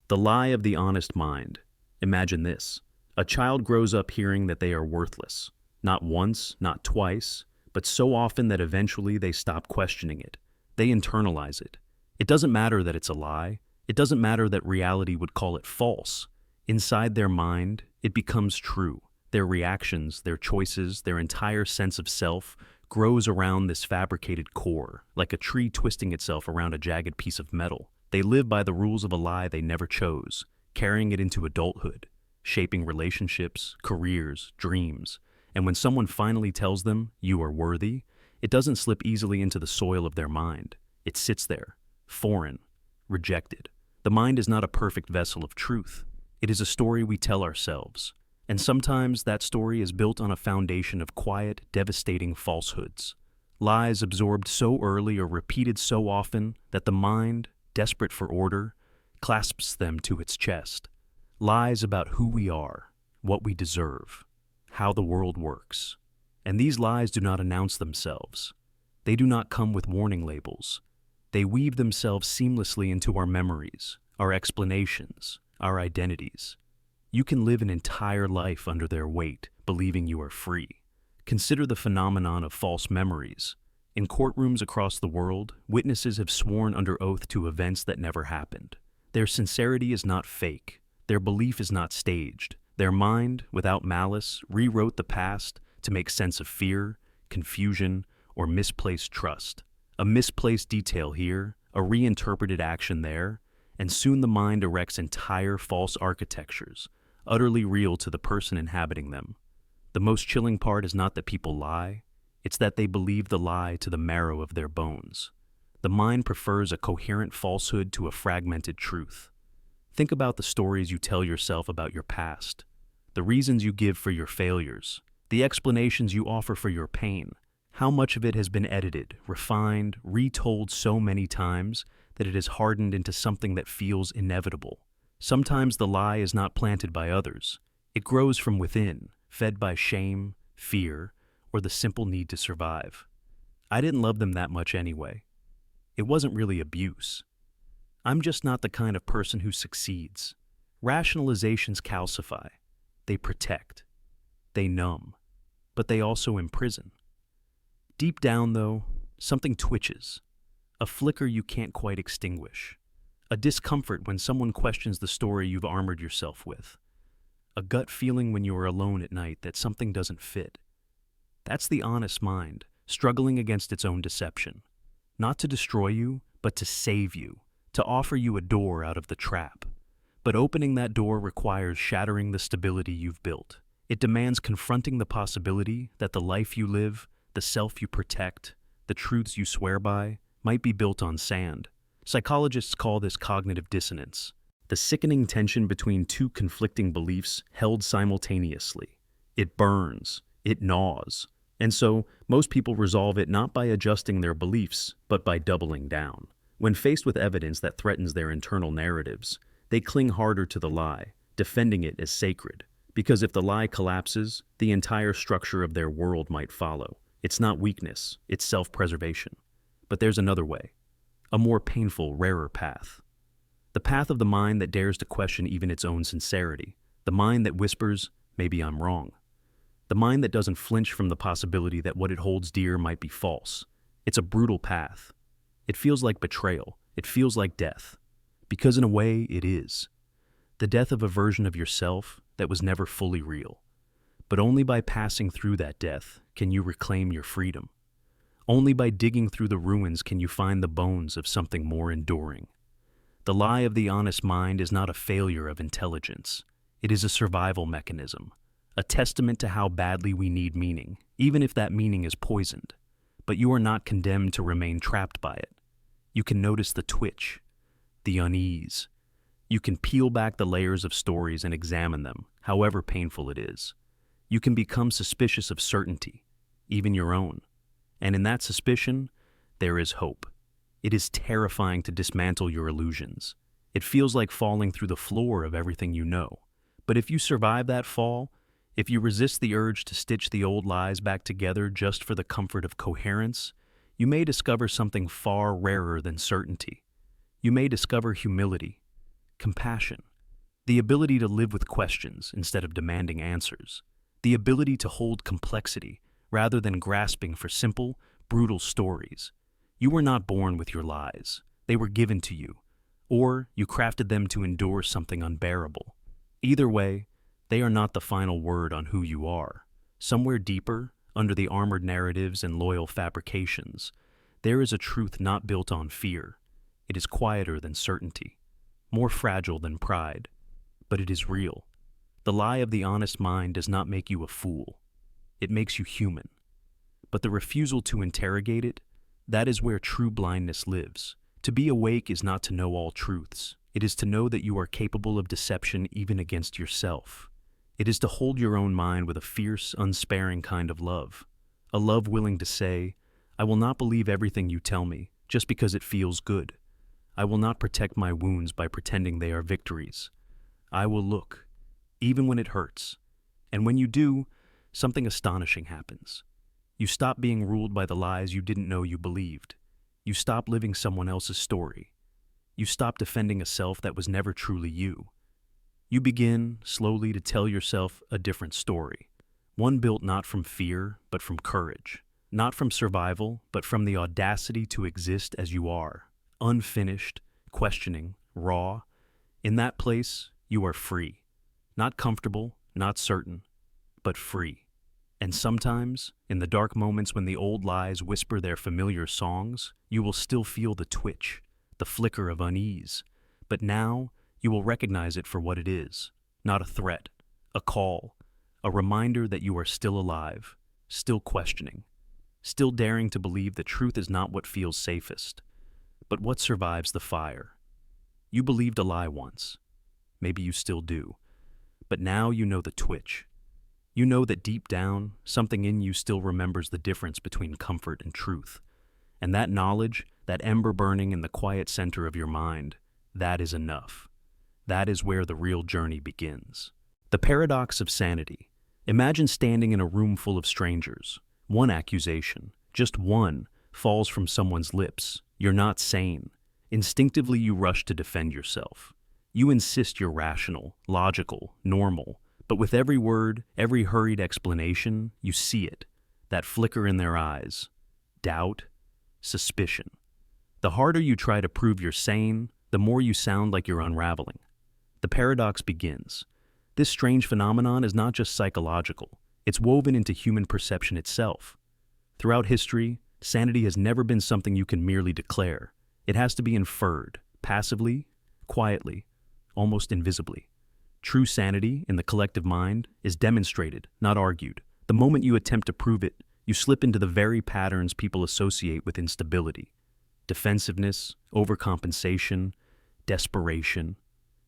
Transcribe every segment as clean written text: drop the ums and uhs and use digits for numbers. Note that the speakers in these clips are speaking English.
The lie of the honest mind. Imagine this. A child grows up hearing that they are worthless. Not once, not twice, but so often that eventually they stop questioning it. They internalize it. It doesn't matter that it's a lie. It doesn't matter that reality would call it false. Inside their mind, it becomes true. Their reactions, their choices, their entire sense of self grows around this fabricated core, like a tree twisting itself around a jagged piece of metal. They live by the rules of a lie they never chose, carrying it into adulthood, shaping relationships, careers, dreams. And when someone finally tells them, "You are worthy," it doesn't slip easily into the soil of their mind. It sits there, foreign, rejected. The mind is not a perfect vessel of truth. It is a story we tell ourselves. And sometimes that story is built on a foundation of quiet, devastating falsehoods. Lies absorbed so early or repeated so often that the mind, desperate for order, clasps them to its chest. Lies about who we are, what we deserve, how the world works. And these lies do not announce themselves. They do not come with warning labels. They weave themselves seamlessly into our memories, our explanations, our identities. You can live an entire life under their weight, believing you are free. Consider the phenomenon of false memories. In courtrooms across the world, witnesses have sworn under oath to events that never happened. Their sincerity is not fake. Their belief is not staged. Their mind, without malice, rewrote the past to make sense of fear, confusion, or misplaced trust. A misplaced detail here, a reinterpreted action there, and soon the mind erects entire false architectures, utterly real to the person inhabiting them. The most chilling part is not that people lie, it's that they believe the lie to the marrow of their bones. The mind prefers a coherent falsehood to a fragmented truth. Think about the stories you tell yourself about your past, the reasons you give for your failures, the explanations you offer for your pain. How much of it has been edited, refined, retold so many times that it has hardened into something that feels inevitable? Sometimes the lie is not planted by others. It grows from within, fed by shame, fear, or the simple need to survive. I didn't love them that much anyway. It wasn't really abuse. I'm just not the kind of person who succeeds. Rationalizations calcify. They protect. They numb. But they also imprison. Deep down, though, something twitches. A flicker you can't quite extinguish. A discomfort when someone questions the story you've armored yourself with. A gut feeling when you are alone at night that something doesn't fit. That's the honest mind, struggling against its own deception. Not to destroy you, but to save you, to offer you a door out of the trap. But opening that door requires shattering the stability you've built. It demands confronting the possibility that the life you live, the self you protect, the truths you swear by, might be built on sand. Psychologists call this cognitive dissonance, the sickening tension between two conflicting beliefs held simultaneously. It burns, it gnaws, and so most people resolve it not by adjusting their beliefs, but by doubling down. When faced with evidence that threatens their internal narratives, they cling harder to the lie, defending it as sacred. Because if the lie collapses, the entire structure of their world might follow. It's not weakness, it's self-preservation. But there's another way. A more painful, rarer path. The path of the mind that dares to question even its own sincerity. The mind that whispers, "Maybe I'm wrong." The mind that doesn't flinch from the possibility that what it holds dear might be false. It's a brutal path. It feels like betrayal. It feels like death. Because in a way, it is. The death of a version of yourself that was never fully real. But only by passing through that death can you reclaim your freedom. Only by digging through the ruins can you find the bones of something more enduring. The lie of the honest mind is not a failure of intelligence. It is a survival mechanism, a testament to how badly we need meaning, even if that meaning is poisoned. But you are not condemned to remain trapped by it. You can notice the twitch, the unease. You can peel back the layers of stories and examine them, however painful it is. You can become suspicious of certainty, even your own. And in that suspicion, there is hope. It is terrifying to dismantle your illusions. It feels like falling through the floor of everything you know. But if you survive that fall, if you resist the urge to stitch the old lies back together just for the comfort of coherence, you may discover something far rarer than certainty. You may discover humility, compassion, the ability to live with questions instead of demanding answers, the ability to hold complexity rather than grasping for simple, brutal stories. You were not born with your lies. They were given to you, or you crafted them to endure something unbearable. Either way, they are not the final word on who you are. Somewhere deeper, under the armored narratives and loyal fabrications, there is a truth not built on fear. It is quieter than certainty, more fragile than pride, but it is real. The lie of the honest mind does not make you a fool. It makes you human. But the refusal to interrogate it, that is where true blindness lives. To be awake is not to know all truths. It is to know that you are capable of deception even against yourself. It is to hold your own mind with a fierce, unsparing kind of love. A love willing to say, I will not believe everything you tell me just because it feels good. I will not protect my wounds by pretending they are victories. I will look, even when it hurts. And when you do, something astonishing happens. You stop being ruled by the lies you didn't know you believed. You stop living someone else's story. You stop defending a self that was never truly you. You begin, slowly, to tell yourself a different story. One built not from fear, but from courage. Not from survival, but from the audacity to exist as you are. Unfinished, questioning, raw. In that place, you are free. Not comfortable, not certain, but free. And sometimes, in the dark moments when the old lies whisper their familiar songs, you will still feel the twitch, the flicker of unease. But now, you will recognize it for what it is. Not a threat, a call, a reminder that you are still alive, still questioning, still daring to believe that truth is not what feels safest, but what survives the fire. You believed a lie once. Maybe you still do. But now you know the twitch. You know that deep down, something in you still remembers the difference between comfort and truth. And that knowledge, that ember burning in the quiet center of your mind, that is enough. That is where the real journey begins. The paradox of sanity. Imagine standing in a room full of strangers. One accusation, just one, falls from someone's lips. You're not sane. Instinctively, you rush to defend yourself. You insist you're rational, logical, normal. But with every word, every hurried explanation, you see it. That flicker in their eyes. Doubt. Suspicion. The harder you try to prove you're sane, the more you sound like you're unraveling. The paradox begins. This strange phenomenon is not just psychological. It's woven into human perception itself. Throughout history, sanity has never been something you can merely declare. It has to be inferred, passively, quietly, almost invisibly. True sanity, in the collective mind, is demonstrated, not argued. The moment you attempt to prove it, you slip into the very patterns people associate with instability. Defensiveness, overcompensation, desperation.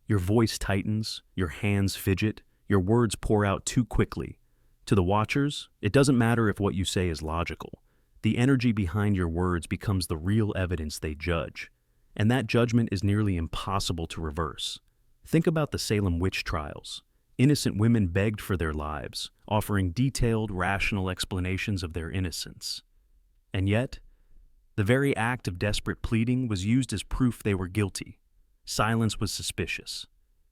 Your voice tightens, your hands fidget, your words pour out too quickly. To the watchers, it doesn't matter if what you say is logical. The energy behind your words becomes the real evidence they judge. And that judgment is nearly impossible to reverse. Think about the Salem witch trials. Innocent women begged for their lives, offering detailed, rational explanations of their innocence. And yet, the very act of desperate pleading was used as proof they were guilty. Silence was suspicious.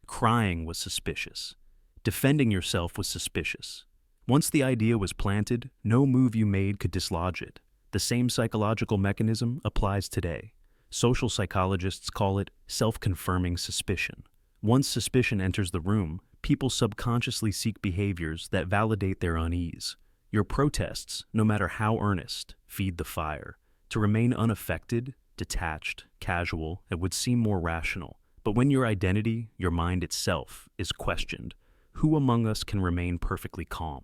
Crying was suspicious. Defending yourself was suspicious. Once the idea was planted, no move you made could dislodge it. The same psychological mechanism applies today. Social psychologists call it self-confirming suspicion. Once suspicion enters the room, people subconsciously seek behaviors that validate their unease. Your protests, no matter how earnest, feed the fire. To remain unaffected, detached, casual, it would seem more rational. But when your identity, your mind itself, is questioned, who among us can remain perfectly calm?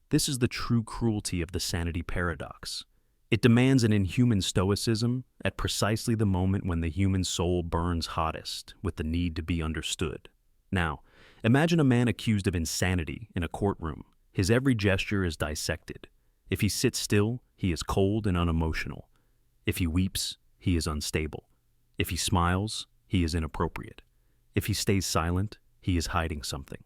This is the true cruelty of the sanity paradox. It demands an inhuman stoicism at precisely the moment when the human soul burns hottest with the need to be understood. Now, imagine a man accused of insanity in a courtroom. His every gesture is dissected. If he sits still, he is cold and unemotional. If he weeps, he is unstable. If he smiles, he is inappropriate. If he stays silent, he is hiding something.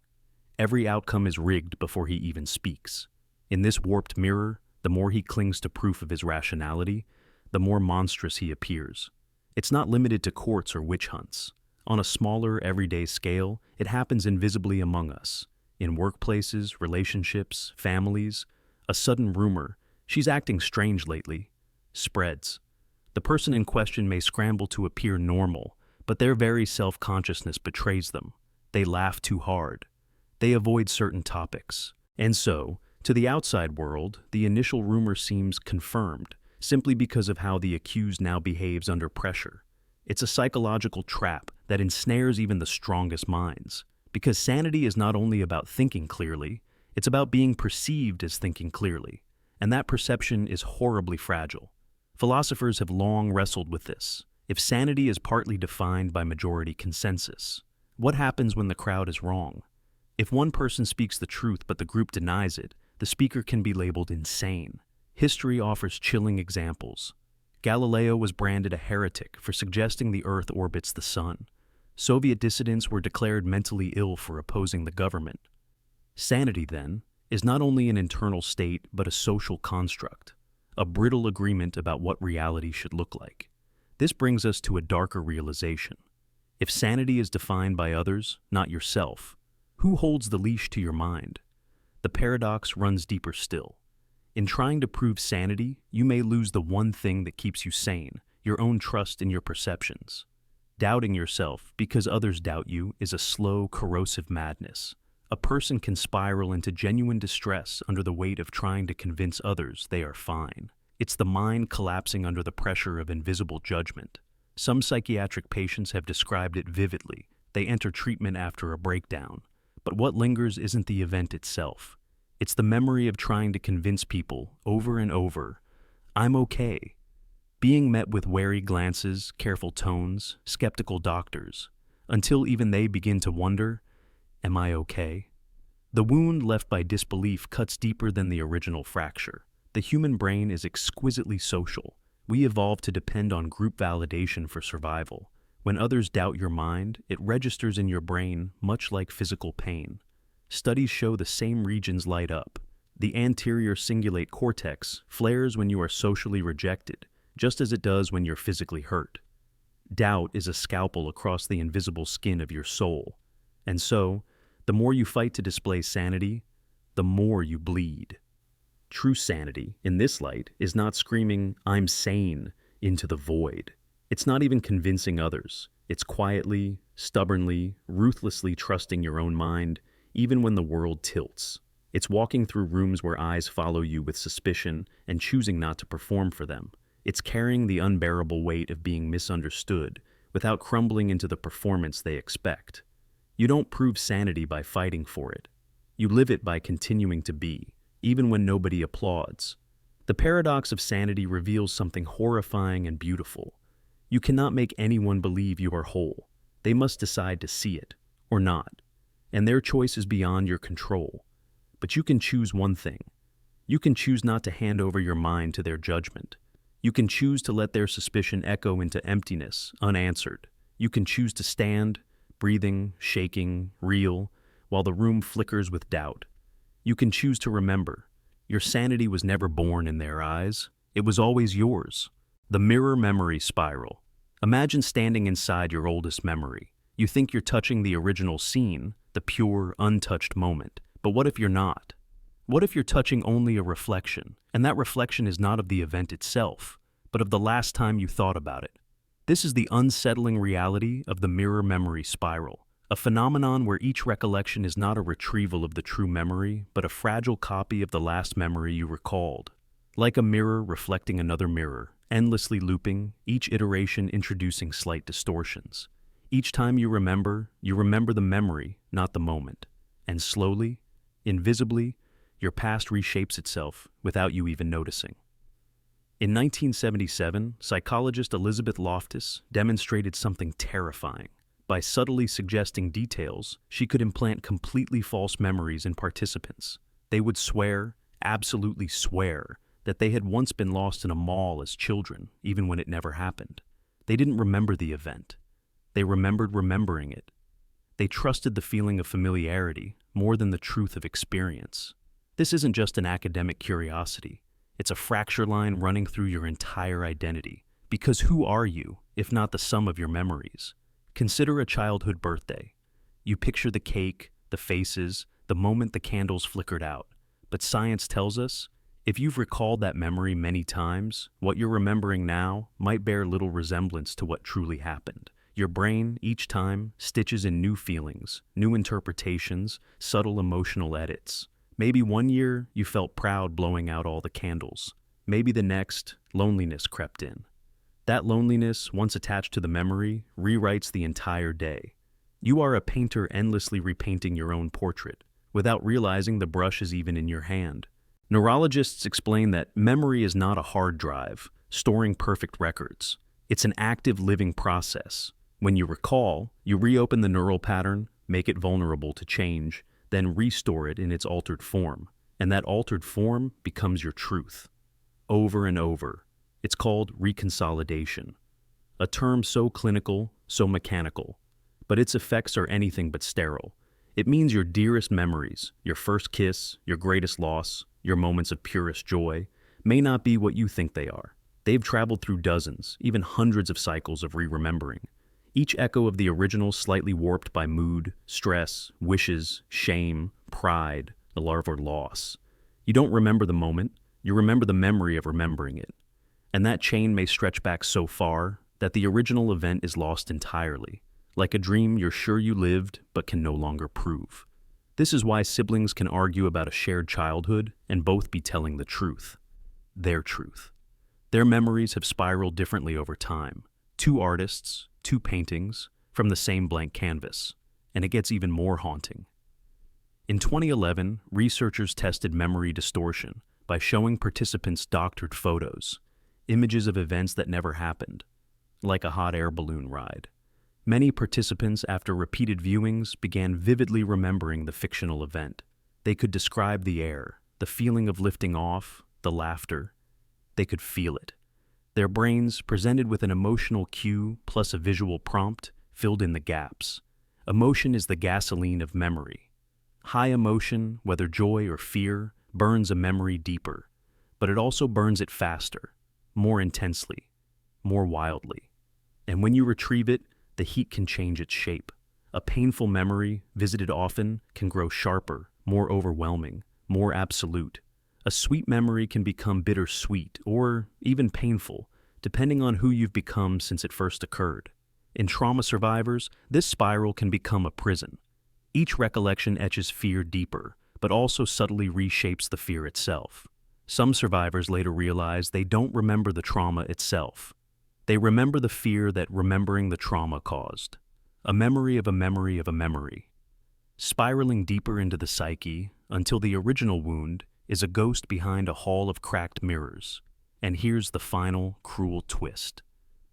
Every outcome is rigged before he even speaks. In this warped mirror, the more he clings to proof of his rationality, the more monstrous he appears. It's not limited to courts or witch hunts. On a smaller, everyday scale, it happens invisibly among us. In workplaces, relationships, families, a sudden rumor, "She's acting strange lately," spreads. The person in question may scramble to appear normal, but their very self-consciousness betrays them. They laugh too hard. They avoid certain topics. And so, to the outside world, the initial rumor seems confirmed, simply because of how the accused now behaves under pressure. It's a psychological trap that ensnares even the strongest minds. Because sanity is not only about thinking clearly, it's about being perceived as thinking clearly. And that perception is horribly fragile. Philosophers have long wrestled with this. If sanity is partly defined by majority consensus, what happens when the crowd is wrong? If one person speaks the truth but the group denies it, the speaker can be labeled insane. History offers chilling examples. Galileo was branded a heretic for suggesting the Earth orbits the sun. Soviet dissidents were declared mentally ill for opposing the government. Sanity, then, is not only an internal state but a social construct, a brittle agreement about what reality should look like. This brings us to a darker realization. If sanity is defined by others, not yourself, who holds the leash to your mind? The paradox runs deeper still. In trying to prove sanity, you may lose the one thing that keeps you sane, your own trust in your perceptions. Doubting yourself because others doubt you is a slow, corrosive madness. A person can spiral into genuine distress under the weight of trying to convince others they are fine. It's the mind collapsing under the pressure of invisible judgment. Some psychiatric patients have described it vividly. They enter treatment after a breakdown. But what lingers isn't the event itself. It's the memory of trying to convince people, over and over, "I'm okay." Being met with wary glances, careful tones, skeptical doctors, until even they begin to wonder, "Am I okay?" The wound left by disbelief cuts deeper than the original fracture. The human brain is exquisitely social. We evolved to depend on group validation for survival. When others doubt your mind, it registers in your brain much like physical pain. Studies show the same regions light up. The anterior cingulate cortex flares when you are socially rejected, just as it does when you're physically hurt. Doubt is a scalpel across the invisible skin of your soul. And so, the more you fight to display sanity, the more you bleed. True sanity, in this light, is not screaming, "I'm sane," into the void. It's not even convincing others. It's quietly, stubbornly, ruthlessly trusting your own mind, even when the world tilts. It's walking through rooms where eyes follow you with suspicion and choosing not to perform for them. It's carrying the unbearable weight of being misunderstood without crumbling into the performance they expect. You don't prove sanity by fighting for it. You live it by continuing to be, even when nobody applauds. The paradox of sanity reveals something horrifying and beautiful. You cannot make anyone believe you are whole. They must decide to see it, or not. And their choice is beyond your control. But you can choose one thing. You can choose not to hand over your mind to their judgment. You can choose to let their suspicion echo into emptiness, unanswered. You can choose to stand, breathing, shaking, real, while the room flickers with doubt. You can choose to remember. Your sanity was never born in their eyes. It was always yours. The mirror memory spiral. Imagine standing inside your oldest memory. You think you're touching the original scene, the pure, untouched moment. But what if you're not? What if you're touching only a reflection, and that reflection is not of the event itself, but of the last time you thought about it? This is the unsettling reality of the mirror memory spiral, a phenomenon where each recollection is not a retrieval of the true memory, but a fragile copy of the last memory you recalled. Like a mirror reflecting another mirror, endlessly looping, each iteration introducing slight distortions. Each time you remember the memory, not the moment. And slowly, invisibly, your past reshapes itself without you even noticing. In 1977, psychologist Elizabeth Loftus demonstrated something terrifying. By subtly suggesting details, she could implant completely false memories in participants. They would swear, absolutely swear, that they had once been lost in a mall as children, even when it never happened. They didn't remember the event. They remembered remembering it. They trusted the feeling of familiarity more than the truth of experience. This isn't just an academic curiosity. It's a fracture line running through your entire identity. Because who are you, if not the sum of your memories? Consider a childhood birthday. You picture the cake, the faces, the moment the candles flickered out. But science tells us, if you've recalled that memory many times, what you're remembering now might bear little resemblance to what truly happened. Your brain, each time, stitches in new feelings, new interpretations, subtle emotional edits. Maybe one year you felt proud blowing out all the candles. Maybe the next, loneliness crept in. That loneliness, once attached to the memory, rewrites the entire day. You are a painter endlessly repainting your own portrait, without realizing the brush is even in your hand. Neurologists explain that memory is not a hard drive, storing perfect records. It's an active living process. When you recall, you reopen the neural pattern, make it vulnerable to change, then restore it in its altered form. And that altered form becomes your truth. Over and over. It's called reconsolidation. A term so clinical, so mechanical. But its effects are anything but sterile. It means your dearest memories, your first kiss, your greatest loss, your moments of purest joy, may not be what you think they are. They've traveled through dozens, even hundreds of cycles of re-remembering. Each echo of the original slightly warped by mood, stress, wishes, shame, pride, love, or loss. You don't remember the moment, you remember the memory of remembering it. And that chain may stretch back so far that the original event is lost entirely, like a dream you're sure you lived but can no longer prove. This is why siblings can argue about a shared childhood and both be telling the truth. Their truth. Their memories have spiraled differently over time. Two artists, two paintings, from the same blank canvas. And it gets even more haunting. In 2011, researchers tested memory distortion by showing participants doctored photos, images of events that never happened, like a hot air balloon ride. Many participants, after repeated viewings, began vividly remembering the fictional event. They could describe the air, the feeling of lifting off, the laughter. They could feel it. Their brains, presented with an emotional cue plus a visual prompt, filled in the gaps. Emotion is the gasoline of memory. High emotion, whether joy or fear, burns a memory deeper, but it also burns it faster, more intensely, more wildly. And when you retrieve it, the heat can change its shape. A painful memory, visited often, can grow sharper, more overwhelming, more absolute. A sweet memory can become bittersweet or even painful, depending on who you've become since it first occurred. In trauma survivors, this spiral can become a prison. Each recollection etches fear deeper, but also subtly reshapes the fear itself. Some survivors later realize they don't remember the trauma itself. They remember the fear that remembering the trauma caused. A memory of a memory of a memory. Spiraling deeper into the psyche until the original wound is a ghost behind a hall of cracked mirrors. And here's the final, cruel twist.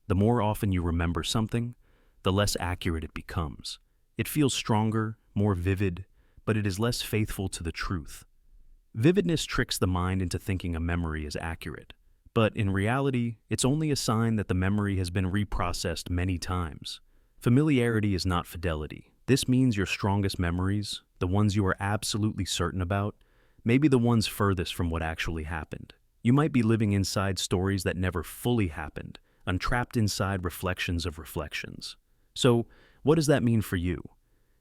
The more often you remember something, the less accurate it becomes. It feels stronger, more vivid, but it is less faithful to the truth. Vividness tricks the mind into thinking a memory is accurate. But in reality, it's only a sign that the memory has been reprocessed many times. Familiarity is not fidelity. This means your strongest memories, the ones you are absolutely certain about, may be the ones furthest from what actually happened. You might be living inside stories that never fully happened, entrapped inside reflections of reflections. So, what does that mean for you?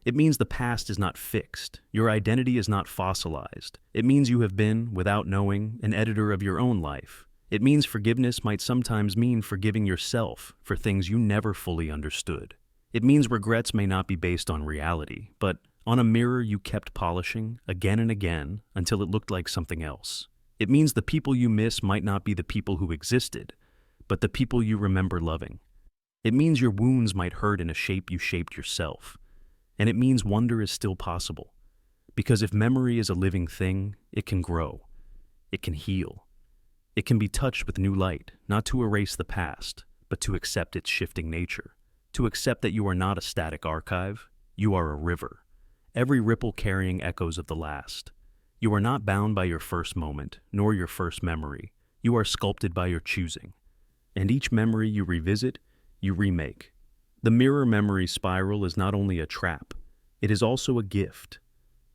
It means the past is not fixed. Your identity is not fossilized. It means you have been, without knowing, an editor of your own life. It means forgiveness might sometimes mean forgiving yourself for things you never fully understood. It means regrets may not be based on reality, but on a mirror you kept polishing again and again until it looked like something else. It means the people you miss might not be the people who existed, but the people you remember loving. It means your wounds might hurt in a shape you shaped yourself. And it means wonder is still possible. Because if memory is a living thing, it can grow. It can heal. It can be touched with new light, not to erase the past, but to accept its shifting nature. To accept that you are not a static archive, you are a river. Every ripple carrying echoes of the last. You are not bound by your first moment, nor your first memory. You are sculpted by your choosing. And each memory you revisit, you remake. The mirror memory spiral is not only a trap, it is also a gift.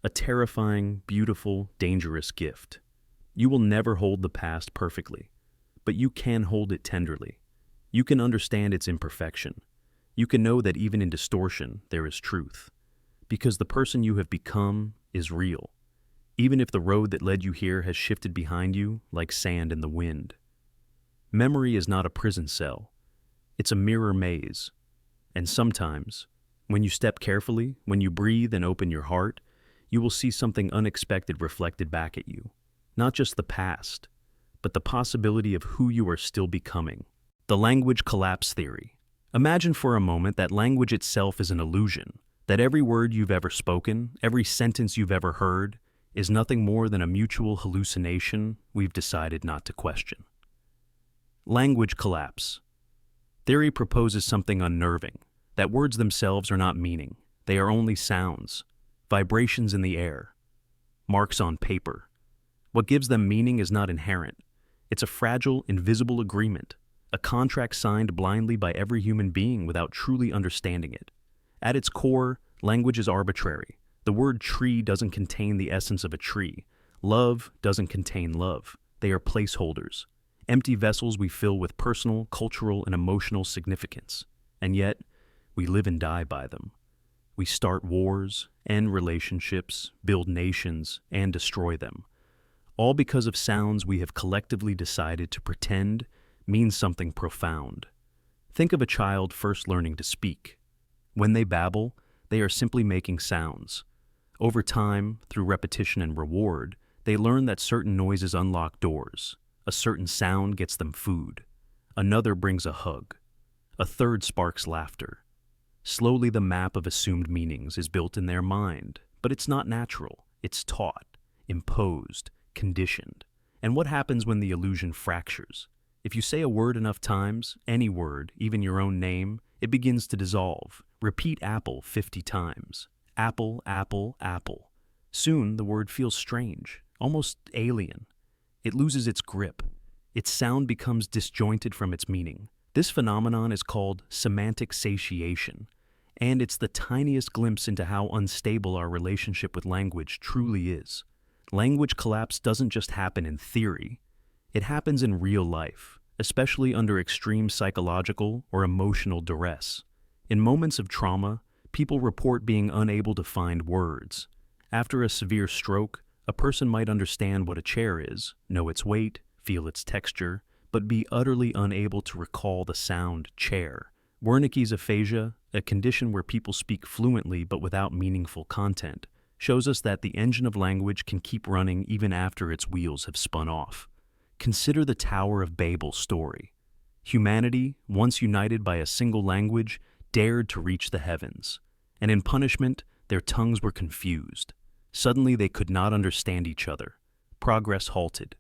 A terrifying, beautiful, dangerous gift. You will never hold the past perfectly, but you can hold it tenderly. You can understand its imperfection. you can know that even in distortion, there is truth. Because the person you have become is real, even if the road that led you here has shifted behind you like sand in the wind. Memory is not a prison cell. It's a mirror maze. And sometimes, when you step carefully, when you breathe and open your heart, you will see something unexpected reflected back at you. Not just the past, but the possibility of who you are still becoming. The language collapse theory. Imagine for a moment that language itself is an illusion, that every word you've ever spoken, every sentence you've ever heard, is nothing more than a mutual hallucination we've decided not to question. Language collapse. Theory proposes something unnerving, that words themselves are not meaning. They are only sounds, vibrations in the air, marks on paper. What gives them meaning is not inherent. It's a fragile, invisible agreement, a contract signed blindly by every human being without truly understanding it. At its core, language is arbitrary. The word tree doesn't contain the essence of a tree. Love doesn't contain love. They are placeholders, empty vessels we fill with personal, cultural, and emotional significance. And yet, we live and die by them. We start wars, end relationships, build nations, and destroy them. All because of sounds we have collectively decided to pretend mean something profound. Think of a child first learning to speak. When they babble, they are simply making sounds. Over time, through repetition and reward, they learn that certain noises unlock doors. A certain sound gets them food. Another brings a hug. A third sparks laughter. Slowly the map of assumed meanings is built in their mind, but it's not natural. It's taught, imposed, conditioned. And what happens when the illusion fractures? If you say a word enough times, any word, even your own name, it begins to dissolve. Repeat apple 50 times. Apple, apple, apple. Soon the word feels strange, almost alien. It loses its grip. Its sound becomes disjointed from its meaning. This phenomenon is called semantic satiation, and it's the tiniest glimpse into how unstable our relationship with language truly is. Language collapse doesn't just happen in theory. It happens in real life, especially under extreme psychological or emotional duress. In moments of trauma, people report being unable to find words. After a severe stroke, a person might understand what a chair is, know its weight, feel its texture, but be utterly unable to recall the sound chair. Wernicke's aphasia, a condition where people speak fluently but without meaningful content, shows us that the engine of language can keep running even after its wheels have spun off. Consider the Tower of Babel story. Humanity, once united by a single language, dared to reach the heavens, and in punishment, their tongues were confused. Suddenly they could not understand each other. Progress halted.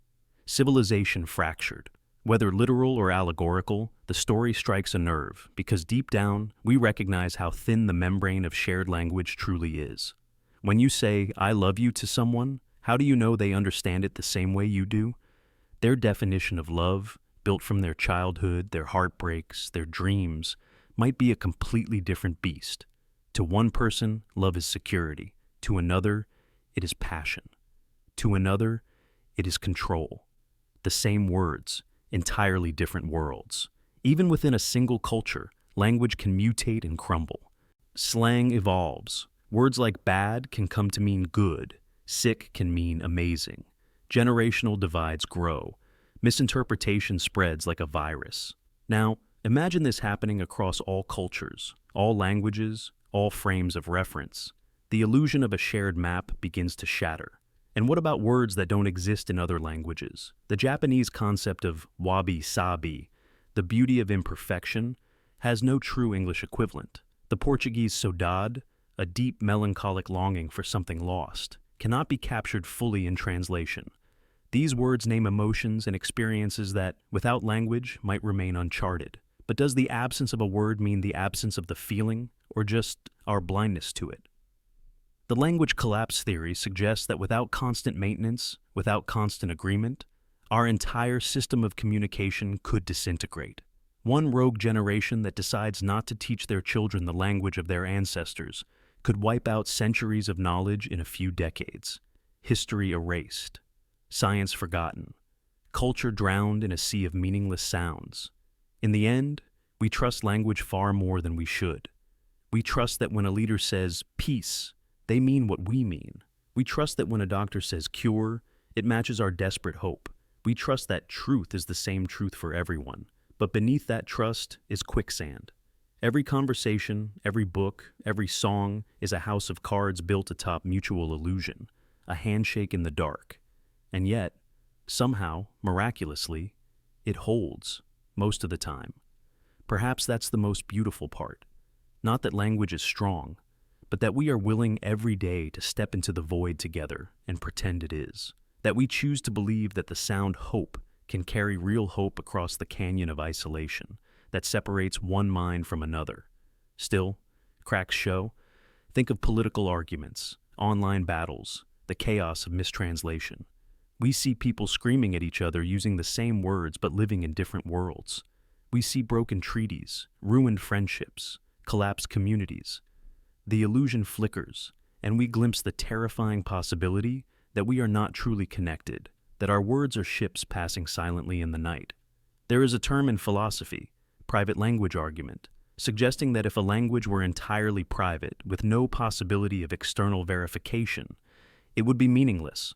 Civilization fractured. Whether literal or allegorical, the story strikes a nerve, because deep down, we recognize how thin the membrane of shared language truly is. When you say, "I love you" to someone, how do you know they understand it the same way you do? Their definition of love, built from their childhood, their heartbreaks, their dreams, might be a completely different beast. To one person, love is security. To another, it is passion. To another, it is control. The same words, entirely different worlds. Even within a single culture, language can mutate and crumble. Slang evolves. Words like bad can come to mean good. Sick can mean amazing. Generational divides grow. Misinterpretation spreads like a virus. Now, imagine this happening across all cultures, all languages, all frames of reference. The illusion of a shared map begins to shatter. And what about words that don't exist in other languages? The Japanese concept of wabi-sabi, the beauty of imperfection, has no true English equivalent. The Portuguese saudade, a deep melancholic longing for something lost, cannot be captured fully in translation. These words name emotions and experiences that, without language, might remain uncharted. But does the absence of a word mean the absence of the feeling, or just our blindness to it? The language collapse theory suggests that without constant maintenance, without constant agreement, our entire system of communication could disintegrate. One rogue generation that decides not to teach their children the language of their ancestors could wipe out centuries of knowledge in a few decades. History erased. Science forgotten. Culture drowned in a sea of meaningless sounds. In the end, We trust language far more than we should. We trust that when a leader says peace, they mean what we mean. We trust that when a doctor says cure, it matches our desperate hope. We trust that truth is the same truth for everyone. But beneath that trust is quicksand. Every conversation, every book, every song is a house of cards built atop mutual illusion, a handshake in the dark. And yet, somehow, miraculously, it holds, most of the time. Perhaps that's the most beautiful part. Not that language is strong, but that we are willing every day to step into the void together and pretend it is. That we choose to believe that the sound hope can carry real hope across the canyon of isolation that separates one mind from another. Still, cracks show. Think of political arguments, online battles, the chaos of mistranslation. We see people screaming at each other using the same words but living in different worlds. We see broken treaties, ruined friendships, collapsed communities. The illusion flickers, and we glimpse the terrifying possibility that we are not truly connected, that our words are ships passing silently in the night. There is a term in philosophy, private language argument, suggesting that if a language were entirely private, with no possibility of external verification, it would be meaningless.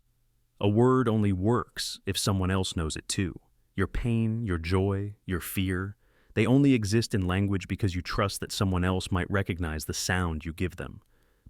A word only works if someone else knows it too. Your pain, your joy, your fear, they only exist in language because you trust that someone else might recognize the sound you give them.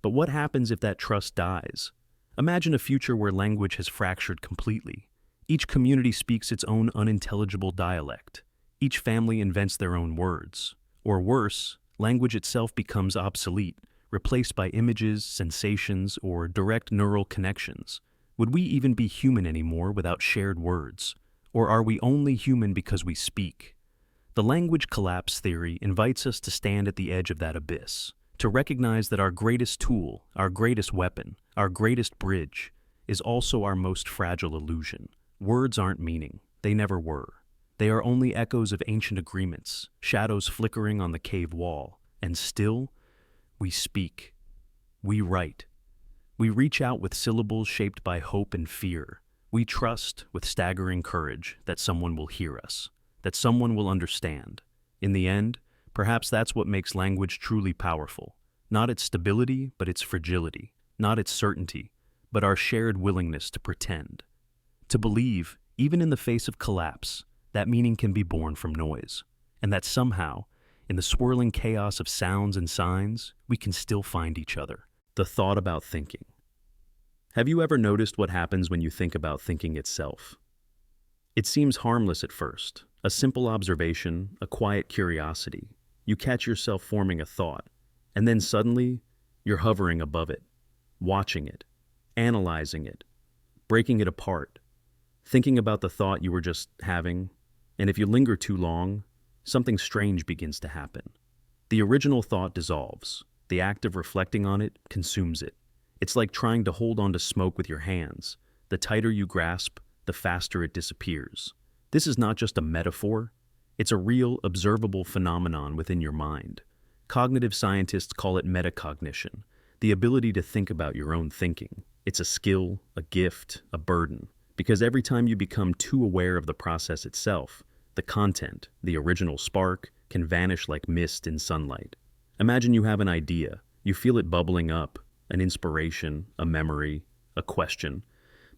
But what happens if that trust dies? Imagine a future where language has fractured completely. Each community speaks its own unintelligible dialect. Each family invents their own words. Or worse, language itself becomes obsolete, replaced by images, sensations, or direct neural connections. Would we even be human anymore without shared words? Or are we only human because we speak? The language collapse theory invites us to stand at the edge of that abyss, to recognize that our greatest tool, our greatest weapon, our greatest bridge, is also our most fragile illusion. Words aren't meaning. They never were. They are only echoes of ancient agreements, shadows flickering on the cave wall. And still, we speak. We write. We reach out with syllables shaped by hope and fear. We trust, with staggering courage, that someone will hear us, that someone will understand. In the end, perhaps that's what makes language truly powerful. Not its stability, but its fragility. Not its certainty, but our shared willingness to pretend. To believe, even in the face of collapse, that meaning can be born from noise, and that somehow, in the swirling chaos of sounds and signs, we can still find each other. The thought about thinking. Have you ever noticed what happens when you think about thinking itself? It seems harmless at first, a simple observation, a quiet curiosity. You catch yourself forming a thought, and then suddenly, you're hovering above it, watching it, analyzing it, breaking it apart, thinking about the thought you were just having, and if you linger too long, something strange begins to happen. The original thought dissolves. The act of reflecting on it consumes it. It's like trying to hold on to smoke with your hands. The tighter you grasp, the faster it disappears. This is not just a metaphor. It's a real, observable phenomenon within your mind. Cognitive scientists call it metacognition, the ability to think about your own thinking. It's a skill, a gift, a burden. Because every time you become too aware of the process itself, the content, the original spark, can vanish like mist in sunlight. Imagine you have an idea, you feel it bubbling up, an inspiration, a memory, a question.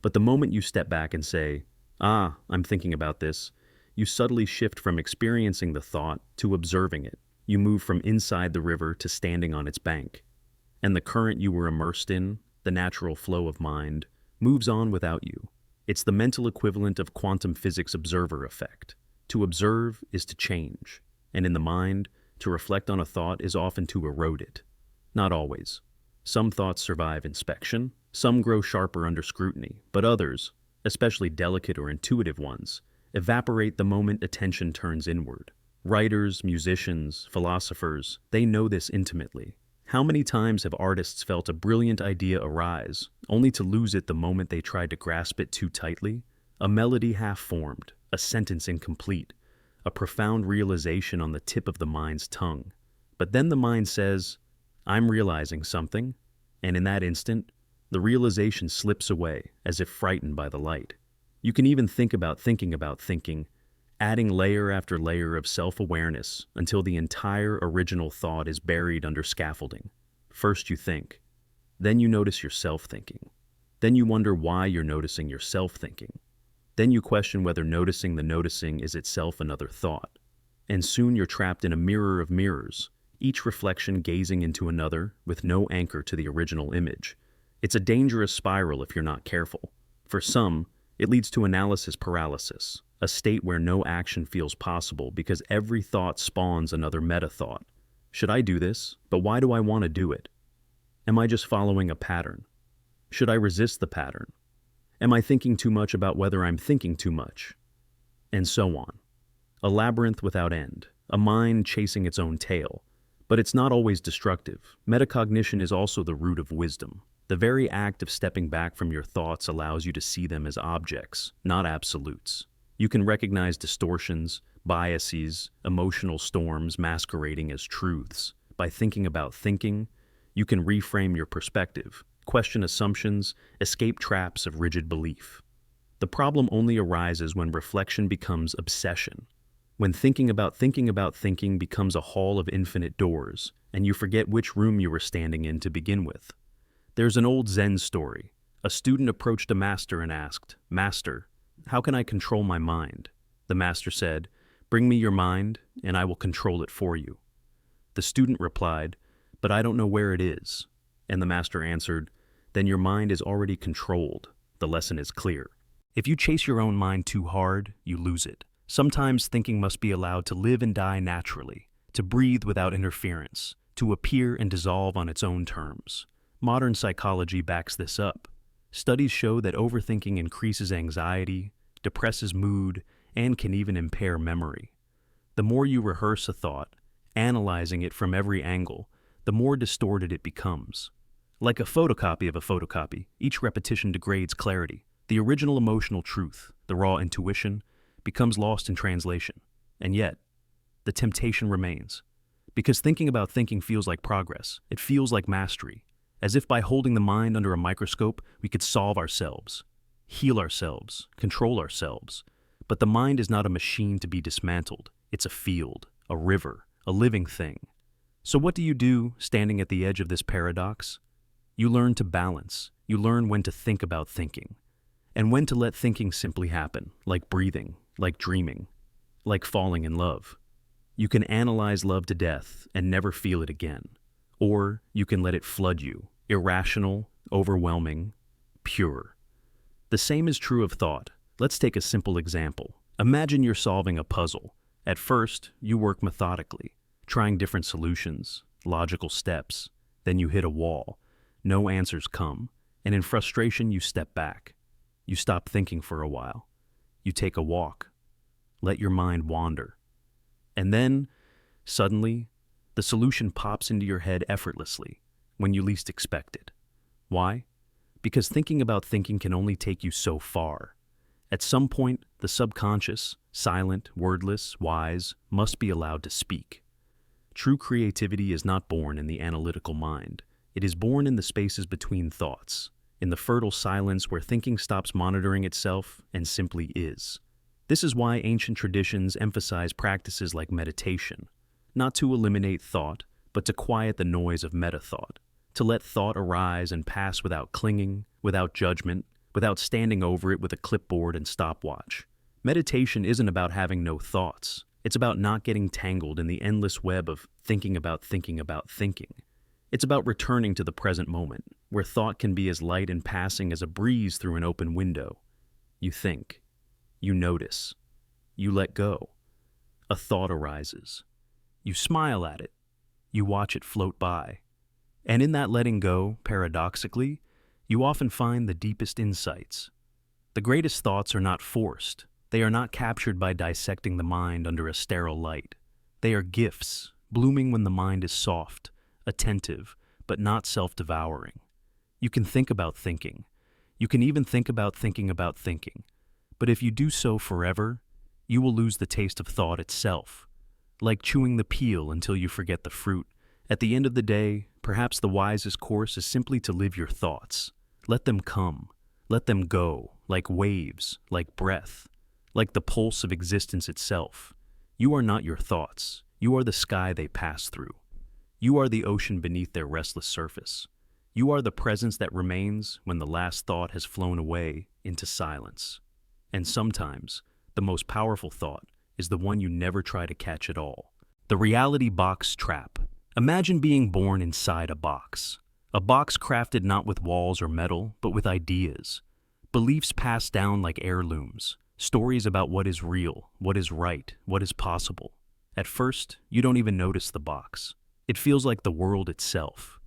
But the moment you step back and say, I'm thinking about this, you subtly shift from experiencing the thought to observing it. You move from inside the river to standing on its bank. And the current you were immersed in, the natural flow of mind, moves on without you. It's the mental equivalent of quantum physics observer effect. To observe is to change, and in the mind, to reflect on a thought is often to erode it. Not always. Some thoughts survive inspection, some grow sharper under scrutiny, but others, especially delicate or intuitive ones, evaporate the moment attention turns inward. Writers, musicians, philosophers, they know this intimately. How many times have artists felt a brilliant idea arise, only to lose it the moment they tried to grasp it too tightly? A melody half-formed, a sentence incomplete, a profound realization on the tip of the mind's tongue. But then the mind says, I'm realizing something, and in that instant, the realization slips away as if frightened by the light. You can even think about thinking, adding layer after layer of self-awareness until the entire original thought is buried under scaffolding. First you think, then you notice yourself thinking. Then you wonder why you're noticing yourself thinking. Then you question whether noticing the noticing is itself another thought. And soon you're trapped in a mirror of mirrors, each reflection gazing into another with no anchor to the original image. It's a dangerous spiral if you're not careful. For some, it leads to analysis paralysis, a state where no action feels possible because every thought spawns another meta-thought. Should I do this? But why do I want to do it? Am I just following a pattern? Should I resist the pattern? Am I thinking too much about whether I'm thinking too much? And so on. A labyrinth without end, a mind chasing its own tail. But it's not always destructive. Metacognition is also the root of wisdom. The very act of stepping back from your thoughts allows you to see them as objects, not absolutes. You can recognize distortions, biases, emotional storms masquerading as truths. By thinking about thinking, you can reframe your perspective, question assumptions, escape traps of rigid belief. The problem only arises when reflection becomes obsession. When thinking about thinking becomes a hall of infinite doors, and you forget which room you were standing in to begin with. There's an old Zen story. A student approached a master and asked, "Master, how can I control my mind?" The master said, "Bring me your mind, and I will control it for you." The student replied, "But I don't know where it is." And the master answered, "Then your mind is already controlled. The lesson is clear. If you chase your own mind too hard, you lose it. Sometimes thinking must be allowed to live and die naturally, to breathe without interference, to appear and dissolve on its own terms. Modern psychology backs this up. Studies show that overthinking increases anxiety, depresses mood, and can even impair memory. The more you rehearse a thought, analyzing it from every angle, the more distorted it becomes. Like a photocopy of a photocopy, each repetition degrades clarity. The original emotional truth, the raw intuition, becomes lost in translation. And yet, the temptation remains. Because thinking about thinking feels like progress. It feels like mastery. As if by holding the mind under a microscope, we could solve ourselves, heal ourselves, control ourselves. But the mind is not a machine to be dismantled. It's a field, a river, a living thing. So what do you do standing at the edge of this paradox? You learn to balance. You learn when to think about thinking. And when to let thinking simply happen, like breathing, like dreaming, like falling in love. You can analyze love to death and never feel it again. Or you can let it flood you, irrational, overwhelming, pure. The same is true of thought. Let's take a simple example. Imagine you're solving a puzzle. At first, you work methodically, trying different solutions, logical steps. Then you hit a wall. No answers come, and in frustration you step back. You stop thinking for a while. You take a walk. Let your mind wander. And then, suddenly, the solution pops into your head effortlessly when you least expect it. Why? Because thinking about thinking can only take you so far. At some point, the subconscious, silent, wordless, wise, must be allowed to speak. True creativity is not born in the analytical mind. It is born in the spaces between thoughts, in the fertile silence where thinking stops monitoring itself and simply is. This is why ancient traditions emphasize practices like meditation, not to eliminate thought, but to quiet the noise of meta-thought, to let thought arise and pass without clinging, without judgment, without standing over it with a clipboard and stopwatch. Meditation isn't about having no thoughts. It's about not getting tangled in the endless web of thinking about thinking about thinking. It's about returning to the present moment, where thought can be as light and passing as a breeze through an open window. You think. You notice. You let go. A thought arises. You smile at it. You watch it float by. And in that letting go, paradoxically, you often find the deepest insights. The greatest thoughts are not forced. They are not captured by dissecting the mind under a sterile light. They are gifts, blooming when the mind is soft, attentive, but not self-devouring. You can think about thinking. You can even think about thinking about thinking. But if you do so forever, you will lose the taste of thought itself. Like chewing the peel until you forget the fruit. At the end of the day, perhaps the wisest course is simply to live your thoughts. Let them come. Let them go, like waves, like breath. like the pulse of existence itself. You are not your thoughts. You are the sky they pass through. You are the ocean beneath their restless surface. You are the presence that remains when the last thought has flown away into silence. And sometimes, the most powerful thought is the one you never try to catch at all. The reality box trap. Imagine being born inside a box. A box crafted not with walls or metal, but with ideas. Beliefs passed down like heirlooms. Stories about what is real, what is right, what is possible. At first, you don't even notice the box. It feels like the world itself.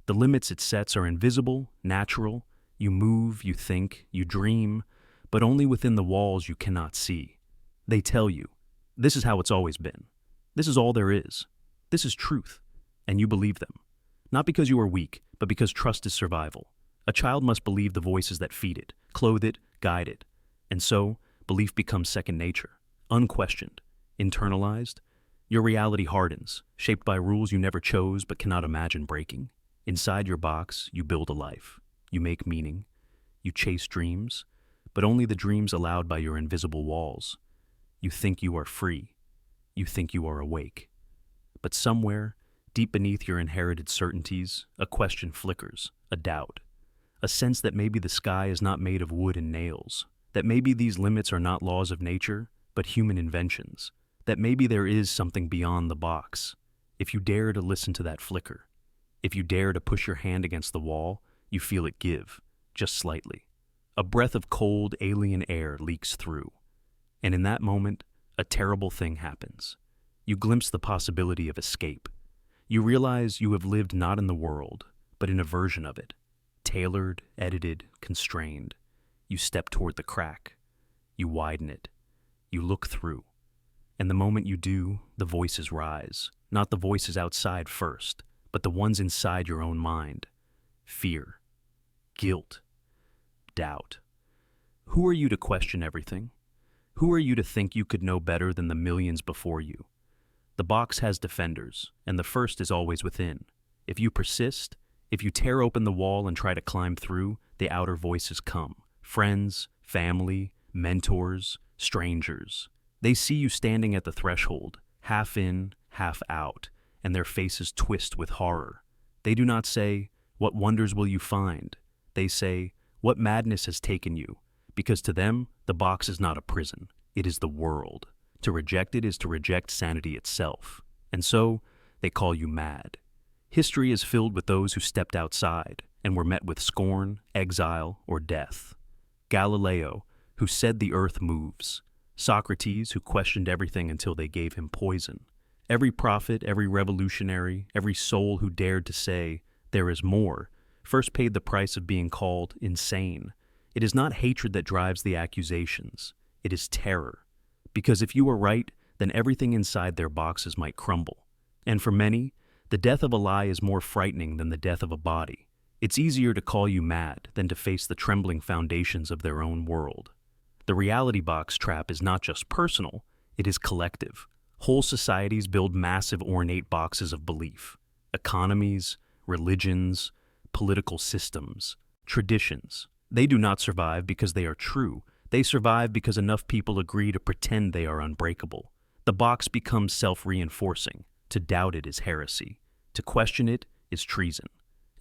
The limits it sets are invisible, natural. You move, you think, you dream, but only within the walls you cannot see. They tell you, this is how it's always been. This is all there is. This is truth. And you believe them. Not because you are weak, but because trust is survival. A child must believe the voices that feed it, clothe it, guide it. And so, belief becomes second nature, unquestioned, internalized. Your reality hardens, shaped by rules you never chose but cannot imagine breaking. Inside your box, you build a life. You make meaning. You chase dreams, but only the dreams allowed by your invisible walls. You think you are free. You think you are awake. But somewhere, deep beneath your inherited certainties, a question flickers, a doubt. A sense that maybe the sky is not made of wood and nails. That maybe these limits are not laws of nature, but human inventions. That maybe there is something beyond the box. If you dare to listen to that flicker, if you dare to push your hand against the wall, you feel it give, just slightly. A breath of cold, alien air leaks through. And in that moment, a terrible thing happens. You glimpse the possibility of escape. You realize you have lived not in the world, but in a version of it. Tailored, edited, constrained. You step toward the crack. You widen it. You look through. And the moment you do, the voices rise. Not the voices outside first, but the ones inside your own mind. Fear. Guilt. Doubt. Who are you to question everything? Who are you to think you could know better than the millions before you? The box has defenders, and the first is always within. If you persist, if you tear open the wall and try to climb through, the outer voices come. Friends, family, mentors, strangers. They see you standing at the threshold, half in, half out, and their faces twist with horror. They do not say, "What wonders will you find?" They say, "What madness has taken you?" Because to them, the box is not a prison. It is the world. To reject it is to reject sanity itself. And so, they call you mad. History is filled with those who stepped outside and were met with scorn, exile, or death. Galileo, who said the earth moves. Socrates, who questioned everything until they gave him poison. Every prophet, every revolutionary, every soul who dared to say, "There is more," first paid the price of being called insane. It is not hatred that drives the accusations. It is terror. Because if you are right, then everything inside their boxes might crumble. And for many, the death of a lie is more frightening than the death of a body. It's easier to call you mad than to face the trembling foundations of their own world. The reality box trap is not just personal, it is collective. Whole societies build massive ornate boxes of belief. Economies, religions, political systems, traditions. They do not survive because they are true. They survive because enough people agree to pretend they are unbreakable. The box becomes self-reinforcing. To doubt it is heresy. To question it is treason.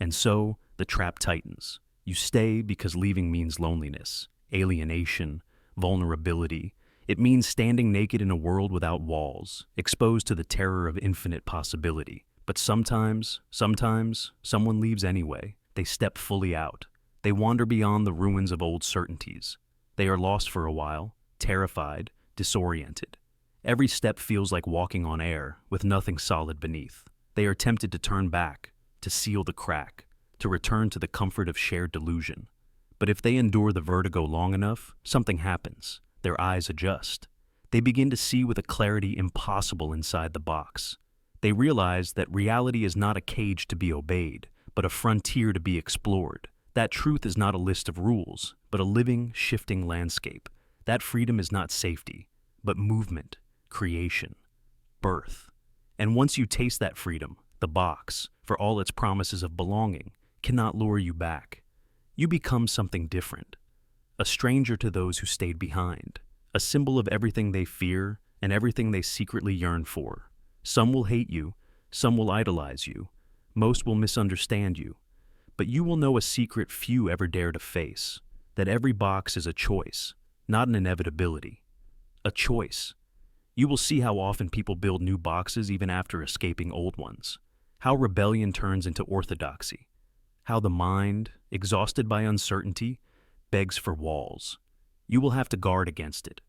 And so, the trap tightens. You stay because leaving means loneliness, alienation, vulnerability. It means standing naked in a world without walls, exposed to the terror of infinite possibility. But sometimes, someone leaves anyway. They step fully out. They wander beyond the ruins of old certainties. They are lost for a while, terrified, disoriented. Every step feels like walking on air, with nothing solid beneath. They are tempted to turn back, to seal the crack, to return to the comfort of shared delusion. But if they endure the vertigo long enough, something happens. Their eyes adjust. They begin to see with a clarity impossible inside the box. They realize that reality is not a cage to be obeyed, but a frontier to be explored. That truth is not a list of rules, but a living, shifting landscape. That freedom is not safety, but movement, creation, birth. And once you taste that freedom, the box, for all its promises of belonging, cannot lure you back. You become something different. A stranger to those who stayed behind. a symbol of everything they fear and everything they secretly yearn for. Some will hate you, some will idolize you, most will misunderstand you, but you will know a secret few ever dare to face, that every box is a choice, not an inevitability. A choice. You will see how often people build new boxes even after escaping old ones, how rebellion turns into orthodoxy, how the mind, exhausted by uncertainty, begs for walls. You will have to guard against it.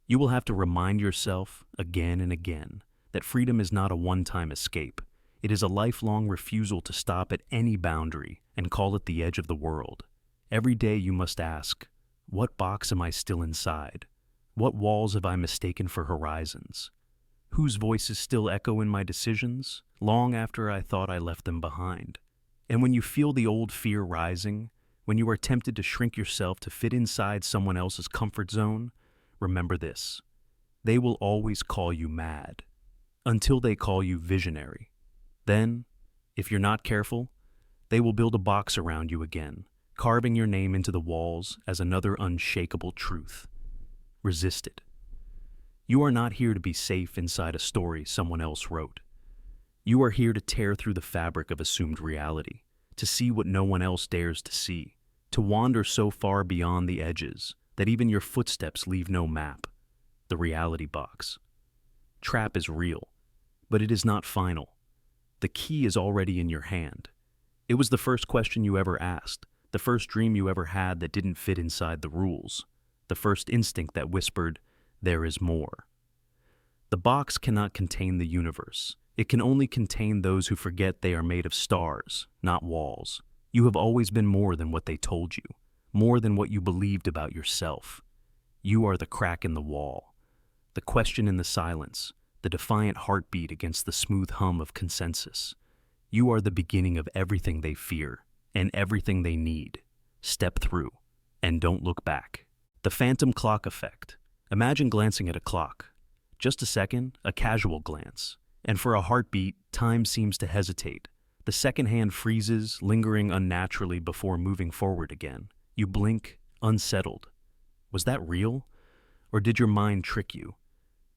You will have to remind yourself, again and again, that freedom is not a one-time escape. It is a lifelong refusal to stop at any boundary and call it the edge of the world. Every day you must ask, what box am I still inside? What walls have I mistaken for horizons? Whose voices still echo in my decisions, long after I thought I left them behind? And when you feel the old fear rising, when you are tempted to shrink yourself to fit inside someone else's comfort zone, remember this: they will always call you mad, until they call you visionary. Then, if you're not careful, they will build a box around you again, carving your name into the walls as another unshakable truth. Resist it. You are not here to be safe inside a story someone else wrote. You are here to tear through the fabric of assumed reality, to see what no one else dares to see, to wander so far beyond the edges that even your footsteps leave no map. The reality box. Trap is real, but it is not final. The key is already in your hand. It was the first question you ever asked, the first dream you ever had that didn't fit inside the rules, the first instinct that whispered, "There is more." The box cannot contain the universe. It can only contain those who forget they are made of stars, not walls. You have always been more than what they told you, more than what you believed about yourself. You are the crack in the wall, the question in the silence, the defiant heartbeat against the smooth hum of consensus. You are the beginning of everything they fear and everything they need. Step through, and don't look back. The phantom clock effect. Imagine glancing at a clock. Just a second, a casual glance. And for a heartbeat, time seems to hesitate. The second hand freezes, lingering unnaturally before moving forward again. You blink, unsettled. Was that real? Or did your mind trick you?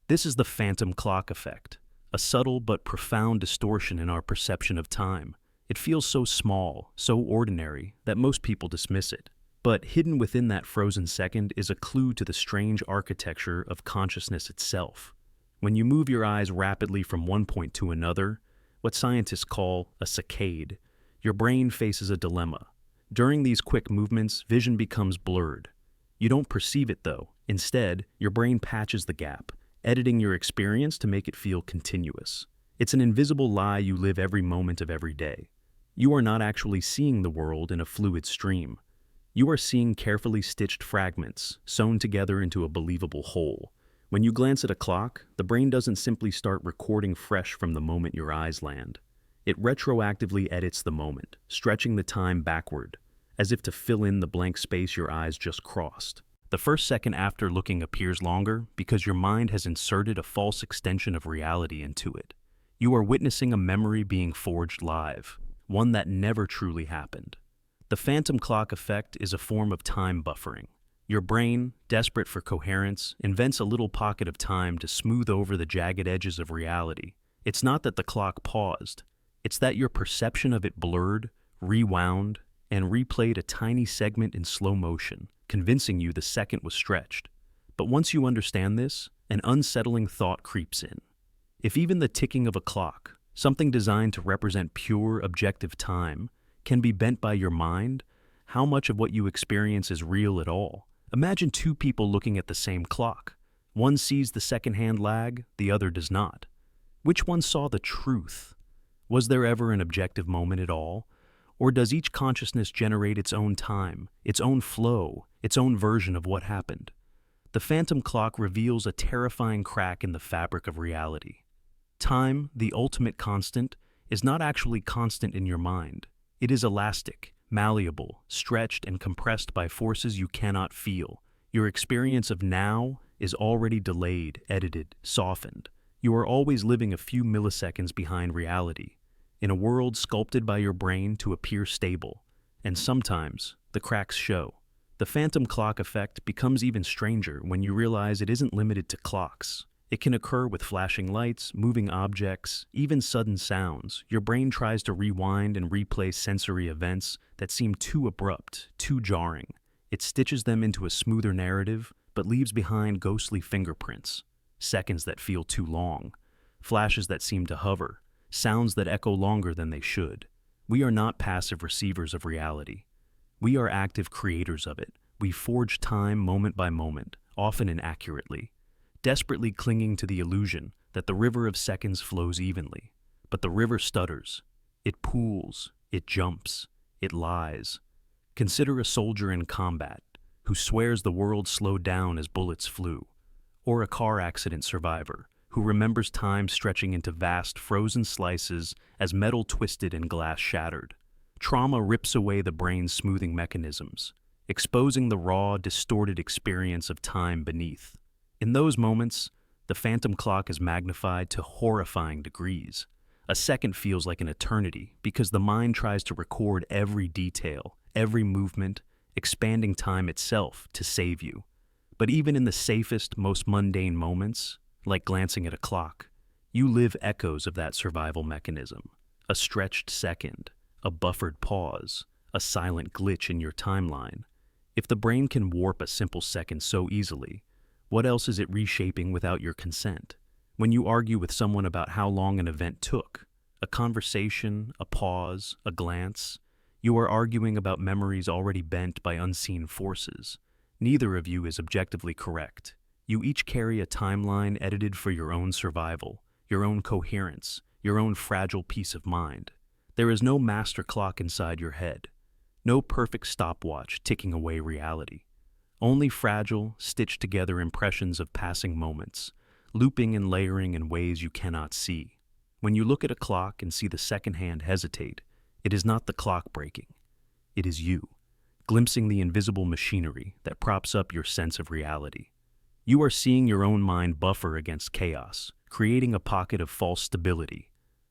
This is the phantom clock effect, a subtle but profound distortion in our perception of time. It feels so small, so ordinary, that most people dismiss it. But hidden within that frozen second is a clue to the strange architecture of consciousness itself. When you move your eyes rapidly from one point to another, what scientists call a saccade, your brain faces a dilemma. During these quick movements, vision becomes blurred. You don't perceive it though. Instead, your brain patches the gap, editing your experience to make it feel continuous. It's an invisible lie you live every moment of every day. You are not actually seeing the world in a fluid stream. You are seeing carefully stitched fragments, sewn together into a believable whole. When you glance at a clock, the brain doesn't simply start recording fresh from the moment your eyes land. It retroactively edits the moment, stretching the time backward, as if to fill in the blank space your eyes just crossed. The first second after looking appears longer because your mind has inserted a false extension of reality into it. You are witnessing a memory being forged live, one that never truly happened. The phantom clock effect is a form of time buffering. Your brain, desperate for coherence, invents a little pocket of time to smooth over the jagged edges of reality. It's not that the clock paused. It's that your perception of it blurred, rewound, and replayed a tiny segment in slow motion, convincing you the second was stretched. But once you understand this, an unsettling thought creeps in. If even the ticking of a clock, something designed to represent pure, objective time, can be bent by your mind, how much of what you experience is real at all? Imagine two people looking at the same clock. One sees the second-hand lag, the other does not. Which one saw the truth? Was there ever an objective moment at all? Or does each consciousness generate its own time, its own flow, its own version of what happened? The phantom clock reveals a terrifying crack in the fabric of reality. Time, the ultimate constant, is not actually constant in your mind. It is elastic, malleable, stretched and compressed by forces you cannot feel. Your experience of now is already delayed, edited, softened. You are always living a few milliseconds behind reality, in a world sculpted by your brain to appear stable. And sometimes, the cracks show. The phantom clock effect becomes even stranger when you realize it isn't limited to clocks. It can occur with flashing lights, moving objects, even sudden sounds. Your brain tries to rewind and replay sensory events that seem too abrupt, too jarring. It stitches them into a smoother narrative, but leaves behind ghostly fingerprints, seconds that feel too long, flashes that seem to hover, sounds that echo longer than they should. We are not passive receivers of reality. We are active creators of it. We forge time moment by moment, often inaccurately, desperately clinging to the illusion that the river of seconds flows evenly. But the river stutters. It pools, it jumps, it lies. Consider a soldier in combat who swears the world slowed down as bullets flew, or a car accident survivor who remembers time stretching into vast frozen slices as metal twisted and glass shattered. Trauma rips away the brain's smoothing mechanisms, exposing the raw, distorted experience of time beneath. In those moments, the phantom clock is magnified to horrifying degrees. A second feels like an eternity because the mind tries to record every detail, every movement, expanding time itself to save you. But even in the safest, most mundane moments, like glancing at a clock, you live echoes of that survival mechanism. A stretched second, a buffered pause, a silent glitch in your timeline. If the brain can warp a simple second so easily, what else is it reshaping without your consent? When you argue with someone about how long an event took, a conversation, a pause, a glance, you are arguing about memories already bent by unseen forces. Neither of you is objectively correct. You each carry a timeline edited for your own survival, your own coherence, your own fragile peace of mind. There is no master clock inside your head, no perfect stopwatch ticking away reality. Only fragile, stitched together impressions of passing moments, looping and layering in ways you cannot see. When you look at a clock and see the second hand hesitate, it is not the clock breaking. It is you, glimpsing the invisible machinery that props up your sense of reality. You are seeing your own mind buffer against chaos, creating a pocket of false stability,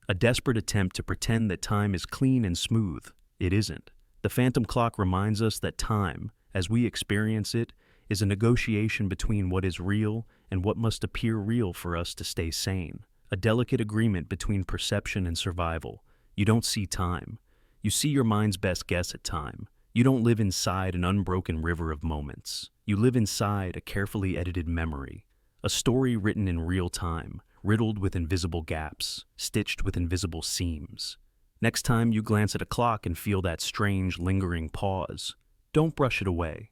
a desperate attempt to pretend that time is clean and smooth. It isn't. The phantom clock reminds us that time, as we experience it, is a negotiation between what is real and what must appear real for us to stay sane, a delicate agreement between perception and survival. You don't see time. You see your mind's best guess at time. You don't live inside an unbroken river of moments. You live inside a carefully edited memory, a story written in real time, riddled with invisible gaps, stitched with invisible seams. Next time you glance at a clock and feel that strange, lingering pause, don't brush it away.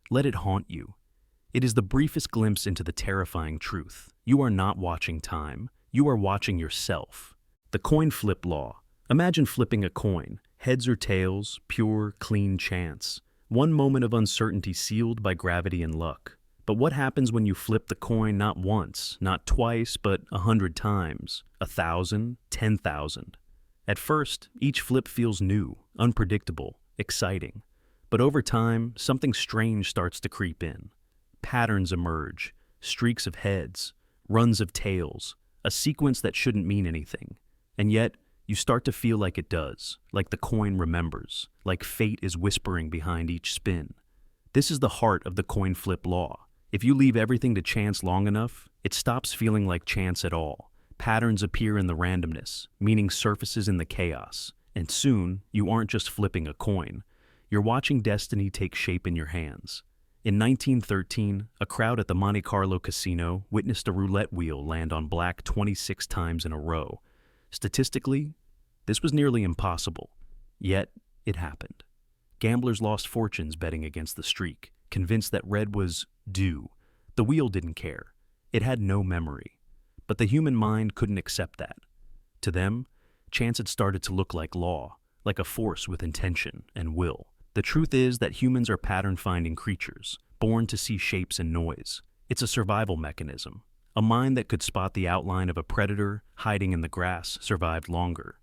Let it haunt you. It is the briefest glimpse into the terrifying truth. You are not watching time. You are watching yourself. The coin flip law. Imagine flipping a coin, heads or tails, pure, clean chance. One moment of uncertainty sealed by gravity and luck. But what happens when you flip the coin not once, not twice, but 100 times, 1,000, 10,000? At first, each flip feels new, unpredictable, exciting. But over time, something strange starts to creep in. Patterns emerge, streaks of heads, runs of tails, a sequence that shouldn't mean anything. And yet, you start to feel like it does, like the coin remembers, like fate is whispering behind each spin. This is the heart of the coin flip law. If you leave everything to chance long enough, it stops feeling like chance at all. Patterns appear in the randomness, meaning surfaces in the chaos. And soon, you aren't just flipping a coin. You're watching destiny take shape in your hands. In 1913, a crowd at the Monte Carlo casino witnessed a roulette wheel land on black 26 times in a row. Statistically, this was nearly impossible. Yet, it happened. Gamblers lost fortunes betting against the streak, convinced that red was due. The wheel didn't care. It had no memory. But the human mind couldn't accept that. To them, chance had started to look like law, like a force with intention and will. The truth is that humans are pattern-finding creatures, born to see shapes and noise. It's a survival mechanism. A mind that could spot the outline of a predator hiding in the grass survived longer.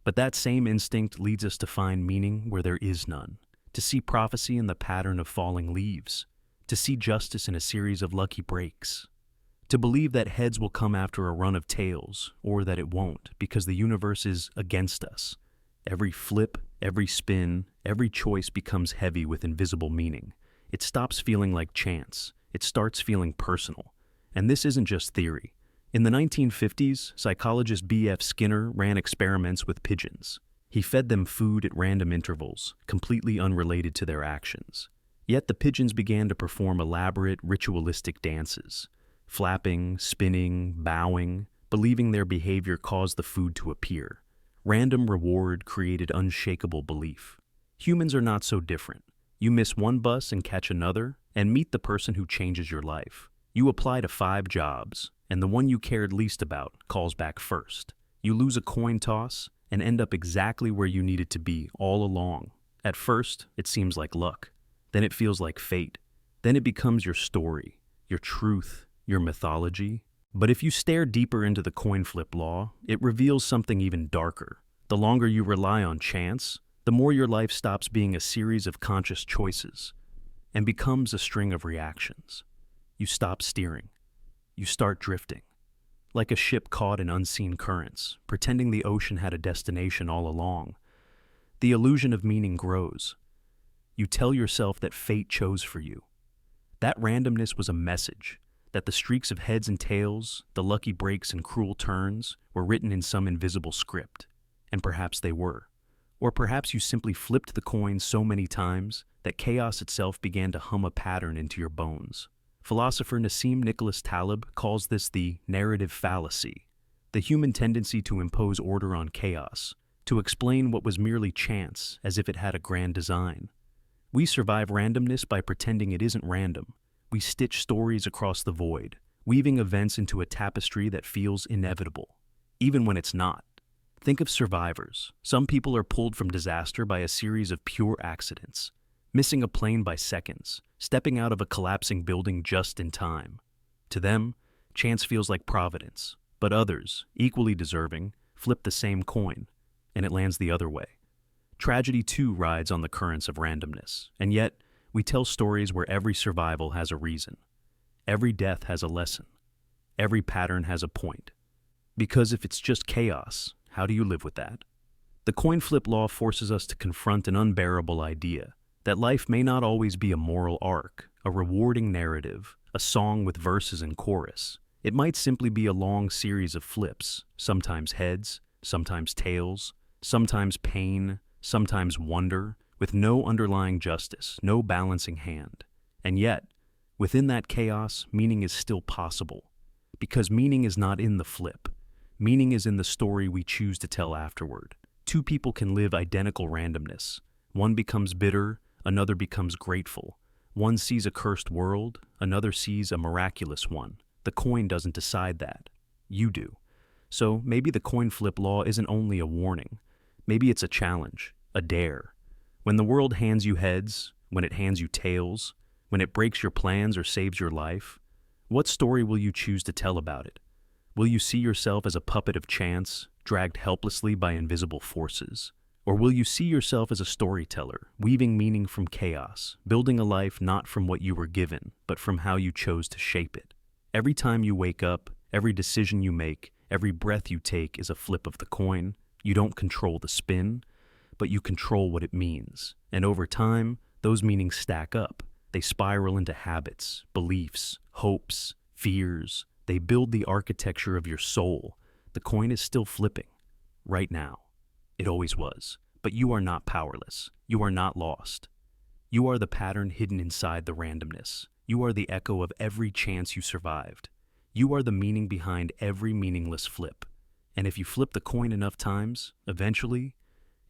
But that same instinct leads us to find meaning where there is none, to see prophecy in the pattern of falling leaves, to see justice in a series of lucky breaks, to believe that heads will come after a run of tails, or that it won't, because the universe is against us. Every flip, every spin, every choice becomes heavy with invisible meaning. It stops feeling like chance. It starts feeling personal. And this isn't just theory. In the 1950s, psychologist B.F. Skinner ran experiments with pigeons. He fed them food at random intervals, completely unrelated to their actions. Yet the pigeons began to perform elaborate, ritualistic dances, flapping, spinning, bowing, believing their behavior caused the food to appear. Random reward created unshakable belief. Humans are not so different. You miss one bus and catch another, and meet the person who changes your life. You apply to 5 jobs, and the one you cared least about calls back first. You lose a coin toss and end up exactly where you needed to be all along. At first, it seems like luck. Then it feels like fate. Then it becomes your story, your truth, your mythology. But if you stare deeper into the coin flip law, it reveals something even darker. The longer you rely on chance, the more your life stops being a series of conscious choices and becomes a string of reactions. You stop steering. You start drifting. Like a ship caught in unseen currents, pretending the ocean had a destination all along. The illusion of meaning grows. You tell yourself that fate chose for you. That randomness was a message, that the streaks of heads and tails, the lucky breaks and cruel turns, were written in some invisible script. And perhaps they were. Or perhaps you simply flipped the coin so many times that chaos itself began to hum a pattern into your bones. Philosopher Nassim Nicholas Taleb calls this the narrative fallacy, the human tendency to impose order on chaos, to explain what was merely chance as if it had a grand design. We survive randomness by pretending it isn't random. We stitch stories across the void, weaving events into a tapestry that feels inevitable, even when it's not. Think of survivors. Some people are pulled from disaster by a series of pure accidents, missing a plane by seconds, stepping out of a collapsing building just in time. To them, chance feels like providence, but others, equally deserving, flip the same coin, and it lands the other way. Tragedy too rides on the currents of randomness, and yet we tell stories where every survival has a reason. Every death has a lesson. Every pattern has a point. Because if it's just chaos, how do you live with that? The coin flip law forces us to confront an unbearable idea, that life may not always be a moral arc, a rewarding narrative, a song with verses and chorus. It might simply be a long series of flips, sometimes heads, sometimes tails, sometimes pain, sometimes wonder, with no underlying justice, no balancing hand. And yet, within that chaos, meaning is still possible. Because meaning is not in the flip. Meaning is in the story we choose to tell afterward. 2 people can live identical randomness. One becomes bitter, another becomes grateful. One sees a cursed world, another sees a miraculous one. The coin doesn't decide that. You do. So maybe the coin flip law isn't only a warning. Maybe it's a challenge, a dare. When the world hands you heads, when it hands you tails, when it breaks your plans or saves your life, what story will you choose to tell about it? Will you see yourself as a puppet of chance, dragged helplessly by invisible forces? Or will you see yourself as a storyteller, weaving meaning from chaos, building a life not from what you were given, but from how you chose to shape it? Every time you wake up, every decision you make, every breath you take is a flip of the coin. You don't control the spin, but you control what it means. And over time, those meanings stack up. They spiral into habits, beliefs, hopes, fears. They build the architecture of your soul. The coin is still flipping, right now. It always was. But you are not powerless. You are not lost. You are the pattern hidden inside the randomness. You are the echo of every chance you survived. You are the meaning behind every meaningless flip. And if you flip the coin enough times, eventually,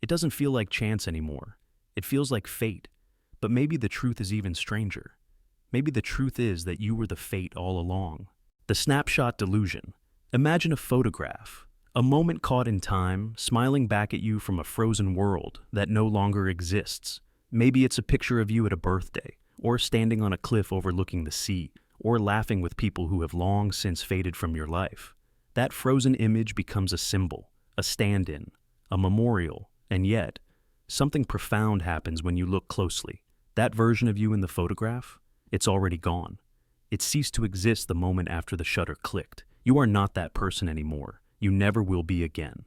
it doesn't feel like chance anymore. It feels like fate. But maybe the truth is even stranger. Maybe the truth is that you were the fate all along. The Snapshot Delusion. Imagine a photograph. A moment caught in time, smiling back at you from a frozen world that no longer exists. Maybe it's a picture of you at a birthday, or standing on a cliff overlooking the sea, or laughing with people who have long since faded from your life. That frozen image becomes a symbol, a stand-in, a memorial, and yet, something profound happens when you look closely. That version of you in the photograph, it's already gone. It ceased to exist the moment after the shutter clicked. You are not that person anymore. You never will be again.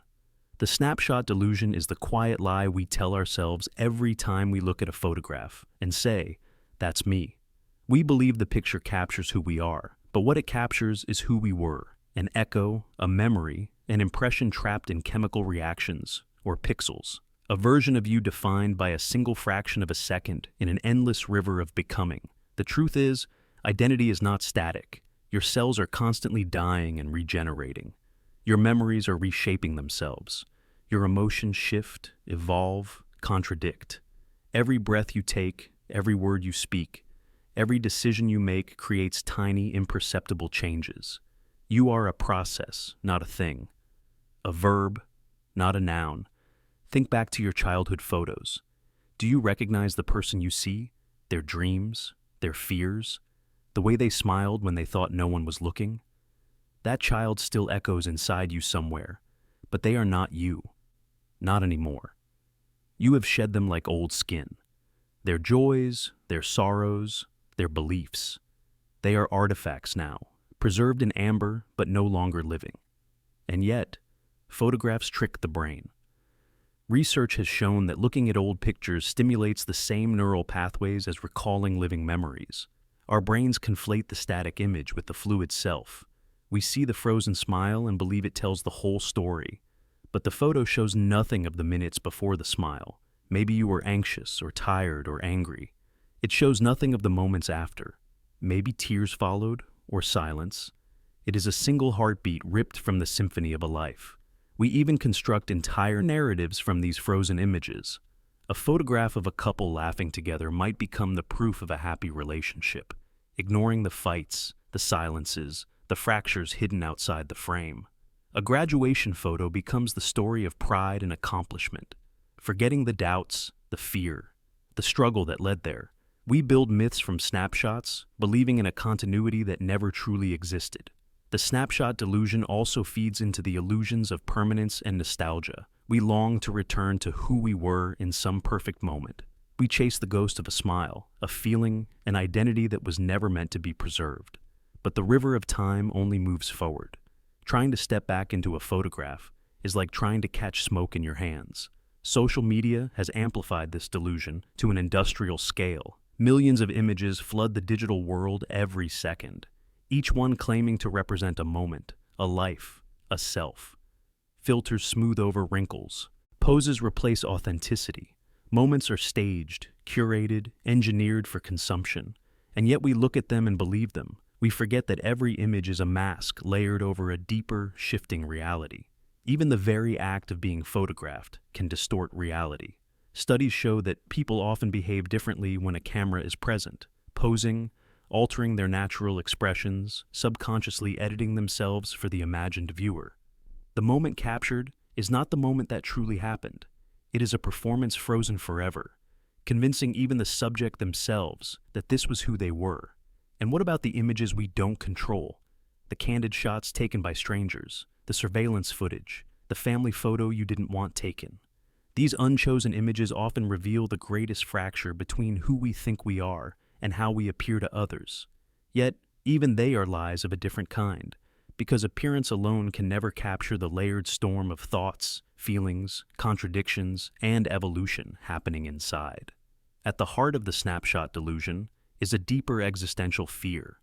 The snapshot delusion is the quiet lie we tell ourselves every time we look at a photograph and say, That's me. We believe the picture captures who we are, but what it captures is who we were, an echo, a memory, an impression trapped in chemical reactions, or pixels, a version of you defined by a single fraction of a second in an endless river of becoming. The truth is, identity is not static. Your cells are constantly dying and regenerating. Your memories are reshaping themselves. Your emotions shift, evolve, contradict. Every breath you take, every word you speak, every decision you make creates tiny, imperceptible changes. You are a process, not a thing. A verb, not a noun. Think back to your childhood photos. Do you recognize the person you see? Their dreams? Their fears? The way they smiled when they thought no one was looking? That child still echoes inside you somewhere, but they are not you. Not anymore. You have shed them like old skin. Their joys, their sorrows, their beliefs. They are artifacts now, preserved in amber but no longer living. And yet, photographs trick the brain. Research has shown that looking at old pictures stimulates the same neural pathways as recalling living memories. Our brains conflate the static image with the fluid self. We see the frozen smile and believe it tells the whole story. But the photo shows nothing of the minutes before the smile. Maybe you were anxious or tired or angry. It shows nothing of the moments after. Maybe tears followed or silence. It is a single heartbeat ripped from the symphony of a life. We even construct entire narratives from these frozen images. A photograph of a couple laughing together might become the proof of a happy relationship, ignoring the fights, the silences, the fractures hidden outside the frame. A graduation photo becomes the story of pride and accomplishment, forgetting the doubts, the fear, the struggle that led there. We build myths from snapshots, believing in a continuity that never truly existed. The snapshot delusion also feeds into the illusions of permanence and nostalgia. We long to return to who we were in some perfect moment. We chase the ghost of a smile, a feeling, an identity that was never meant to be preserved. But the river of time only moves forward. Trying to step back into a photograph is like trying to catch smoke in your hands. Social media has amplified this delusion to an industrial scale. Millions of images flood the digital world every second, each one claiming to represent a moment, a life, a self. Filters smooth over wrinkles. Poses replace authenticity. Moments are staged, curated, engineered for consumption. And yet we look at them and believe them. We forget that every image is a mask layered over a deeper, shifting reality. Even the very act of being photographed can distort reality. Studies show that people often behave differently when a camera is present, posing, altering their natural expressions, subconsciously editing themselves for the imagined viewer. The moment captured is not the moment that truly happened. It is a performance frozen forever, convincing even the subject themselves that this was who they were. And what about the images we don't control? The candid shots taken by strangers, the surveillance footage, the family photo you didn't want taken. These unchosen images often reveal the greatest fracture between who we think we are and how we appear to others. Yet, even they are lies of a different kind, because appearance alone can never capture the layered storm of thoughts, feelings, contradictions, and evolution happening inside. At the heart of the snapshot delusion is a deeper existential fear,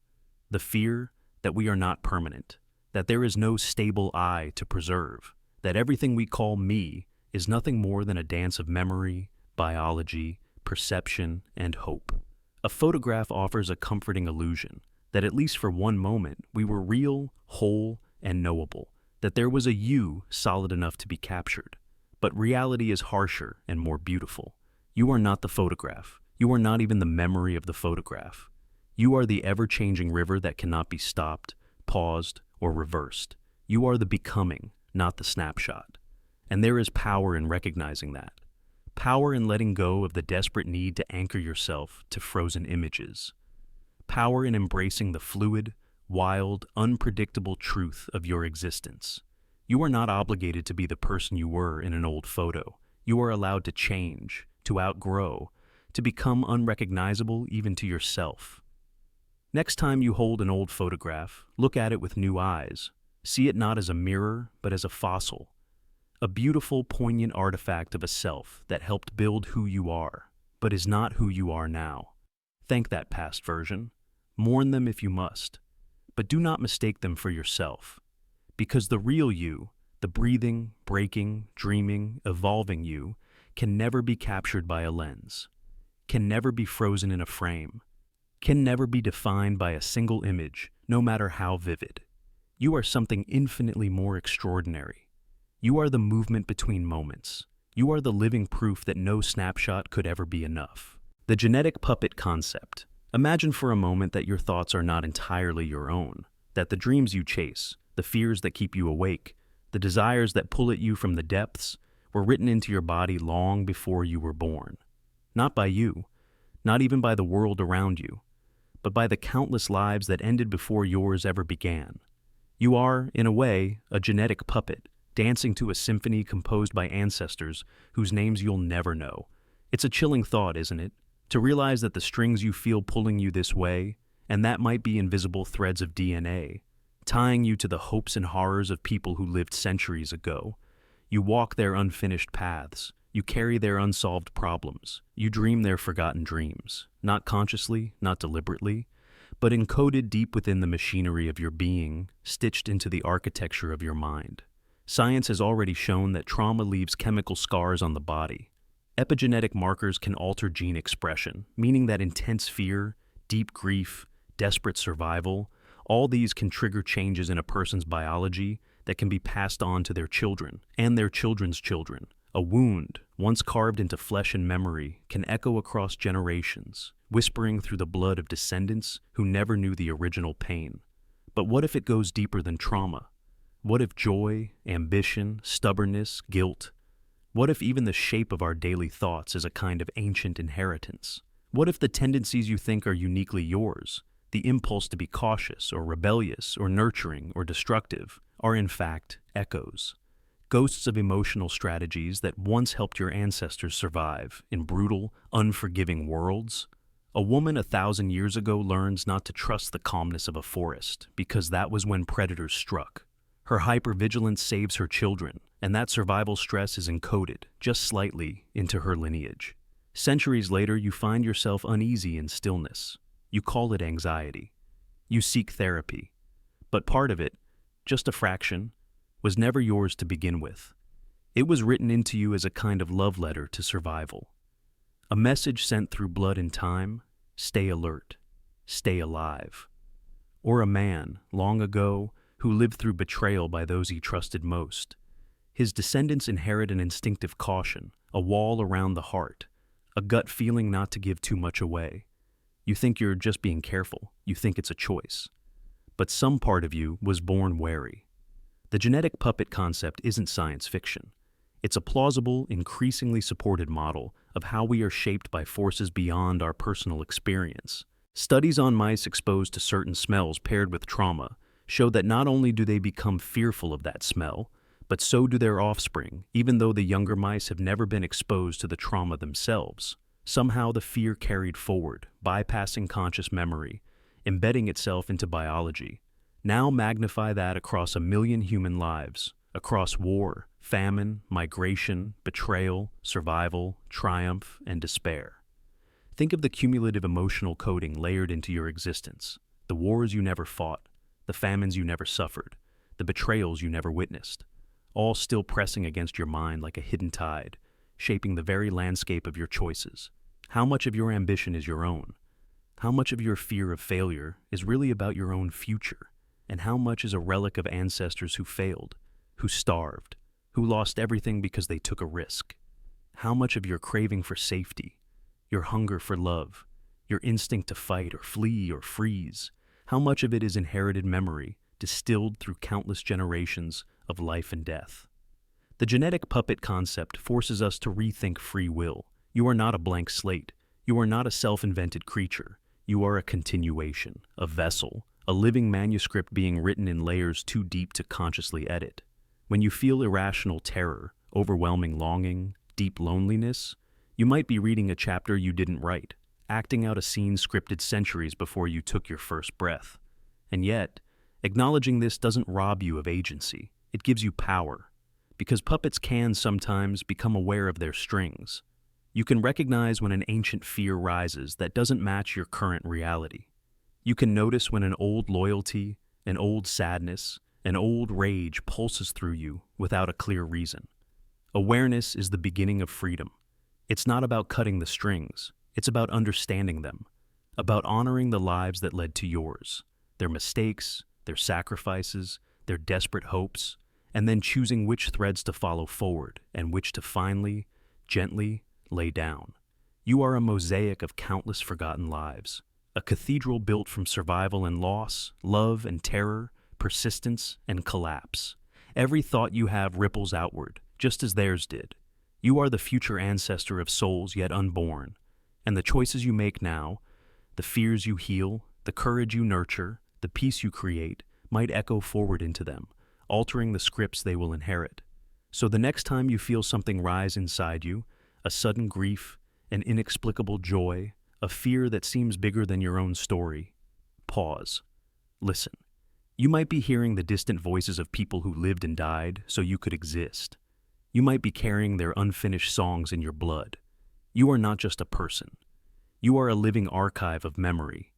the fear that we are not permanent, that there is no stable I to preserve, that everything we call me is nothing more than a dance of memory, biology, perception, and hope. A photograph offers a comforting illusion that at least for one moment we were real, whole, and knowable, that there was a you solid enough to be captured. But reality is harsher and more beautiful. You are not the photograph. You are not even the memory of the photograph. You are the ever-changing river that cannot be stopped, paused, or reversed. You are the becoming, not the snapshot. And there is power in recognizing that. Power in letting go of the desperate need to anchor yourself to frozen images. Power in embracing the fluid, wild, unpredictable truth of your existence. You are not obligated to be the person you were in an old photo. You are allowed to change, to outgrow, to become unrecognizable even to yourself. Next time you hold an old photograph, look at it with new eyes. See it not as a mirror, but as a fossil. A beautiful, poignant artifact of a self that helped build who you are, but is not who you are now. Thank that past version. Mourn them if you must. But do not mistake them for yourself. Because the real you, the breathing, breaking, dreaming, evolving you, can never be captured by a lens, can never be frozen in a frame, can never be defined by a single image, no matter how vivid. You are something infinitely more extraordinary. You are the movement between moments. You are the living proof that no snapshot could ever be enough. The genetic puppet concept. Imagine for a moment that your thoughts are not entirely your own, that the dreams you chase, the fears that keep you awake, the desires that pull at you from the depths, were written into your body long before you were born. Not by you, not even by the world around you, but by the countless lives that ended before yours ever began. You are, in a way, a genetic puppet, dancing to a symphony composed by ancestors whose names you'll never know. It's a chilling thought, isn't it? To realize that the strings you feel pulling you this way, and that might be invisible threads of DNA, tying you to the hopes and horrors of people who lived centuries ago. You walk their unfinished paths. You carry their unsolved problems. You dream their forgotten dreams, not consciously, not deliberately, but encoded deep within the machinery of your being, stitched into the architecture of your mind. Science has already shown that trauma leaves chemical scars on the body. Epigenetic markers can alter gene expression, meaning that intense fear, deep grief, desperate survival, all these can trigger changes in a person's biology that can be passed on to their children and their children's children. A wound, once carved into flesh and memory, can echo across generations, whispering through the blood of descendants who never knew the original pain. But what if it goes deeper than trauma? What if joy, ambition, stubbornness, guilt? What if even the shape of our daily thoughts is a kind of ancient inheritance? What if the tendencies you think are uniquely yours, the impulse to be cautious or rebellious or nurturing or destructive, are in fact echoes? Ghosts of emotional strategies that once helped your ancestors survive in brutal, unforgiving worlds? A woman 1,000 years ago learns not to trust the calmness of a forest because that was when predators struck. Her hypervigilance saves her children, and that survival stress is encoded, just slightly, into her lineage. Centuries later, you find yourself uneasy in stillness. You call it anxiety. You seek therapy. But part of it, just a fraction, was never yours to begin with. It was written into you as a kind of love letter to survival. A message sent through blood and time: stay alert, stay alive. Or a man, long ago, who lived through betrayal by those he trusted most. His descendants inherit an instinctive caution, a wall around the heart, a gut feeling not to give too much away. You think you're just being careful, you think it's a choice. But some part of you was born wary. The genetic puppet concept isn't science fiction. It's a plausible, increasingly supported model of how we are shaped by forces beyond our personal experience. Studies on mice exposed to certain smells paired with trauma show that not only do they become fearful of that smell, but so do their offspring, even though the younger mice have never been exposed to the trauma themselves. Somehow the fear carried forward, bypassing conscious memory, embedding itself into biology. Now magnify that across 1 million human lives, across war, famine, migration, betrayal, survival, triumph, and despair. Think of the cumulative emotional coding layered into your existence, the wars you never fought, the famines you never suffered, the betrayals you never witnessed, all still pressing against your mind like a hidden tide, shaping the very landscape of your choices. How much of your ambition is your own? How much of your fear of failure is really about your own future? And how much is a relic of ancestors who failed, who starved, who lost everything because they took a risk? How much of your craving for safety, your hunger for love, your instinct to fight or flee or freeze, how much of it is inherited memory, distilled through countless generations of life and death? The genetic puppet concept forces us to rethink free will. You are not a blank slate. You are not a self-invented creature. You are a continuation, a vessel, a living manuscript being written in layers too deep to consciously edit. When you feel irrational terror, overwhelming longing, deep loneliness, you might be reading a chapter you didn't write, acting out a scene scripted centuries before you took your first breath. And yet, acknowledging this doesn't rob you of agency. It gives you power. Because puppets can sometimes become aware of their strings. You can recognize when an ancient fear rises that doesn't match your current reality. You can notice when an old loyalty, an old sadness, an old rage pulses through you without a clear reason. Awareness is the beginning of freedom. It's not about cutting the strings, it's about understanding them, about honoring the lives that led to yours, their mistakes, their sacrifices, their desperate hopes, and then choosing which threads to follow forward and which to finally, gently lay down. You are a mosaic of countless forgotten lives, a cathedral built from survival and loss, love and terror, persistence and collapse. Every thought you have ripples outward, just as theirs did. You are the future ancestor of souls yet unborn, and the choices you make now, the fears you heal, the courage you nurture, the peace you create, might echo forward into them, altering the scripts they will inherit. So the next time you feel something rise inside you, a sudden grief, an inexplicable joy, a fear that seems bigger than your own story, pause. Listen. You might be hearing the distant voices of people who lived and died so you could exist. You might be carrying their unfinished songs in your blood. You are not just a person. You are a living archive of memory,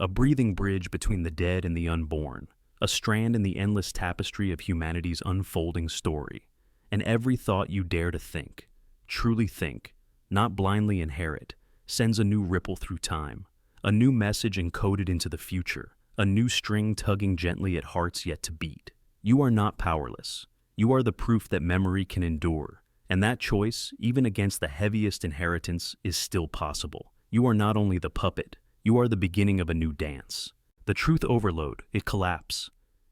a breathing bridge between the dead and the unborn, a strand in the endless tapestry of humanity's unfolding story. And every thought you dare to think, truly think, not blindly inherit, sends a new ripple through time, a new message encoded into the future, a new string tugging gently at hearts yet to beat. You are not powerless. You are the proof that memory can endure, and that choice, even against the heaviest inheritance, is still possible. You are not only the puppet, you are the beginning of a new dance. The truth overload, it collapse.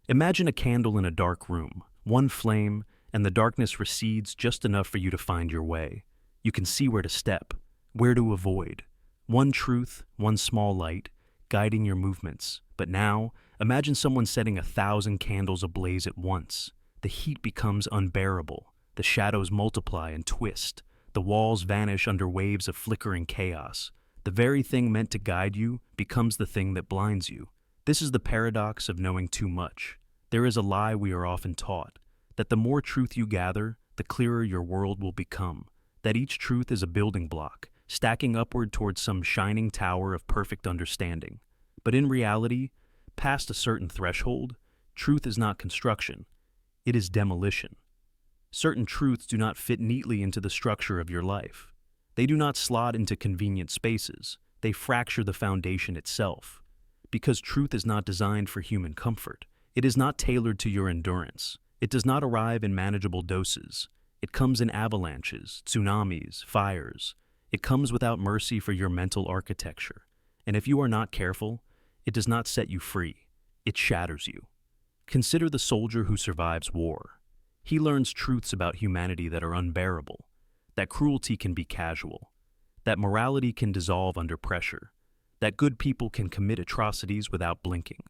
Imagine a candle in a dark room, one flame, and the darkness recedes just enough for you to find your way. You can see where to step, where to avoid. One truth, one small light, guiding your movements. But now, imagine someone setting 1,000 candles ablaze at once. The heat becomes unbearable. The shadows multiply and twist. The walls vanish under waves of flickering chaos. The very thing meant to guide you becomes the thing that blinds you. This is the paradox of knowing too much. There is a lie we are often taught, that the more truth you gather, the clearer your world will become, that each truth is a building block, stacking upward towards some shining tower of perfect understanding. But in reality, past a certain threshold, truth is not construction, it is demolition. Certain truths do not fit neatly into the structure of your life. They do not slot into convenient spaces, they fracture the foundation itself. Because truth is not designed for human comfort, it is not tailored to your endurance. It does not arrive in manageable doses. It comes in avalanches, tsunamis, fires. It comes without mercy for your mental architecture. And if you are not careful, it does not set you free. It shatters you. Consider the soldier who survives war. He learns truths about humanity that are unbearable, that cruelty can be casual, that morality can dissolve under pressure, that good people can commit atrocities without blinking.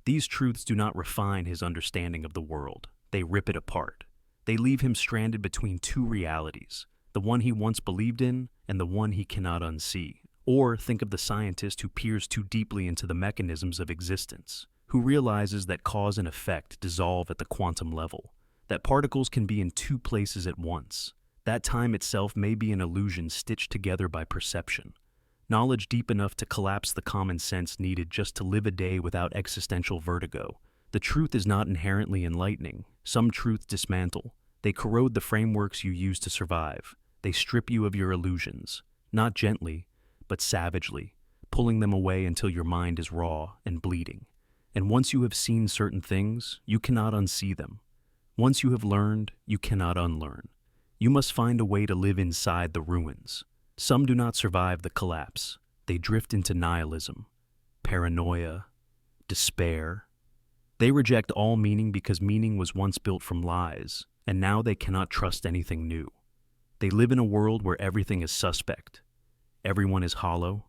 These truths do not refine his understanding of the world. They rip it apart. They leave him stranded between two realities, the one he once believed in and the one he cannot unsee. Or think of the scientist who peers too deeply into the mechanisms of existence, who realizes that cause and effect dissolve at the quantum level, that particles can be in two places at once. That time itself may be an illusion stitched together by perception. Knowledge deep enough to collapse the common sense needed just to live a day without existential vertigo. The truth is not inherently enlightening. Some truths dismantle. They corrode the frameworks you use to survive. They strip you of your illusions, not gently, but savagely, pulling them away until your mind is raw and bleeding. And once you have seen certain things, you cannot unsee them. Once you have learned, you cannot unlearn. You must find a way to live inside the ruins. Some do not survive the collapse. They drift into nihilism, paranoia, despair. They reject all meaning because meaning was once built from lies, and now they cannot trust anything new. They live in a world where everything is suspect. Everyone is hollow.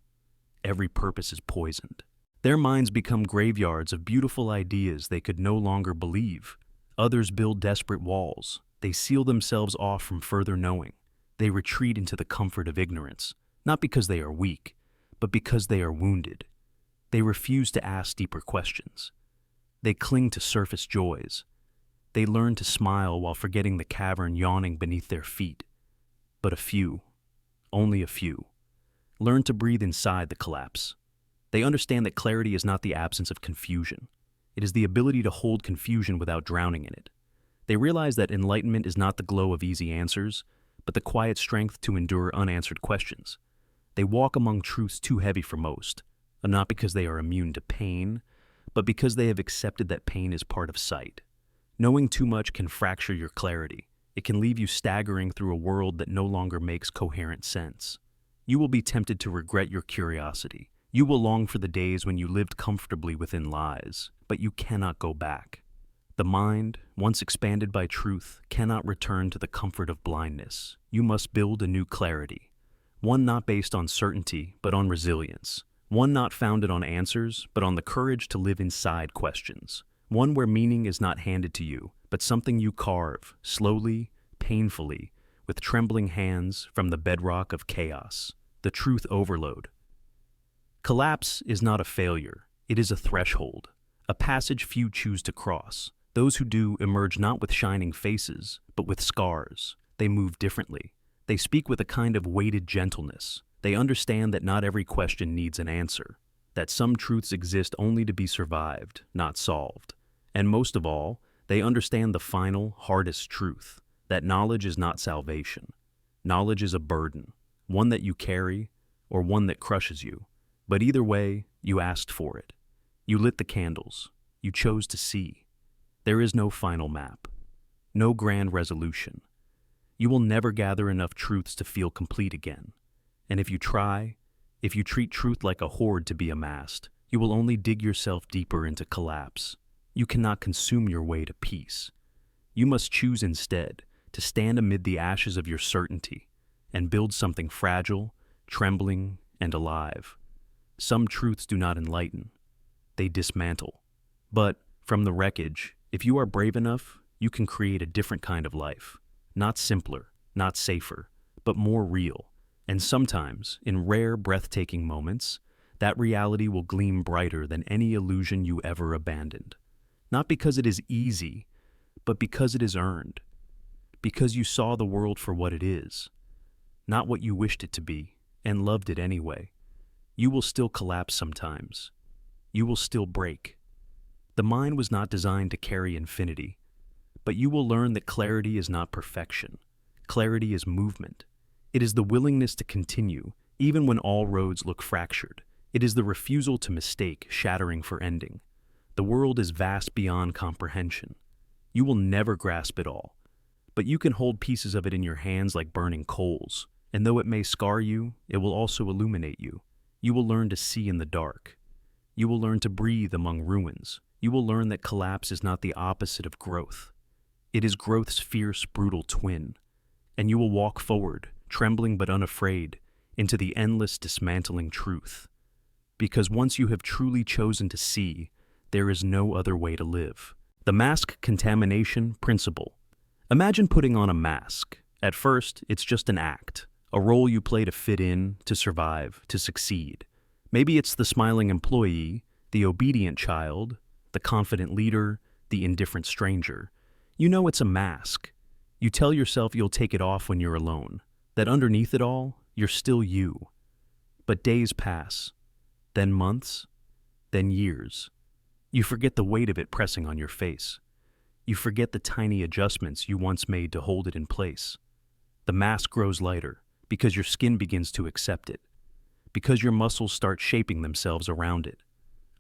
Every purpose is poisoned. Their minds become graveyards of beautiful ideas they could no longer believe. Others build desperate walls. They seal themselves off from further knowing. They retreat into the comfort of ignorance, not because they are weak, but because they are wounded. They refuse to ask deeper questions. They cling to surface joys. They learn to smile while forgetting the cavern yawning beneath their feet. But a few, only a few. Learn to breathe inside the collapse. They understand that clarity is not the absence of confusion. It is the ability to hold confusion without drowning in it. They realize that enlightenment is not the glow of easy answers, but the quiet strength to endure unanswered questions. They walk among truths too heavy for most, and not because they are immune to pain, but because they have accepted that pain is part of sight. Knowing too much can fracture your clarity. It can leave you staggering through a world that no longer makes coherent sense. You will be tempted to regret your curiosity. You will long for the days when you lived comfortably within lies, but you cannot go back. The mind, once expanded by truth, cannot return to the comfort of blindness. You must build a new clarity, one not based on certainty, but on resilience, one not founded on answers, but on the courage to live inside questions, one where meaning is not handed to you, but something you carve, slowly, painfully, with trembling hands from the bedrock of chaos, the truth overload. Collapse is not a failure, it is a threshold, a passage few choose to cross. Those who do emerge not with shining faces, but with scars. They move differently. They speak with a kind of weighted gentleness. They understand that not every question needs an answer, that some truths exist only to be survived, not solved. And most of all, they understand the final, hardest truth, that knowledge is not salvation. Knowledge is a burden, one that you carry, or one that crushes you. But either way, you asked for it. You lit the candles. You chose to see. There is no final map, no grand resolution. You will never gather enough truths to feel complete again. And if you try, if you treat truth like a hoard to be amassed, you will only dig yourself deeper into collapse. You cannot consume your way to peace. You must choose instead to stand amid the ashes of your certainty and build something fragile, trembling, and alive. Some truths do not enlighten. They dismantle. But from the wreckage, if you are brave enough, you can create a different kind of life. Not simpler, not safer, but more real. And sometimes, in rare, breathtaking moments, that reality will gleam brighter than any illusion you ever abandoned. Not because it is easy, but because it is earned. Because you saw the world for what it is, not what you wished it to be, and loved it anyway. You will still collapse sometimes. You will still break. The mind was not designed to carry infinity, but you will learn that clarity is not perfection. Clarity is movement. It is the willingness to continue, even when all roads look fractured. It is the refusal to mistake shattering for ending. The world is vast beyond comprehension. You will never grasp it all, but you can hold pieces of it in your hands like burning coals, and though it may scar you, it will also illuminate you. You will learn to see in the dark. You will learn to breathe among ruins. You will learn that collapse is not the opposite of growth. It is growth's fierce, brutal twin. And you will walk forward, trembling but unafraid, into the endless, dismantling truth. Because once you have truly chosen to see, there is no other way to live. The mask contamination principle. Imagine putting on a mask. At first, it's just an act, a role you play to fit in, to survive, to succeed. Maybe it's the smiling employee, the obedient child, the confident leader, the indifferent stranger. You know it's a mask. You tell yourself you'll take it off when you're alone, that underneath it all, you're still you. But days pass, then months, then years. You forget the weight of it pressing on your face. You forget the tiny adjustments you once made to hold it in place. The mask grows lighter because your skin begins to accept it, because your muscles start shaping themselves around it.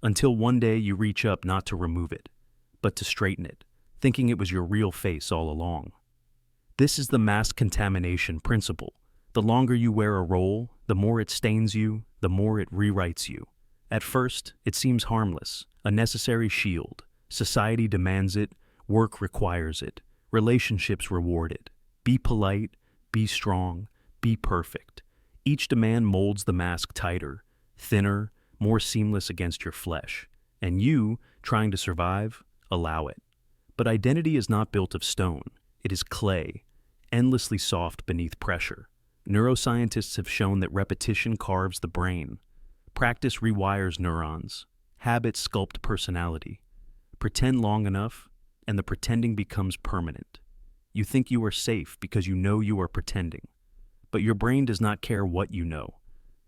Until one day you reach up not to remove it, but to straighten it, thinking it was your real face all along. This is the mask contamination principle. The longer you wear a role, the more it stains you, the more it rewrites you. At first, it seems harmless, a necessary shield. Society demands it, work requires it, relationships reward it. Be polite, be strong, be perfect. Each demand molds the mask tighter, thinner, more seamless against your flesh, and you, trying to survive, allow it. But identity is not built of stone. It is clay, endlessly soft beneath pressure. Neuroscientists have shown that repetition carves the brain. Practice rewires neurons. Habits sculpt personality. Pretend long enough, and the pretending becomes permanent. You think you are safe because you know you are pretending. But your brain does not care what you know.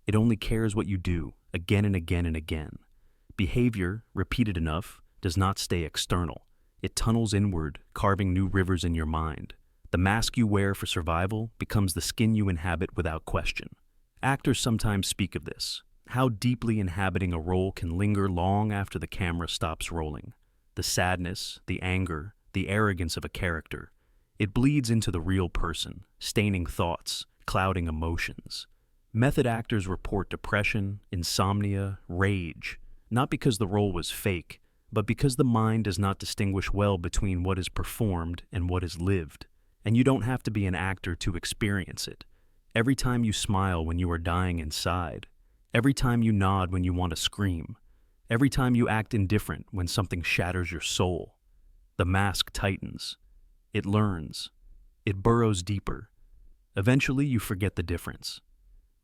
It only cares what you do, again and again and again. Behavior, repeated enough, does not stay external. It tunnels inward, carving new rivers in your mind. The mask you wear for survival becomes the skin you inhabit without question. Actors sometimes speak of this, how deeply inhabiting a role can linger long after the camera stops rolling. The sadness, the anger, the arrogance of a character. It bleeds into the real person, staining thoughts, clouding emotions. Method actors report depression, insomnia, rage, not because the role was fake, but because the mind does not distinguish well between what is performed and what is lived. And you don't have to be an actor to experience it. Every time you smile when you are dying inside, every time you nod when you want to scream, every time you act indifferent when something shatters your soul, the mask tightens. It learns. It burrows deeper. Eventually, you forget the difference.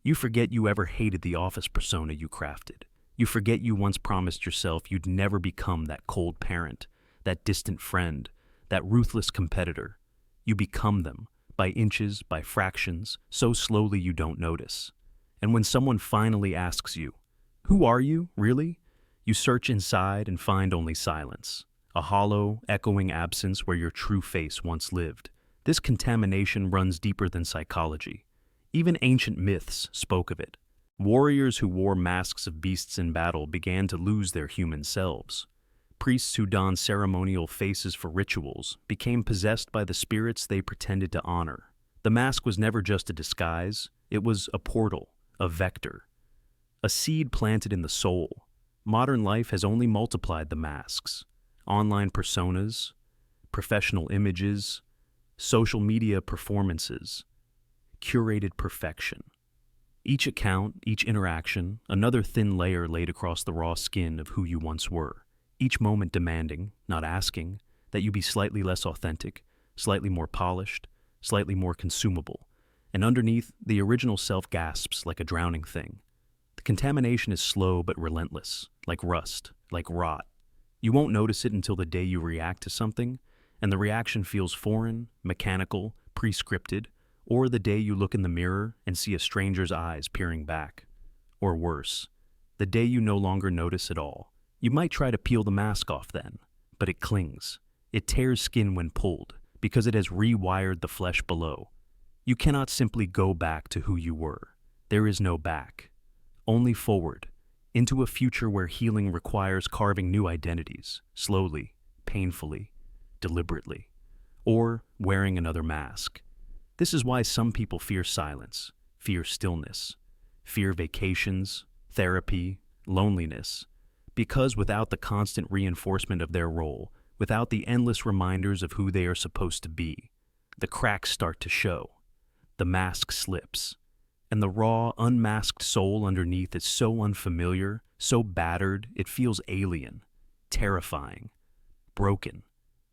You forget you ever hated the office persona you crafted. You forget you once promised yourself you'd never become that cold parent, that distant friend, that ruthless competitor. You become them, by inches, by fractions, so slowly you don't notice. And when someone finally asks you, "Who are you, really?" you search inside and find only silence, a hollow, echoing absence where your true face once lived. This contamination runs deeper than psychology. Even ancient myths spoke of it. Warriors who wore masks of beasts in battle began to lose their human selves. Priests who donned ceremonial faces for rituals became possessed by the spirits they pretended to honor. The mask was never just a disguise, it was a portal, a vector, a seed planted in the soul. Modern life has only multiplied the masks. Online personas, professional images, social media performances, curated perfection. Each account, each interaction, another thin layer laid across the raw skin of who you once were. Each moment demanding, not asking, that you be slightly less authentic, slightly more polished, slightly more consumable. And underneath, the original self gasps like a drowning thing. The contamination is slow but relentless, like rust, like rot. You won't notice it until the day you react to something, and the reaction feels foreign, mechanical, pre-scripted, or the day you look in the mirror and see a stranger's eyes peering back. Or worse, the day you no longer notice at all. You might try to peel the mask off then, but it clings. It tears skin when pulled, because it has rewired the flesh below. You cannot simply go back to who you were. There is no back. Only forward, into a future where healing requires carving new identities, slowly, painfully, deliberately, or wearing another mask. This is why some people fear silence, fear stillness, fear vacations, therapy, loneliness, because without the constant reinforcement of their role, without the endless reminders of who they are supposed to be, the cracks start to show, the mask slips, and the raw, unmasked soul underneath is so unfamiliar, so battered, it feels alien, terrifying, broken.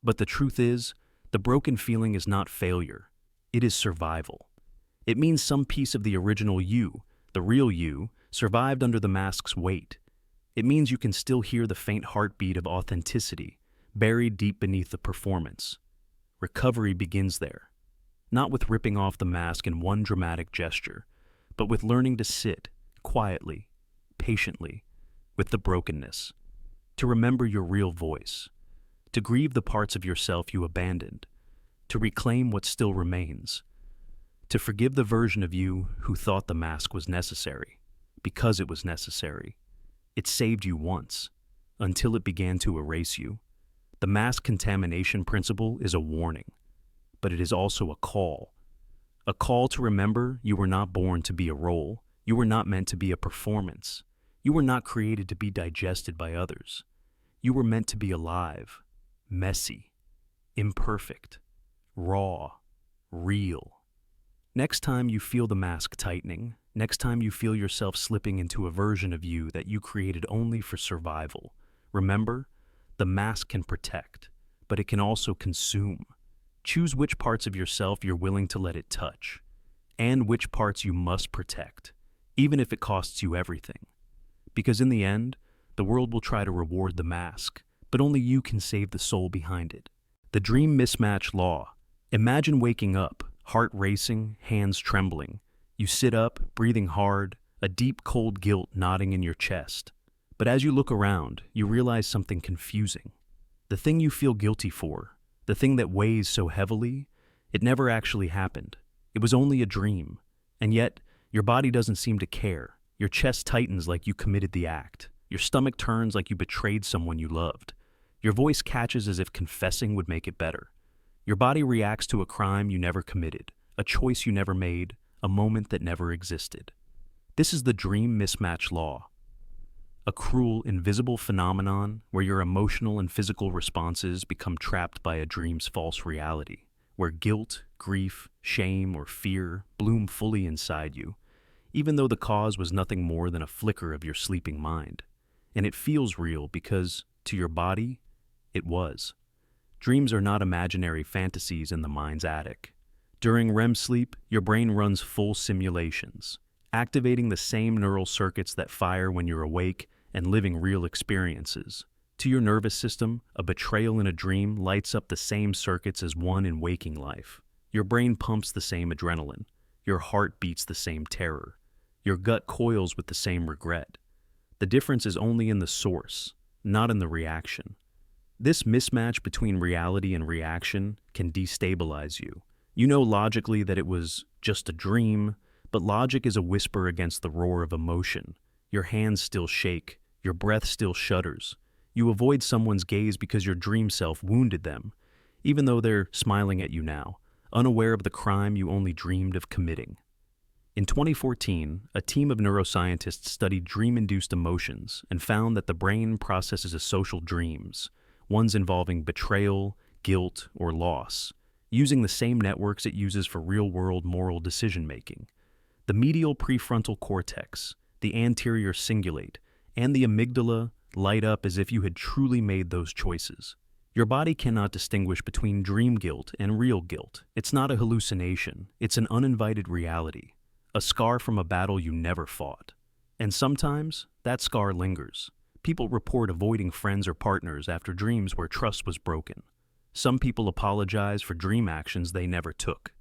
But the truth is, the broken feeling is not failure. It is survival. It means some piece of the original you, the real you, survived under the mask's weight. It means you can still hear the faint heartbeat of authenticity, buried deep beneath the performance. Recovery begins there, not with ripping off the mask in one dramatic gesture, but with learning to sit, quietly, patiently, with the brokenness, to remember your real voice, to grieve the parts of yourself you abandoned, to reclaim what still remains, to forgive the version of you who thought the mask was necessary, because it was necessary. It saved you once, until it began to erase you. The mask contamination principle is a warning, but it is also a call to remember you were not born to be a role, you were not meant to be a performance, you were not created to be digested by others. You were meant to be alive, messy, imperfect, raw, real. Next time you feel the mask tightening, next time you feel yourself slipping into a version of you that you created only for survival, remember, the mask can protect, but it can also consume. Choose which parts of yourself you're willing to let it touch, and which parts you must protect, even if it costs you everything. Because in the end, the world will try to reward the mask, but only you can save the soul behind it. The Dream Mismatch Law. Imagine waking up, heart racing, hands trembling, You sit up, breathing hard, a deep cold guilt knotting in your chest. But as you look around, you realize something confusing. The thing you feel guilty for, the thing that weighs so heavily, it never actually happened. It was only a dream. And yet, your body doesn't seem to care. Your chest tightens like you committed the act. Your stomach turns like you betrayed someone you loved. Your voice catches as if confessing would make it better. Your body reacts to a crime you never committed, a choice you never made, a moment that never existed. This is the Dream Mismatch Law. A cruel, invisible phenomenon where your emotional and physical responses become trapped by a dream's false reality, where guilt, grief, shame, or fear bloom fully inside you, even though the cause was nothing more than a flicker of your sleeping mind. And it feels real because, to your body, it was. Dreams are not imaginary fantasies in the mind's attic. During REM sleep, your brain runs full simulations, activating the same neural circuits that fire when you're awake and living real experiences. To your nervous system, a betrayal in a dream lights up the same circuits as one in waking life. Your brain pumps the same adrenaline. Your heart beats the same terror. Your gut coils with the same regret. The difference is only in the source, not in the reaction. This mismatch between reality and reaction can destabilize you. You know logically that it was just a dream, but logic is a whisper against the roar of emotion. Your hands still shake, your breath still shudders. You avoid someone's gaze because your dream self wounded them, even though they're smiling at you now, unaware of the crime you only dreamed of committing. In 2014, a team of neuroscientists studied dream-induced emotions and found that the brain processes social dreams, ones involving betrayal, guilt, or loss, using the same networks it uses for real-world moral decision-making. The medial prefrontal cortex, the anterior cingulate, and the amygdala light up as if you had truly made those choices. Your body cannot distinguish between dream guilt and real guilt. It's not a hallucination, it's an uninvited reality, a scar from a battle you never fought. And sometimes, that scar lingers. People report avoiding friends or partners after dreams where trust was broken. Some people apologize for dream actions they never took.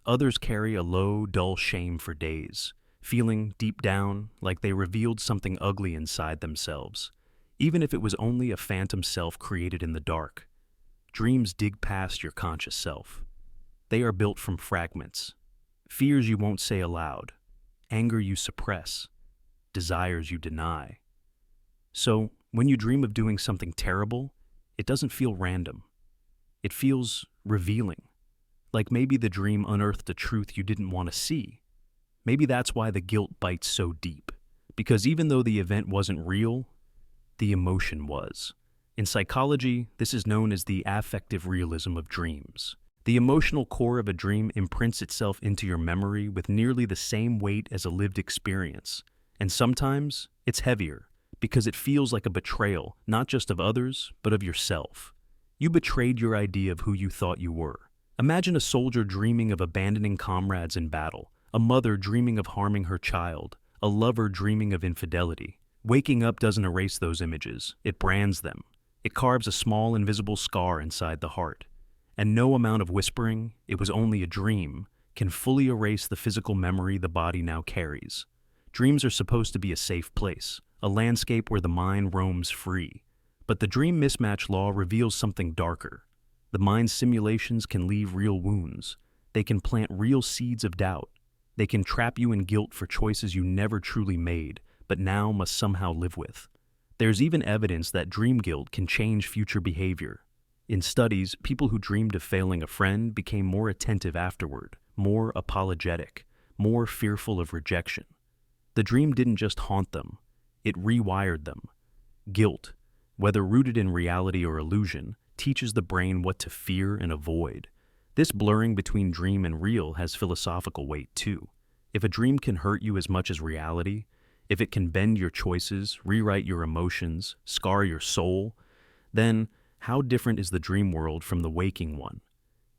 Others carry a low, dull shame for days, feeling deep down like they revealed something ugly inside themselves, even if it was only a phantom self created in the dark. Dreams dig past your conscious self. They are built from fragments, fears you won't say aloud, anger you suppress, desires you deny. So, when you dream of doing something terrible, it doesn't feel random. It feels revealing, like maybe the dream unearthed a truth you didn't want to see. Maybe that's why the guilt bites so deep, because even though the event wasn't real, the emotion was. In psychology, this is known as the affective realism of dreams. The emotional core of a dream imprints itself into your memory with nearly the same weight as a lived experience, and sometimes it's heavier, because it feels like a betrayal, not just of others, but of yourself. You betrayed your idea of who you thought you were. Imagine a soldier dreaming of abandoning comrades in battle, a mother dreaming of harming her child, a lover dreaming of infidelity. Waking up doesn't erase those images, it brands them. It carves a small invisible scar inside the heart. And no amount of whispering, "it was only a dream," can fully erase the physical memory the body now carries. Dreams are supposed to be a safe place, a landscape where the mind roams free. But the Dream Mismatch Law reveals something darker. The mind's simulations can leave real wounds. They can plant real seeds of doubt. They can trap you in guilt for choices you never truly made, but now must somehow live with. There's even evidence that dream guilt can change future behavior. In studies, people who dreamed of failing a friend became more attentive afterward, more apologetic, more fearful of rejection. The dream didn't just haunt them, it rewired them. Guilt, whether rooted in reality or illusion, teaches the brain what to fear and avoid. This blurring between dream and real has philosophical weight too. If a dream can hurt you as much as reality, if it can bend your choices, rewrite your emotions, scar your soul, then how different is the dream world from the waking one?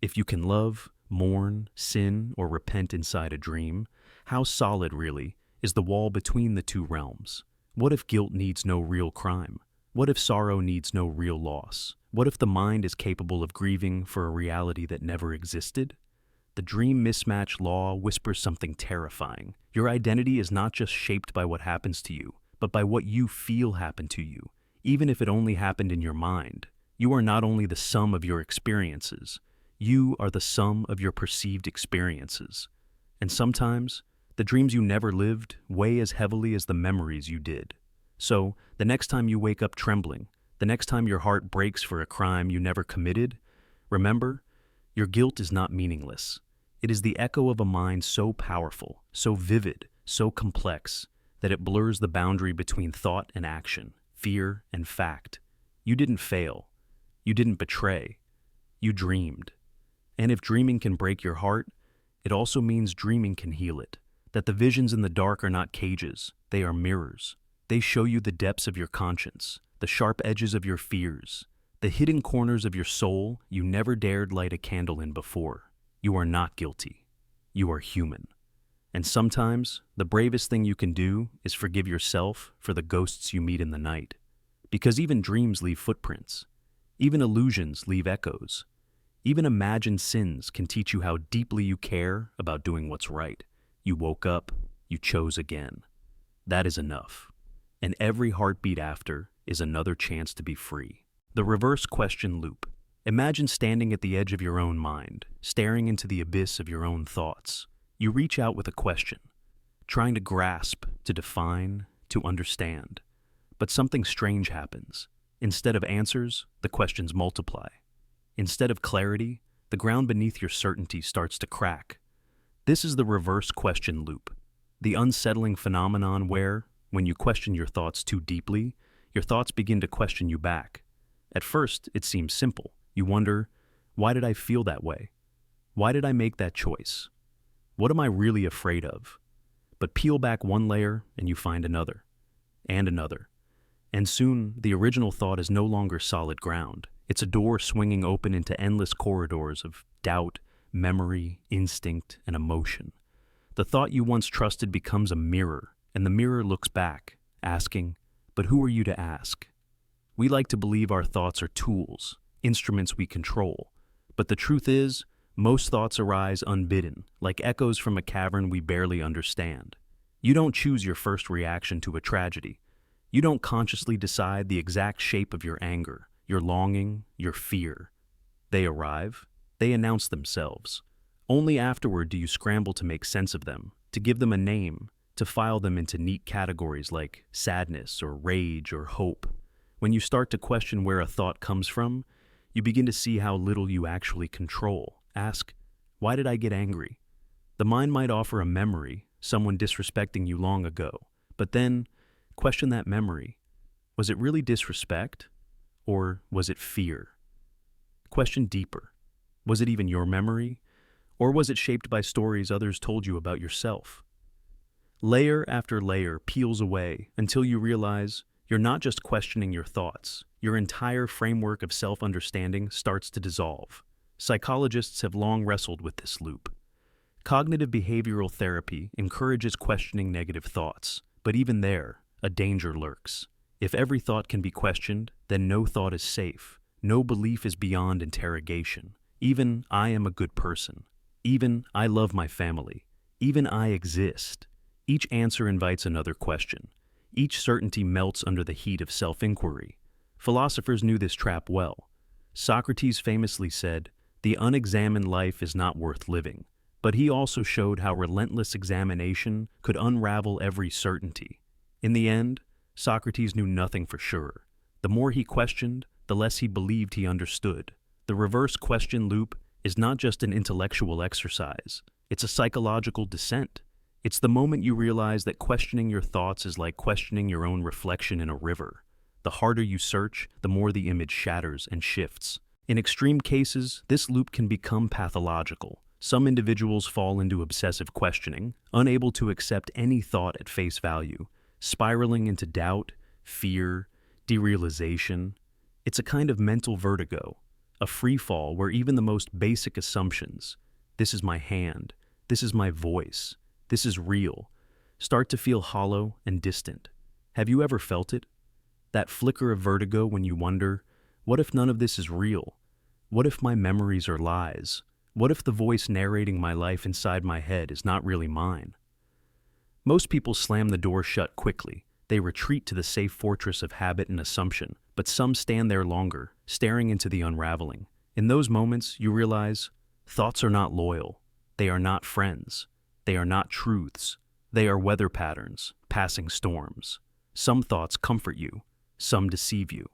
If you can love, mourn, sin, or repent inside a dream, how solid, really, is the wall between the two realms? What if guilt needs no real crime? What if sorrow needs no real loss? What if the mind is capable of grieving for a reality that never existed? the Dream Mismatch Law whispers something terrifying. Your identity is not just shaped by what happens to you, but by what you feel happened to you, even if it only happened in your mind. You are not only the sum of your experiences, you are the sum of your perceived experiences. And sometimes, the dreams you never lived weigh as heavily as the memories you did. So, the next time you wake up trembling, the next time your heart breaks for a crime you never committed, remember, your guilt is not meaningless. It is the echo of a mind so powerful, so vivid, so complex, that it blurs the boundary between thought and action, fear and fact. You didn't fail. You didn't betray. You dreamed. And if dreaming can break your heart, it also means dreaming can heal it. That the visions in the dark are not cages, they are mirrors. They show you the depths of your conscience, the sharp edges of your fears, the hidden corners of your soul you never dared light a candle in before. You are not guilty. You are human. And sometimes, the bravest thing you can do is forgive yourself for the ghosts you meet in the night. Because even dreams leave footprints. Even illusions leave echoes. Even imagined sins can teach you how deeply you care about doing what's right. You woke up, you chose again. That is enough. And every heartbeat after is another chance to be free. The reverse question loop. Imagine standing at the edge of your own mind, staring into the abyss of your own thoughts. You reach out with a question, trying to grasp, to define, to understand. But something strange happens. Instead of answers, the questions multiply. Instead of clarity, the ground beneath your certainty starts to crack. This is the reverse question loop, the unsettling phenomenon where, when you question your thoughts too deeply, your thoughts begin to question you back. At first, it seems simple. You wonder, why did I feel that way? Why did I make that choice? What am I really afraid of? But peel back one layer and you find another, and another. And soon, the original thought is no longer solid ground. It's a door swinging open into endless corridors of doubt, memory, instinct, and emotion. The thought you once trusted becomes a mirror, and the mirror looks back, asking, but who are you to ask? We like to believe our thoughts are tools, instruments we control. But the truth is, most thoughts arise unbidden, like echoes from a cavern we barely understand. You don't choose your first reaction to a tragedy. You don't consciously decide the exact shape of your anger, your longing, your fear. They arrive. They announce themselves. Only afterward do you scramble to make sense of them, to give them a name, to file them into neat categories like sadness or rage or hope. When you start to question where a thought comes from, you begin to see how little you actually control. Ask, why did I get angry? The mind might offer a memory, someone disrespecting you long ago, but then question that memory. Was it really disrespect? Or was it fear? Question deeper. Was it even your memory? Or was it shaped by stories others told you about yourself? Layer after layer peels away until you realize you're not just questioning your thoughts. Your entire framework of self-understanding starts to dissolve. Psychologists have long wrestled with this loop. Cognitive behavioral therapy encourages questioning negative thoughts, but even there, a danger lurks. If every thought can be questioned, then no thought is safe. No belief is beyond interrogation. Even I am a good person. Even I love my family. Even I exist. Each answer invites another question. Each certainty melts under the heat of self-inquiry. Philosophers knew this trap well. Socrates famously said, "The unexamined life is not worth living." But he also showed how relentless examination could unravel every certainty. In the end, Socrates knew nothing for sure. The more he questioned, the less he believed he understood. The reverse question loop is not just an intellectual exercise. It's a psychological descent. It's the moment you realize that questioning your thoughts is like questioning your own reflection in a river. The harder you search, the more the image shatters and shifts. In extreme cases, this loop can become pathological. Some individuals fall into obsessive questioning, unable to accept any thought at face value, spiraling into doubt, fear, derealization. It's a kind of mental vertigo, a free fall where even the most basic assumptions, this is my hand, this is my voice, this is real, start to feel hollow and distant. Have you ever felt it? That flicker of vertigo when you wonder, what if none of this is real? What if my memories are lies? What if the voice narrating my life inside my head is not really mine? Most people slam the door shut quickly. They retreat to the safe fortress of habit and assumption, but some stand there longer, staring into the unraveling. In those moments, you realize thoughts are not loyal. They are not friends. They are not truths. They are weather patterns, passing storms. Some thoughts comfort you. Some deceive you.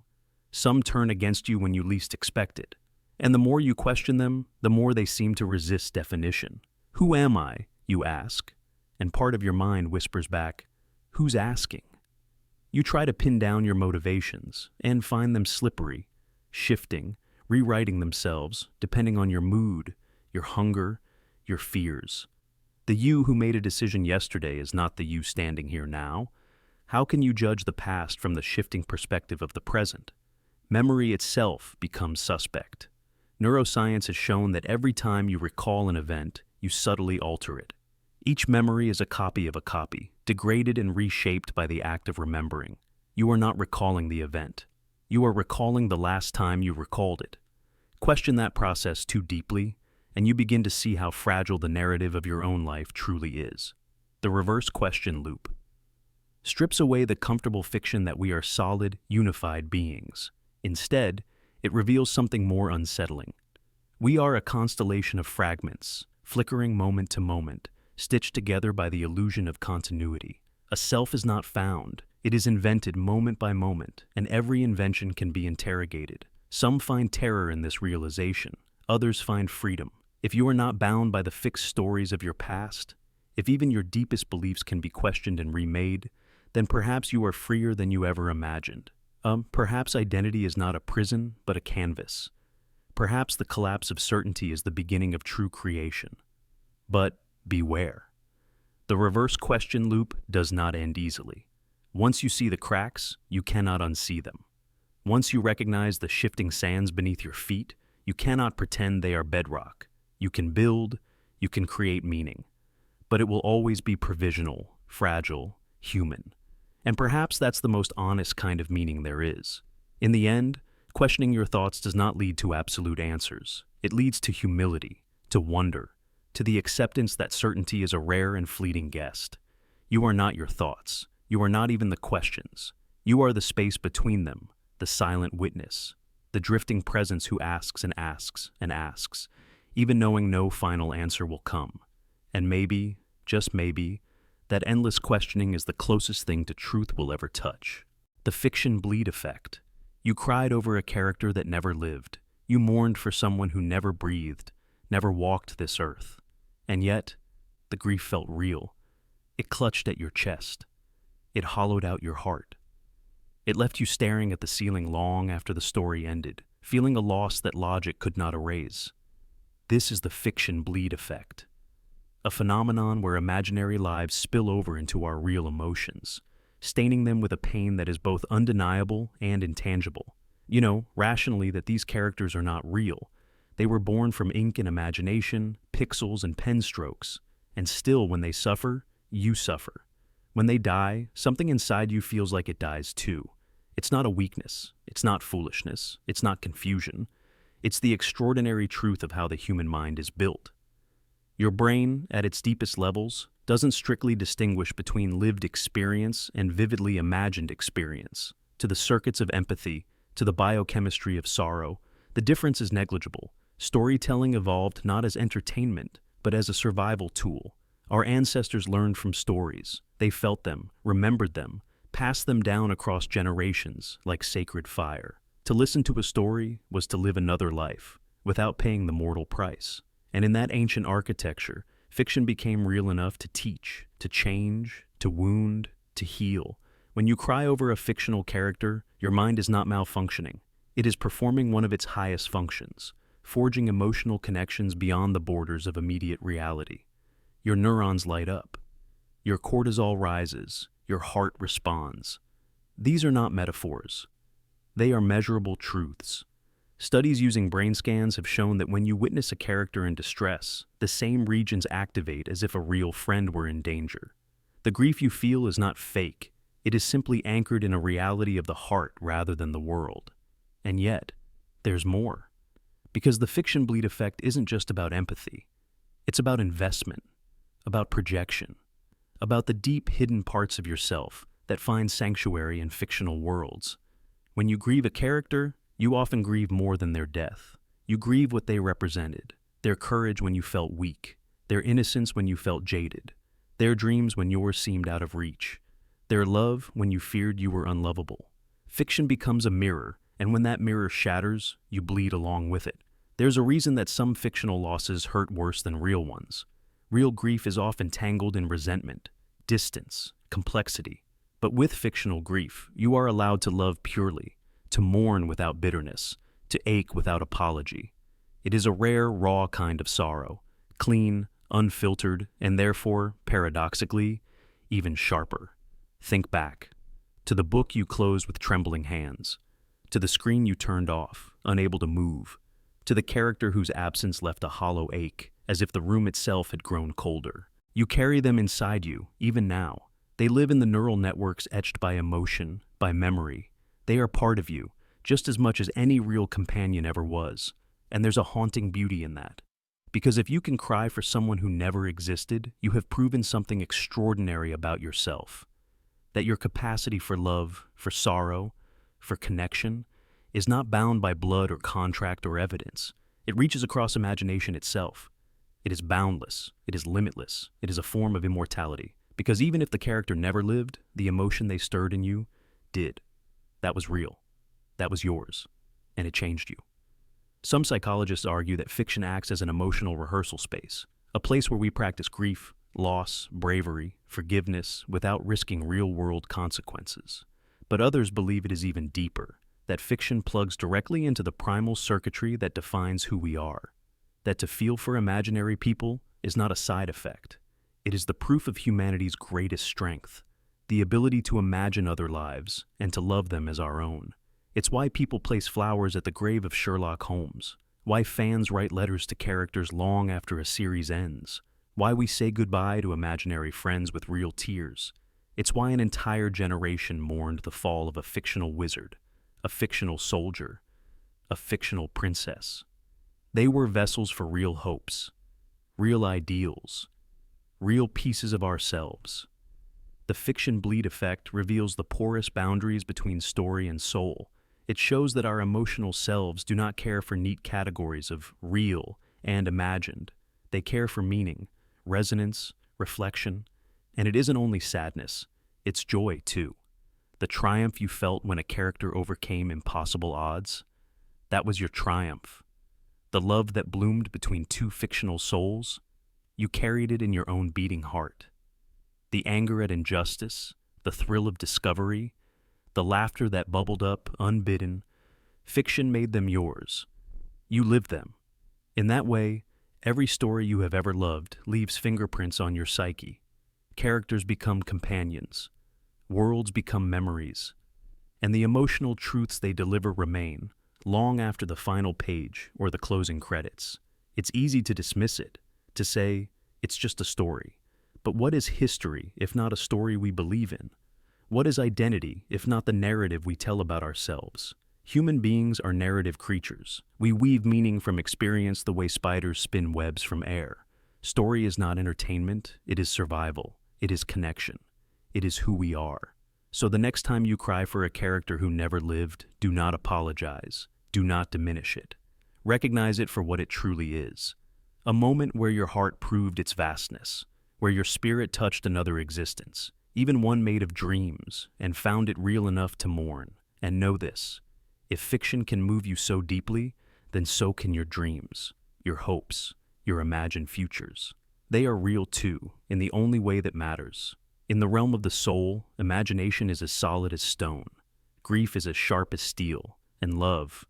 Some turn against you when you least expect it. And the more you question them, the more they seem to resist definition. Who am I, you ask? And part of your mind whispers back, who's asking? You try to pin down your motivations and find them slippery, shifting, rewriting themselves depending on your mood, your hunger, your fears. The you who made a decision yesterday is not the you standing here now. How can you judge the past from the shifting perspective of the present? Memory itself becomes suspect. Neuroscience has shown that every time you recall an event, you subtly alter it. Each memory is a copy of a copy, degraded and reshaped by the act of remembering. You are not recalling the event. You are recalling the last time you recalled it. Question that process too deeply, and you begin to see how fragile the narrative of your own life truly is. The reverse question loop strips away the comfortable fiction that we are solid, unified beings. Instead, it reveals something more unsettling. We are a constellation of fragments, flickering moment to moment, stitched together by the illusion of continuity. A self is not found. It is invented moment by moment, and every invention can be interrogated. Some find terror in this realization. Others find freedom. If you are not bound by the fixed stories of your past, if even your deepest beliefs can be questioned and remade, then perhaps you are freer than you ever imagined. Perhaps identity is not a prison, but a canvas. Perhaps the collapse of certainty is the beginning of true creation. But beware. The reverse question loop does not end easily. Once you see the cracks, you cannot unsee them. Once you recognize the shifting sands beneath your feet, you cannot pretend they are bedrock. You can build, you can create meaning. But it will always be provisional, fragile, human. And perhaps that's the most honest kind of meaning there is. In the end, questioning your thoughts does not lead to absolute answers. It leads to humility, to wonder, to the acceptance that certainty is a rare and fleeting guest. You are not your thoughts. You are not even the questions. You are the space between them, the silent witness, the drifting presence who asks and asks and asks, even knowing no final answer will come. And maybe, just maybe, that endless questioning is the closest thing to truth we'll ever touch. The fiction bleed effect. You cried over a character that never lived. You mourned for someone who never breathed, never walked this earth. And yet, the grief felt real. It clutched at your chest. It hollowed out your heart. It left you staring at the ceiling long after the story ended, feeling a loss that logic could not erase. This is the fiction bleed effect, a phenomenon where imaginary lives spill over into our real emotions, staining them with a pain that is both undeniable and intangible. You know, rationally, that these characters are not real. They were born from ink and imagination, pixels and pen strokes, and still when they suffer, you suffer. When they die, something inside you feels like it dies too. It's not a weakness, it's not foolishness, it's not confusion. It's the extraordinary truth of how the human mind is built. Your brain, at its deepest levels, doesn't strictly distinguish between lived experience and vividly imagined experience. To the circuits of empathy, to the biochemistry of sorrow, the difference is negligible. Storytelling evolved not as entertainment, but as a survival tool. Our ancestors learned from stories. They felt them, remembered them, passed them down across generations like sacred fire. To listen to a story was to live another life, without paying the mortal price. And in that ancient architecture, fiction became real enough to teach, to change, to wound, to heal. When you cry over a fictional character, your mind is not malfunctioning. It is performing one of its highest functions, forging emotional connections beyond the borders of immediate reality. Your neurons light up. Your cortisol rises. Your heart responds. These are not metaphors. They are measurable truths. Studies using brain scans have shown that when you witness a character in distress, the same regions activate as if a real friend were in danger. The grief you feel is not fake. It is simply anchored in a reality of the heart rather than the world. And yet, there's more. Because the fiction bleed effect isn't just about empathy. It's about investment, about projection, about the deep hidden parts of yourself that find sanctuary in fictional worlds. When you grieve a character, you often grieve more than their death. You grieve what they represented, their courage when you felt weak, their innocence when you felt jaded, their dreams when yours seemed out of reach, their love when you feared you were unlovable. Fiction becomes a mirror, and when that mirror shatters, you bleed along with it. There's a reason that some fictional losses hurt worse than real ones. Real grief is often tangled in resentment, distance, complexity. But with fictional grief, you are allowed to love purely, to mourn without bitterness, to ache without apology. It is a rare, raw kind of sorrow, clean, unfiltered, and therefore, paradoxically, even sharper. Think back. To the book you closed with trembling hands. To the screen you turned off, unable to move. To the character whose absence left a hollow ache, as if the room itself had grown colder. You carry them inside you, even now. They live in the neural networks etched by emotion, by memory. They are part of you, just as much as any real companion ever was. And there's a haunting beauty in that. Because if you can cry for someone who never existed, you have proven something extraordinary about yourself. That your capacity for love, for sorrow, for connection, is not bound by blood or contract or evidence. It reaches across imagination itself. It is boundless. It is limitless. It is a form of immortality. Because even if the character never lived, the emotion they stirred in you did. That was real. That was yours. And it changed you. Some psychologists argue that fiction acts as an emotional rehearsal space, a place where we practice grief, loss, bravery, forgiveness without risking real-world consequences. But others believe it is even deeper, that fiction plugs directly into the primal circuitry that defines who we are. That to feel for imaginary people is not a side effect. It is the proof of humanity's greatest strength, the ability to imagine other lives and to love them as our own. It's why people place flowers at the grave of Sherlock Holmes, why fans write letters to characters long after a series ends, why we say goodbye to imaginary friends with real tears. It's why an entire generation mourned the fall of a fictional wizard, a fictional soldier, a fictional princess. They were vessels for real hopes, real ideals, real pieces of ourselves. The fiction bleed effect reveals the porous boundaries between story and soul. It shows that our emotional selves do not care for neat categories of real and imagined. They care for meaning, resonance, reflection, and it isn't only sadness, it's joy too. The triumph you felt when a character overcame impossible odds, that was your triumph. The love that bloomed between two fictional souls, you carried it in your own beating heart. The anger at injustice, the thrill of discovery, the laughter that bubbled up unbidden, fiction made them yours. You lived them. In that way, every story you have ever loved leaves fingerprints on your psyche. Characters become companions. Worlds become memories. And the emotional truths they deliver remain, long after the final page or the closing credits. It's easy to dismiss it, to say, it's just a story. But what is history if not a story we believe in? What is identity if not the narrative we tell about ourselves? Human beings are narrative creatures. We weave meaning from experience the way spiders spin webs from air. Story is not entertainment, it is survival. It is connection. It is who we are. So the next time you cry for a character who never lived, do not apologize. Do not diminish it. Recognize it for what it truly is. A moment where your heart proved its vastness, where your spirit touched another existence, even one made of dreams, and found it real enough to mourn. And know this, if fiction can move you so deeply, then so can your dreams, your hopes, your imagined futures. They are real too, in the only way that matters. In the realm of the soul, imagination is as solid as stone. Grief is as sharp as steel. And love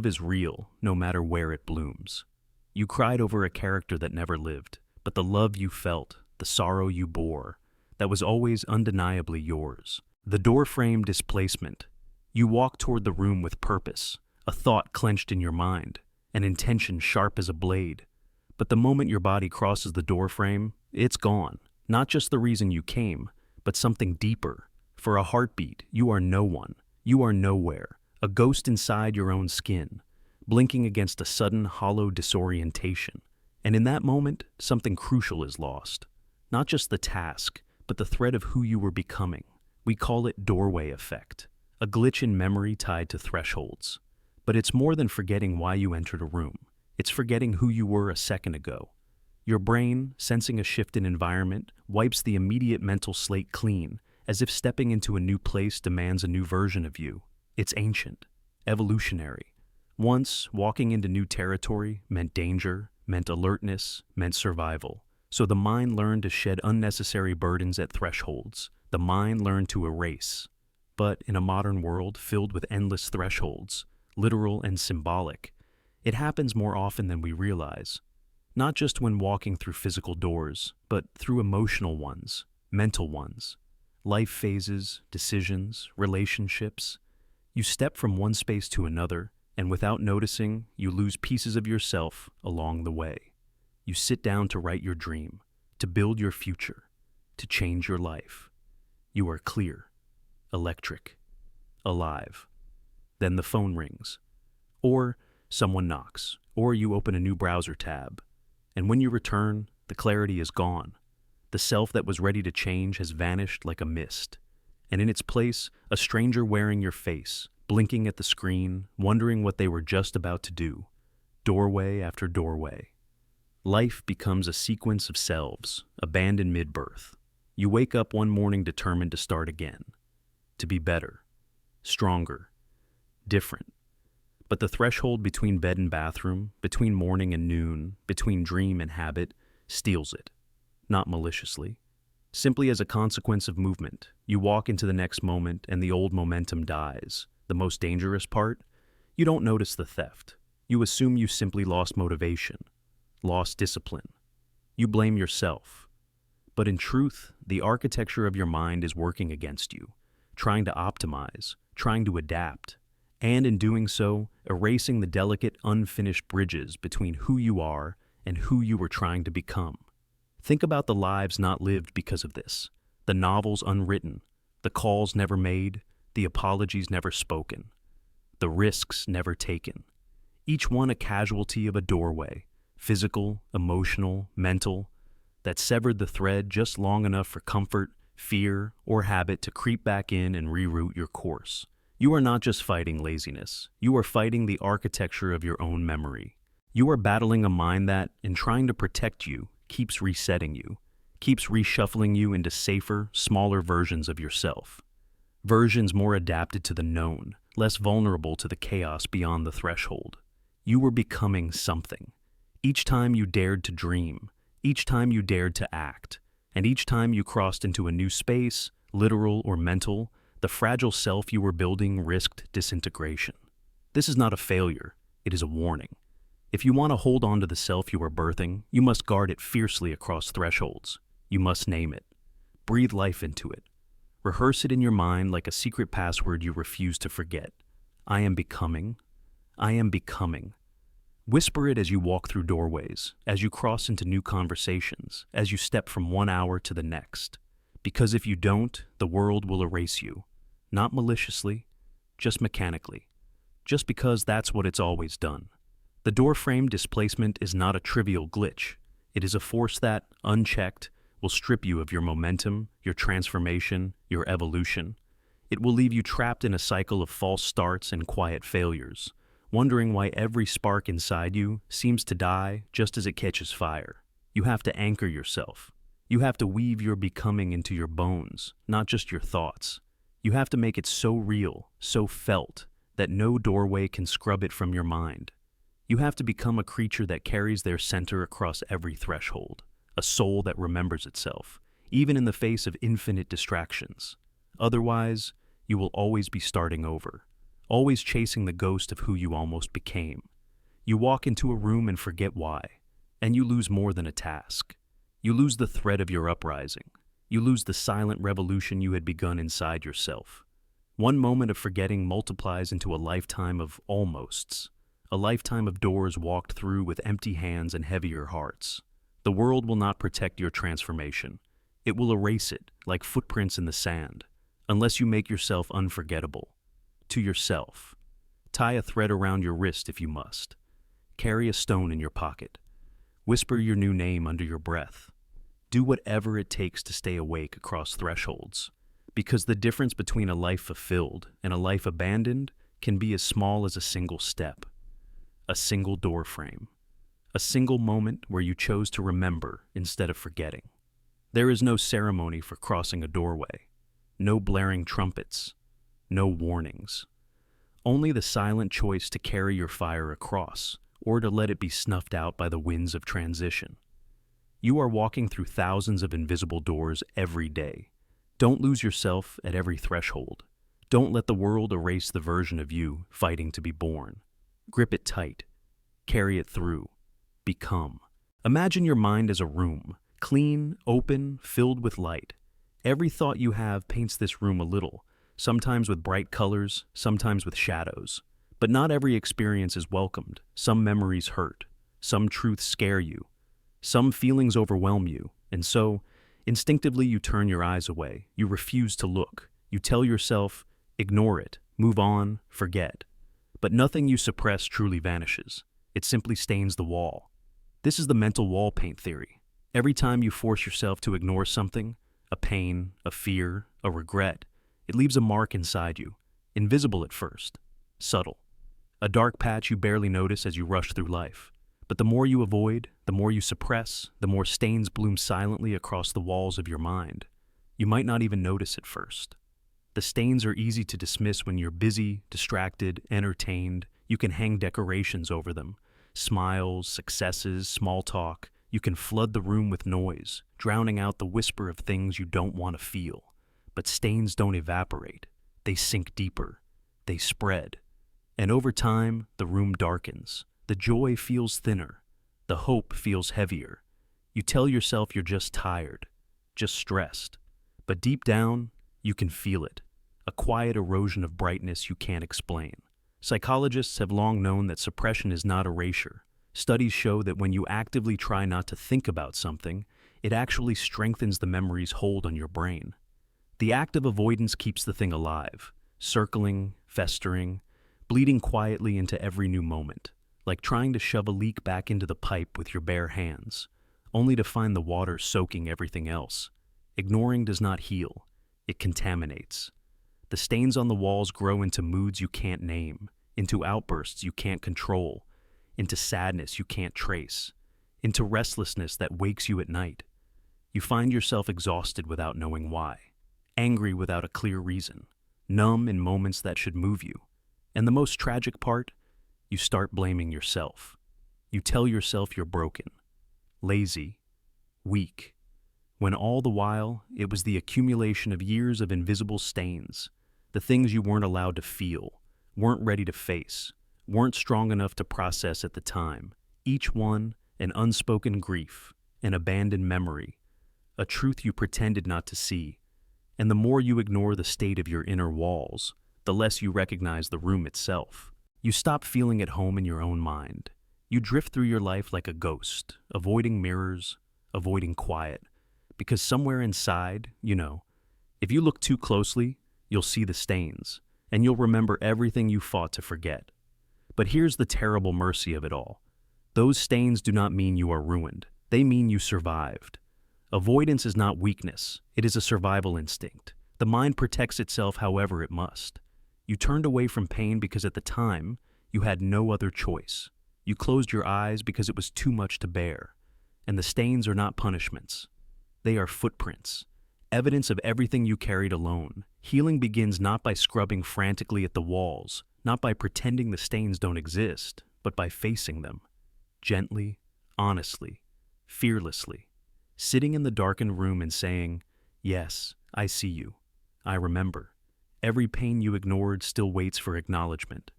is real, no matter where it blooms. You cried over a character that never lived, but the love you felt, the sorrow you bore, that was always undeniably yours. The doorframe displacement. You walk toward the room with purpose, a thought clenched in your mind, an intention sharp as a blade. But the moment your body crosses the doorframe, it's gone. Not just the reason you came, but something deeper. For a heartbeat, you are no one. You are nowhere. A ghost inside your own skin. blinking against a sudden hollow disorientation. And in that moment, something crucial is lost. Not just the task, but the thread of who you were becoming. We call it doorway effect, a glitch in memory tied to thresholds. But it's more than forgetting why you entered a room. It's forgetting who you were a second ago. Your brain, sensing a shift in environment, wipes the immediate mental slate clean, as if stepping into a new place demands a new version of you. It's ancient, evolutionary. Once, walking into new territory meant danger, meant alertness, meant survival. So the mind learned to shed unnecessary burdens at thresholds. The mind learned to erase. But in a modern world filled with endless thresholds, literal and symbolic, it happens more often than we realize. Not just when walking through physical doors, but through emotional ones, mental ones, life phases, decisions, relationships. You step from one space to another, and without noticing, you lose pieces of yourself along the way. You sit down to write your dream, to build your future, to change your life. You are clear, electric, alive. Then the phone rings, or someone knocks, or you open a new browser tab. And when you return, the clarity is gone. The self that was ready to change has vanished like a mist. And in its place, a stranger wearing your face, blinking at the screen, wondering what they were just about to do. Doorway after doorway. Life becomes a sequence of selves, abandoned mid-birth. You wake up one morning determined to start again. To be better, stronger, different. But the threshold between bed and bathroom, between morning and noon, between dream and habit, steals it. Not maliciously. Simply as a consequence of movement, you walk into the next moment and the old momentum dies. The most dangerous part? You don't notice the theft. You assume you simply lost motivation, lost discipline. You blame yourself. But in truth, the architecture of your mind is working against you, trying to optimize, trying to adapt, and in doing so, erasing the delicate, unfinished bridges between who you are and who you were trying to become. Think about the lives not lived because of this, the novels unwritten, the calls never made, the apologies never spoken, the risks never taken. Each one a casualty of a doorway, physical, emotional, mental, that severed the thread just long enough for comfort, fear, or habit to creep back in and reroute your course. You are not just fighting laziness. You are fighting the architecture of your own memory. You are battling a mind that, in trying to protect you, keeps resetting you, keeps reshuffling you into safer, smaller versions of yourself. Versions more adapted to the known, less vulnerable to the chaos beyond the threshold. You were becoming something. Each time you dared to dream, each time you dared to act, and each time you crossed into a new space, literal or mental, the fragile self you were building risked disintegration. This is not a failure, it is a warning. If you want to hold on to the self you are birthing, you must guard it fiercely across thresholds. You must name it. Breathe life into it. Rehearse it in your mind like a secret password you refuse to forget. I am becoming. I am becoming. Whisper it as you walk through doorways, as you cross into new conversations, as you step from one hour to the next. Because if you don't, the world will erase you. Not maliciously, just mechanically. Just because that's what it's always done. The doorframe displacement is not a trivial glitch. It is a force that, unchecked, will strip you of your momentum, your transformation, your evolution. It will leave you trapped in a cycle of false starts and quiet failures, wondering why every spark inside you seems to die just as it catches fire. You have to anchor yourself. You have to weave your becoming into your bones, not just your thoughts. You have to make it so real, so felt, that no doorway can scrub it from your mind. You have to become a creature that carries their center across every threshold, a soul that remembers itself, even in the face of infinite distractions. Otherwise, you will always be starting over, always chasing the ghost of who you almost became. You walk into a room and forget why, and you lose more than a task. You lose the thread of your uprising. You lose the silent revolution you had begun inside yourself. One moment of forgetting multiplies into a lifetime of almosts, a lifetime of doors walked through with empty hands and heavier hearts. The world will not protect your transformation. It will erase it like footprints in the sand, unless you make yourself unforgettable. To yourself. Tie a thread around your wrist if you must. Carry a stone in your pocket. Whisper your new name under your breath. Do whatever it takes to stay awake across thresholds, because the difference between a life fulfilled and a life abandoned can be as small as a single step, a single door frame, a single moment where you chose to remember instead of forgetting. There is no ceremony for crossing a doorway, no blaring trumpets, no warnings. Only the silent choice to carry your fire across, or to let it be snuffed out by the winds of transition. You are walking through thousands of invisible doors every day. Don't lose yourself at every threshold. Don't let the world erase the version of you fighting to be born. Grip it tight. Carry it through. Become. Imagine your mind as a room, clean, open, filled with light. Every thought you have paints this room a little, sometimes with bright colors, sometimes with shadows. But not every experience is welcomed. Some memories hurt. Some truths scare you. Some feelings overwhelm you. And so, instinctively you turn your eyes away. You refuse to look. You tell yourself, ignore it, move on, forget. But nothing you suppress truly vanishes. It simply stains the wall. This is the mental wall paint theory. Every time you force yourself to ignore something, a pain, a fear, a regret, it leaves a mark inside you, invisible at first, subtle. A dark patch you barely notice as you rush through life. But the more you avoid, the more you suppress, the more stains bloom silently across the walls of your mind. You might not even notice at first. The stains are easy to dismiss when you're busy, distracted, entertained. You can hang decorations over them. Smiles, successes, small talk. You can flood the room with noise, drowning out the whisper of things you don't want to feel. But stains don't evaporate. They sink deeper. They spread. And over time, the room darkens. The joy feels thinner. The hope feels heavier. You tell yourself you're just tired, just stressed. But deep down, you can feel it. A quiet erosion of brightness you can't explain. Psychologists have long known that suppression is not erasure. Studies show that when you actively try not to think about something, it actually strengthens the memory's hold on your brain. The act of avoidance keeps the thing alive, circling, festering, bleeding quietly into every new moment, like trying to shove a leak back into the pipe with your bare hands, only to find the water soaking everything else. Ignoring does not heal, it contaminates. The stains on the walls grow into moods you can't name, into outbursts you can't control, into sadness you can't trace, into restlessness that wakes you at night. You find yourself exhausted without knowing why, angry without a clear reason, numb in moments that should move you. And the most tragic part, you start blaming yourself. You tell yourself you're broken, lazy, weak, when all the while it was the accumulation of years of invisible stains, the things you weren't allowed to feel, weren't ready to face, weren't strong enough to process at the time, each one an unspoken grief, an abandoned memory, a truth you pretended not to see. And the more you ignore the state of your inner walls, the less you recognize the room itself. You stop feeling at home in your own mind. You drift through your life like a ghost, avoiding mirrors, avoiding quiet, because somewhere inside, if you look too closely, you'll see the stains, and you'll remember everything you fought to forget. But here's the terrible mercy of it all. Those stains do not mean you are ruined. They mean you survived. Avoidance is not weakness. It is a survival instinct. The mind protects itself however it must. You turned away from pain because at the time, you had no other choice. You closed your eyes because it was too much to bear. And the stains are not punishments. They are footprints, evidence of everything you carried alone. Healing begins not by scrubbing frantically at the walls, not by pretending the stains don't exist, but by facing them. Gently, honestly, fearlessly. Sitting in the darkened room and saying, "Yes, I see you. I remember. Every pain you ignored still waits for acknowledgement,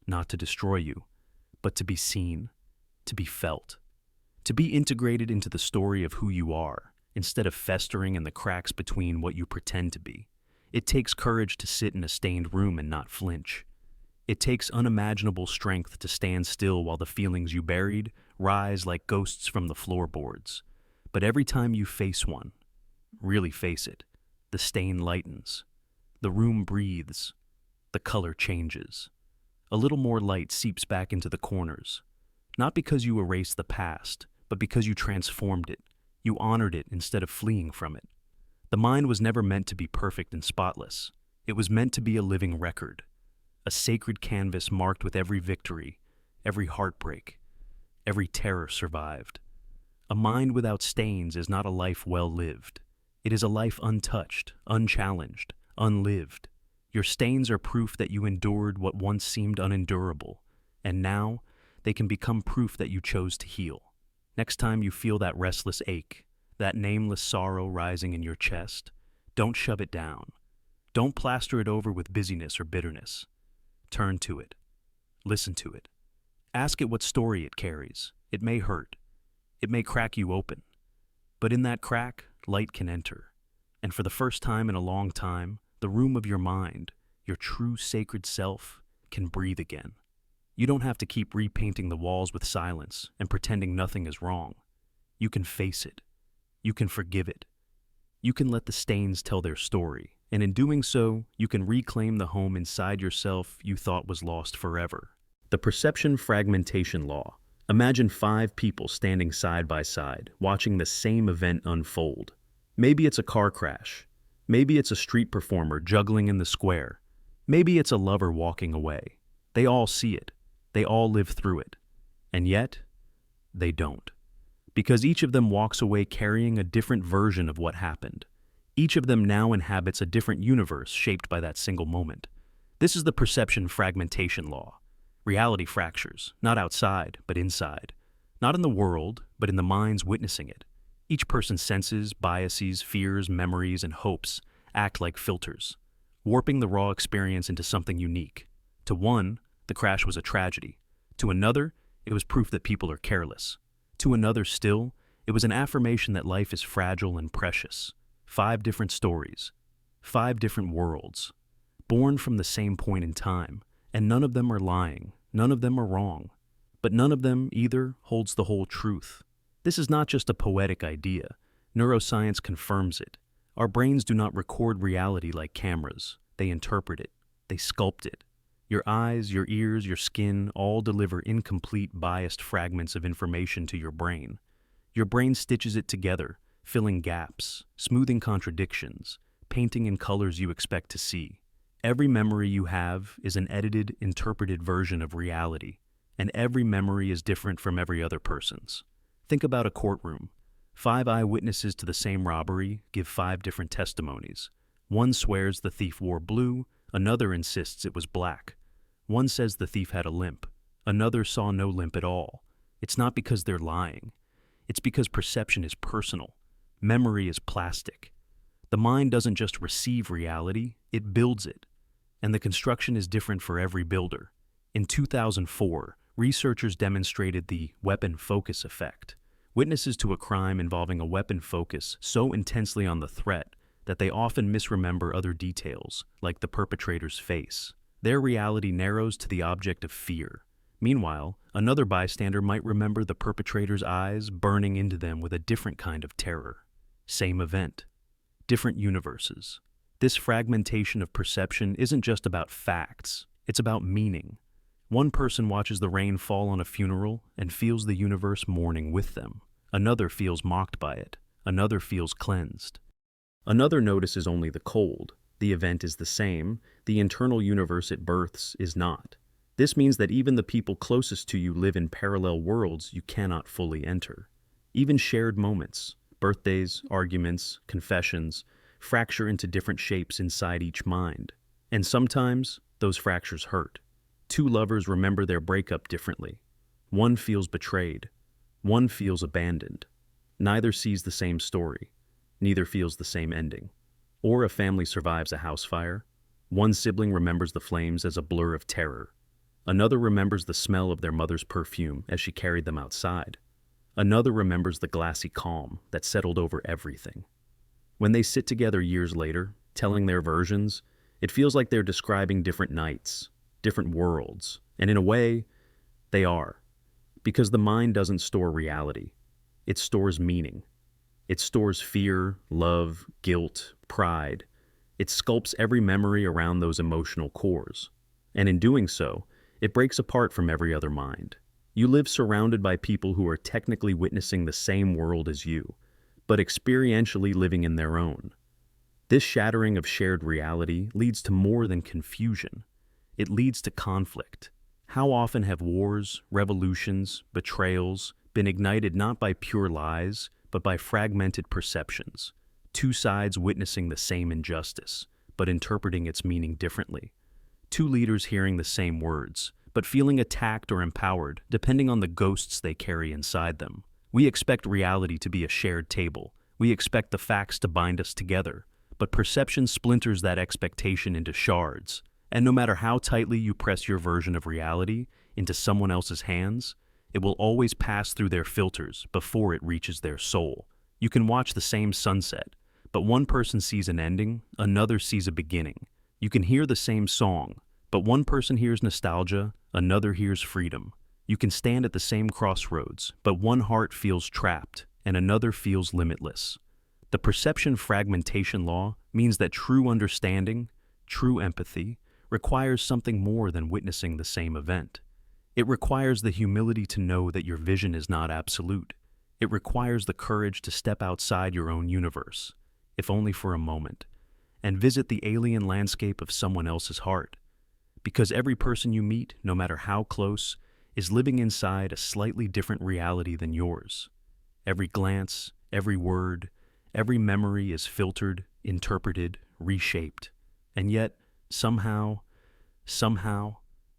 not to destroy you, but to be seen, to be felt, to be integrated into the story of who you are, instead of festering in the cracks between what you pretend to be. It takes courage to sit in a stained room and not flinch. It takes unimaginable strength to stand still while the feelings you buried rise like ghosts from the floorboards. But every time you face one, really face it, the stain lightens. The room breathes. The color changes. A little more light seeps back into the corners. Not because you erased the past, but because you transformed it. You honored it instead of fleeing from it. The mind was never meant to be perfect and spotless. It was meant to be a living record, a sacred canvas marked with every victory, every heartbreak, every terror survived. A mind without stains is not a life well lived. It is a life untouched, unchallenged, unlived. Your stains are proof that you endured what once seemed unendurable, and now they can become proof that you chose to heal. Next time you feel that restless ache, that nameless sorrow rising in your chest, don't shove it down. Don't plaster it over with busyness or bitterness. Turn to it. Listen to it. Ask it what story it carries. It may hurt. It may crack you open. But in that crack, light can enter. And for the first time in a long time, the room of your mind, your true sacred self, can breathe again. You don't have to keep repainting the walls with silence and pretending nothing is wrong. You can face it. You can forgive it. You can let the stains tell their story. And in doing so, you can reclaim the home inside yourself you thought was lost forever. The Perception Fragmentation Law. Imagine 5 people standing side by side, watching the same event unfold. Maybe it's a car crash. Maybe it's a street performer juggling in the square. Maybe it's a lover walking away. They all see it. They all live through it. And yet, they don't. Because each of them walks away carrying a different version of what happened. Each of them now inhabits a different universe shaped by that single moment. This is the Perception Fragmentation Law. Reality fractures, not outside, but inside. Not in the world, but in the minds witnessing it. Each person's senses, biases, fears, memories, and hopes act like filters, warping the raw experience into something unique. To one, the crash was a tragedy. To another, it was proof that people are careless. To another still, it was an affirmation that life is fragile and precious. 5 different stories, 5 different worlds, born from the same point in time, and none of them are lying, none of them are wrong, but none of them either holds the whole truth. This is not just a poetic idea. Neuroscience confirms it. Our brains do not record reality like cameras. They interpret it. They sculpt it. Your eyes, your ears, your skin all deliver incomplete, biased fragments of information to your brain. Your brain stitches it together, filling gaps, smoothing contradictions, painting in colors you expect to see. Every memory you have is an edited, interpreted version of reality, and every memory is different from every other person's. Think about a courtroom. 5 eyewitnesses to the same robbery give 5 different testimonies. One swears the thief wore blue, another insists it was black. One says the thief had a limp, another saw no limp at all. It's not because they're lying. It's because perception is personal. Memory is plastic. The mind doesn't just receive reality, it builds it. And the construction is different for every builder. In 2004, researchers demonstrated the weapon focus effect. Witnesses to a crime involving a weapon focus so intensely on the threat that they often misremember other details, like the perpetrator's face. Their reality narrows to the object of fear. Meanwhile, another bystander might remember the perpetrator's eyes burning into them with a different kind of terror. Same event. Different universes. This fragmentation of perception isn't just about facts, it's about meaning. One person watches the rain fall on a funeral and feels the universe mourning with them. Another feels mocked by it. Another feels cleansed. Another notices only the cold. The event is the same. The internal universe it births is not. This means that even the people closest to you live in parallel worlds you cannot fully enter. Even shared moments, birthdays, arguments, confessions, fracture into different shapes inside each mind. And sometimes, those fractures hurt. 2 lovers remember their breakup differently. One feels betrayed. One feels abandoned. Neither sees the same story. Neither feels the same ending. Or a family survives a house fire. One sibling remembers the flames as a blur of terror. Another remembers the smell of their mother's perfume as she carried them outside. Another remembers the glassy calm that settled over everything. When they sit together years later, telling their versions, it feels like they're describing different nights, different worlds, and in a way, they are. Because the mind doesn't store reality. It stores meaning. It stores fear, love, guilt, pride. It sculpts every memory around those emotional cores. And in doing so, It breaks apart from every other mind. You live surrounded by people who are technically witnessing the same world as you, but experientially living in their own. This shattering of shared reality leads to more than confusion. It leads to conflict. How often have wars, revolutions, betrayals been ignited not by pure lies, but by fragmented perceptions? Two sides witnessing the same injustice, but interpreting its meaning differently. Two leaders hearing the same words, but feeling attacked or empowered, depending on the ghosts they carry inside them. We expect reality to be a shared table. We expect the facts to bind us together, but perception splinters that expectation into shards. And no matter how tightly you press your version of reality into someone else's hands, it will always pass through their filters before it reaches their soul. You can watch the same sunset, but one person sees an ending, another sees a beginning. You can hear the same song, but one person hears nostalgia, another hears freedom. You can stand at the same crossroads, but one heart feels trapped, and another feels limitless. The Perception Fragmentation Law means that true understanding, true empathy, requires something more than witnessing the same event. It requires the humility to know that your vision is not absolute. It requires the courage to step outside your own universe, if only for a moment, and visit the alien landscape of someone else's heart. Because every person you meet, no matter how close, is living inside a slightly different reality than yours. Every glance, every word, every memory is filtered, interpreted, reshaped. And yet, somehow,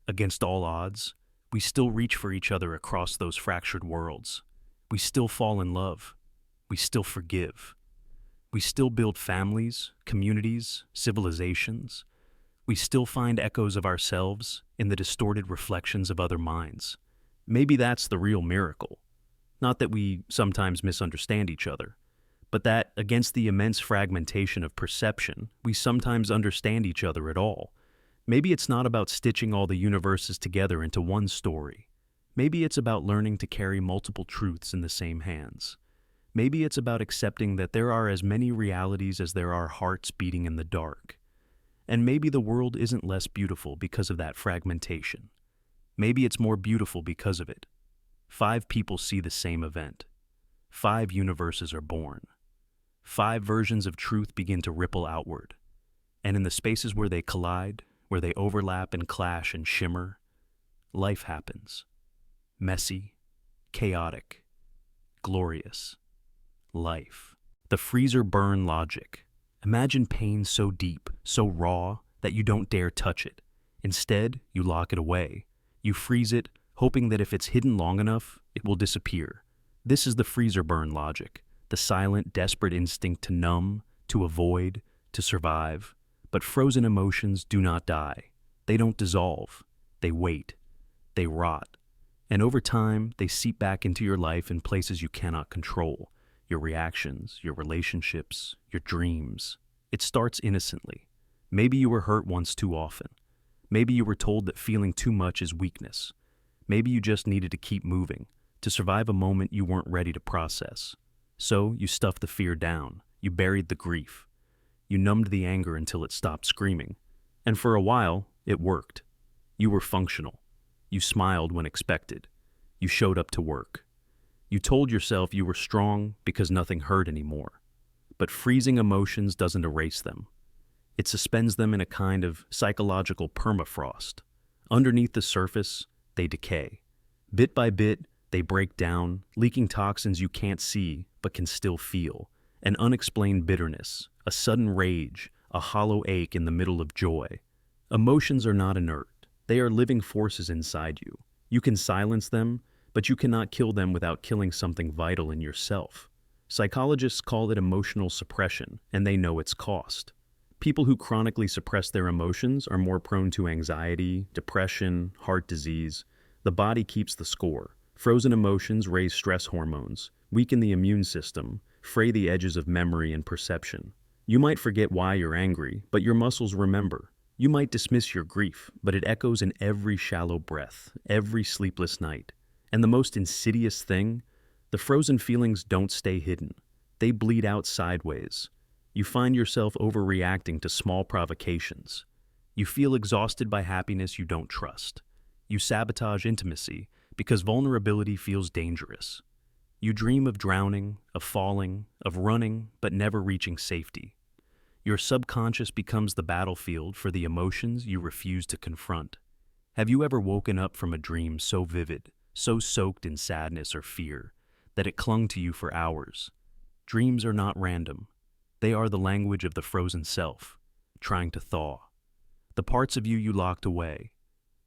against all odds, we still reach for each other across those fractured worlds. We still fall in love. We still forgive. We still build families, communities, civilizations. We still find echoes of ourselves in the distorted reflections of other minds. Maybe that's the real miracle. Not that we sometimes misunderstand each other, but that, against the immense fragmentation of perception, we sometimes understand each other at all. Maybe it's not about stitching all the universes together into one story. Maybe it's about learning to carry multiple truths in the same hands. Maybe it's about accepting that there are as many realities as there are hearts beating in the dark. And maybe the world isn't less beautiful because of that fragmentation. Maybe it's more beautiful because of it. 5 people see the same event. 5 universes are born. 5 versions of truth begin to ripple outward. And in the spaces where they collide, where they overlap and clash and shimmer, life happens. Messy, chaotic, glorious. Life. The freezer burn logic. Imagine pain so deep, so raw, that you don't dare touch it. Instead, you lock it away. You freeze it, hoping that if it's hidden long enough, it will disappear. This is the freezer burn logic, the silent, desperate instinct to numb, to avoid, to survive. But frozen emotions do not die. They don't dissolve. They wait. They rot. And over time, they seep back into your life in places you cannot control. Your reactions, your relationships, your dreams. It starts innocently. Maybe you were hurt once too often. Maybe you were told that feeling too much is weakness. Maybe you just needed to keep moving, to survive a moment you weren't ready to process. So you stuffed the fear down. You buried the grief. You numbed the anger until it stopped screaming. And for a while, it worked. You were functional. You smiled when expected. You showed up to work. You told yourself you were strong because nothing hurt anymore. But freezing emotions doesn't erase them. It suspends them in a kind of psychological permafrost. Underneath the surface, they decay. Bit by bit, they break down, leaking toxins you can't see but can still feel. An unexplained bitterness, a sudden rage, a hollow ache in the middle of joy. Emotions are not inert. They are living forces inside you. You can silence them, but you cannot kill them without killing something vital in yourself. Psychologists call it emotional suppression, and they know its cost. People who chronically suppress their emotions are more prone to anxiety, depression, heart disease. The body keeps the score. Frozen emotions raise stress hormones, weaken the immune system, fray the edges of memory and perception. You might forget why you're angry, but your muscles remember. You might dismiss your grief, but it echoes in every shallow breath, every sleepless night. And the most insidious thing, the frozen feelings don't stay hidden. They bleed out sideways. You find yourself overreacting to small provocations. You feel exhausted by happiness you don't trust. You sabotage intimacy because vulnerability feels dangerous. You dream of drowning, of falling, of running, but never reaching safety. Your subconscious becomes the battlefield for the emotions you refuse to confront. Have you ever woken up from a dream so vivid, so soaked in sadness or fear, that it clung to you for hours? Dreams are not random. They are the language of the frozen self, trying to thaw. The parts of you locked away,